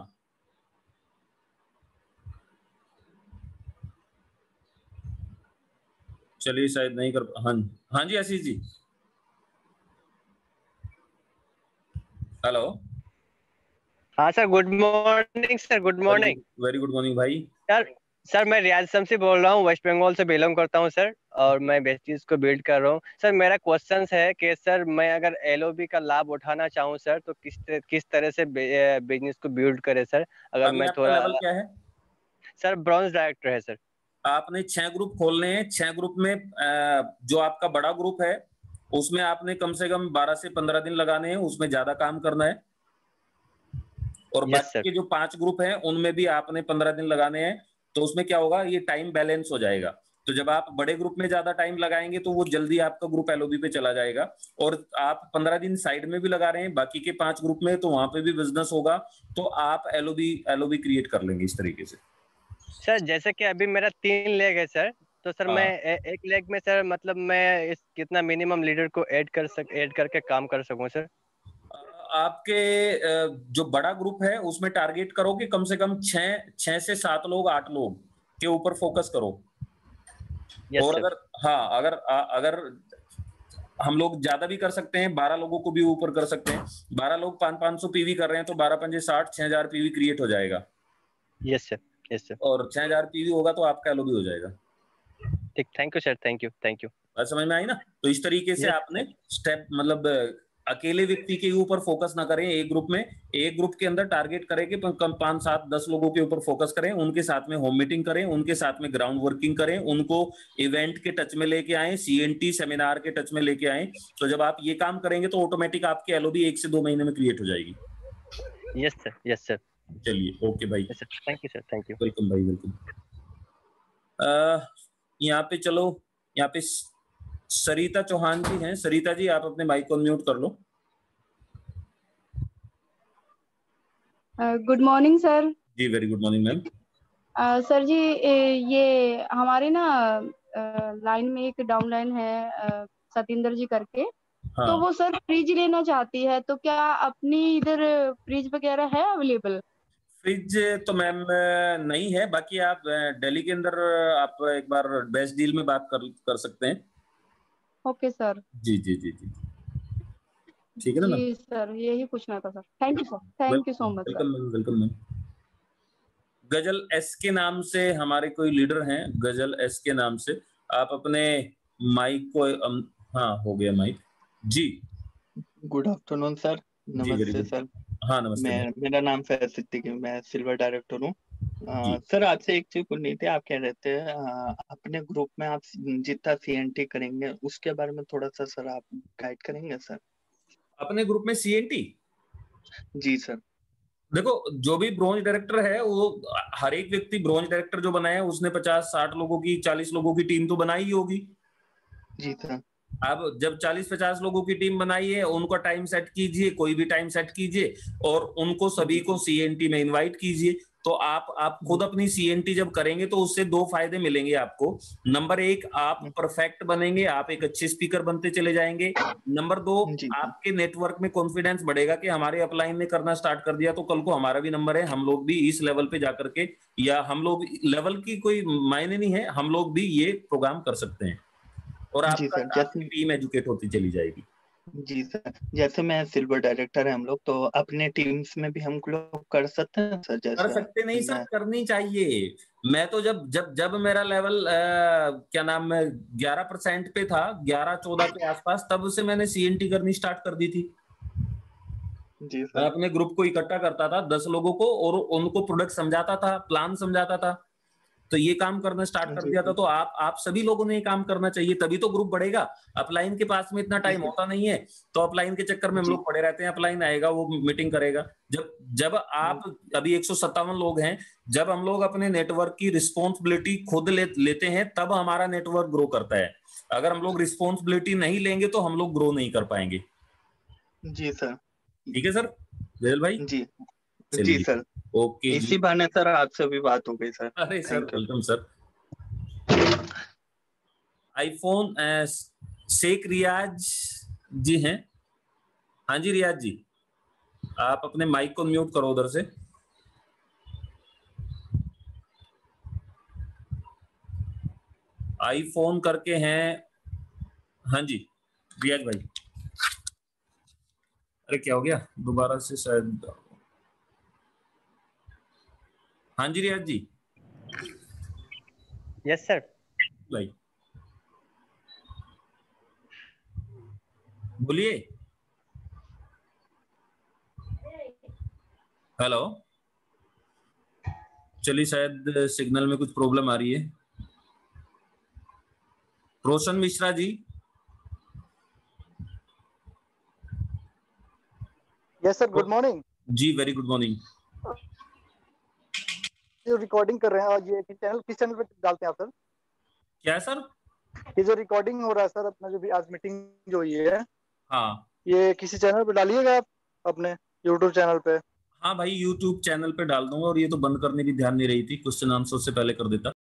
चलिए, शायद नहीं कर। हाँ जी आशीष जी, हेलो। हाँ sir, good morning sir, good morning. Very good morning भाई। सर मैं रियाज शमसी बोल रहा हूँ, वेस्ट बंगाल से बिलोंग करता हूँ सर, और मैं बेस्टीज को बिल्ड कर रहा हूँ। सर मेरा क्वेश्चन है कि सर मैं अगर एलओबी का लाभ उठाना चाहूँ सर, तो किस तरह से बिजनेस को बिल्ड करे सर? अगर अभी मैं आपका थोड़ा। लेवल क्या है? सर ब्रॉन्ज डायरेक्टर है सर। आपने 6 ग्रुप खोलने हैं। 6 ग्रुप में जो आपका बड़ा ग्रुप है उसमें आपने कम से कम 12 से 15 दिन लगाने हैं, उसमें ज्यादा काम करना है। और बाकी के जो 5 ग्रुप हैं उनमें भी आपने 15 दिन लगाने हैं। तो उसमें क्या होगा, ये टाइम बैलेंस हो जाएगा। तो जब आप बड़े ग्रुप में ज्यादा टाइम लगाएंगे तो वो जल्दी आपका ग्रुप एलओबी पे चला जाएगा। और आप 15 दिन साइड में भी लगा रहे हैं बाकी के 5 ग्रुप में, तो वहां पे भी बिजनेस होगा, तो आप एलओबी क्रिएट कर लेंगे इस तरीके से। सर जैसे कि अभी मेरा 3 लेग है सर, तो सर मैं एक लेग में सर मतलब मैं इस कितना मिनिमम लीडर को ऐड करके काम कर सकूं सर? आपके जो बड़ा ग्रुप है उसमें टारगेट करो कि कम से कम 6 से 7 लोग 8 लोग के ऊपर फोकस करो। और अगर अगर हम लोग ज्यादा भी कर सकते हैं, 12 लोगों को भी ऊपर कर सकते हैं। 12 लोग 500 पीवी कर रहे हैं तो 12 पंजे 60, 6000 पीवी क्रिएट हो जाएगा। Yes sir, yes sir. और 6000 पीवी होगा तो आपका एलओबी हो जाएगा। ठीक, thank you sir, thank you, thank you. बात समझ में आई ना? तो इस तरीके से आपने स्टेप, मतलब अकेले व्यक्ति के ऊपर फोकस ना करें। एक ग्रुप के अंदर टारगेट करें कि 5, 7, 10 लोगों के ऊपर फोकस करें, उनके साथ में होम मीटिंग करें, उनके साथ में ग्राउंड वर्किंग करें, उनको इवेंट के टच में लेके आए, सीएनटी सेमिनार के टच में लेके आए। तो जब आप ये काम करेंगे तो ऑटोमेटिक आपकी एलओबी 1 से 2 महीने में क्रिएट हो जाएगी। Yes sir, yes sir. चलिए, ओके भाई, thank you sir, thank you. Welcome भाई, वेलकम। यहाँ पे चलो, यहाँ पे सरिता चौहान जी हैं। सरिता जी, आप अपने माइक को म्यूट कर लो। Good morning sir. जी, very good morning ma'am. Sir जी, ये हमारे ना लाइन में एक डाउन लाइन है सतिंदर जी करके। हाँ। तो वो सर फ्रिज लेना चाहती है, तो क्या अपनी इधर फ्रिज वगैरह है अवेलेबल? फ्रिज तो मैम नहीं है, बाकी आप दिल्ली के अंदर आप एक बार बेस्ट डील में बात कर सकते हैं। Okay sir. जी जी जी जी, ठीक है ना मैम? जी सर, यही पूछना था sir. Thank you sir, thank you so much. Welcome ma'am, welcome ma'am. गजल एस के नाम से हमारे कोई लीडर हैं, गजल एस के नाम से। आप अपने माइक को हाँ, हो गया माइक जी। Good afternoon sir. नमस्ते सर। हाँ नमस्ते। मेरा नाम फैज सिद्दीकी, मैं सिल्वर डायरेक्टर हूँ। सर आपसे एक चीज पूछनी थी। आप कह रहे थे अपने ग्रुप में आप जितना सीएनटी करेंगे उसके बारे में थोड़ा सा सर आप गाइड करेंगे सर? अपने ग्रुप में सीएनटी? जी सर। देखो, जो भी ब्रोंज डायरेक्टर है वो हर एक व्यक्ति ब्रोंज डायरेक्टर जो बनाया है उसने 50-60 लोगों की, 40 लोगों की टीम तो बनाई ही होगी। जी सर। अब जब 40-50 लोगों की टीम बनाई है, उनका टाइम सेट कीजिए, कोई भी टाइम सेट कीजिए और उनको सभी को सीएनटी में इनवाइट कीजिए। तो आप खुद अपनी सीएनटी जब करेंगे तो उससे 2 फायदे मिलेंगे आपको। नंबर 1, आप परफेक्ट बनेंगे, आप एक अच्छे स्पीकर बनते चले जाएंगे। नंबर 2, आपके नेटवर्क में कॉन्फिडेंस बढ़ेगा कि हमारे अपलाइन ने करना स्टार्ट कर दिया तो कल को हमारा भी नंबर है, हम लोग भी इस लेवल पे जाकर के, या हम लोग लेवल की कोई मायने नहीं है, हम लोग भी ये प्रोग्राम कर सकते हैं। और आपका टीम एजुकेट होती चली जाएगी। जी सर, जैसे मैं सिल्वर डायरेक्टर है हम लोग, तो अपने टीम्स में भी हम लोग कर सकते हैं सर? जैसे कर सकते नहीं सर, करनी चाहिए। मैं तो जब मेरा लेवल क्या नाम है 11% पे था, 11-14 के आसपास, तब से मैंने सीएनटी करनी स्टार्ट कर दी थी। जी मैं सर। अपने ग्रुप को इकट्ठा करता था 10 लोगों को और उनको प्रोडक्ट समझाता था, प्लान समझाता था, तो ये काम करना स्टार्ट कर जी दिया था। सर। तो आप सभी लोगों ने ये काम करना चाहिए, तभी तो ग्रुप बढ़ेगा। अपलाइन के पास में इतना जी टाइम सर। होता नहीं है, तो अपलाइन के चक्कर में हम जी लोग पड़े रहते हैं। अपलाइन आएगा, वो मीटिंग करेगा। जब आप अभी 157 लोग हैं, जब हम लोग अपने नेटवर्क की रिस्पॉन्सिबिलिटी खुद लेते हैं, तब हमारा नेटवर्क ग्रो करता है। अगर हम लोग रिस्पॉन्सिबिलिटी नहीं लेंगे तो हम लोग ग्रो नहीं कर पाएंगे। जी सर। ठीक है सर जयल भाई? जी जी चलिए, सर। ओके इसी जी। बहाने सर आपसे भी बात हो गई सर। अरे sir, thank you. Welcome sir. IPhone Sheikh Riyaz ji हैं? हाँ जी रियाज जी, आप अपने माइक को म्यूट करो उधर से। आईफोन करके हैं। हाँ जी रियाज भाई। अरे क्या हो गया दोबारा से शायद। हाँ जी रियाज जी। Yes sir. भाई बोलिए। हेलो, चलिए शायद सिग्नल में कुछ प्रॉब्लम आ रही है। रोशन Mishra ji. Yes sir, good morning जी, वेरी गुड मॉर्निंग। जो रिकॉर्डिंग कर रहे हैं, और ये किस चैनल पे डालते हैं आप सर? क्या है सर? ये जो रिकॉर्डिंग हो रहा है सर, अपना जो भी आज मीटिंग जो हुई है, हाँ, ये किसी चैनल पे डालिएगा आप अपने यूट्यूब चैनल पे? हाँ भाई यूट्यूब चैनल पे डाल दूंगा। और ये तो बंद करने की ध्यान नहीं रही थी, क्वेश्चन आंसर से पहले कर देता।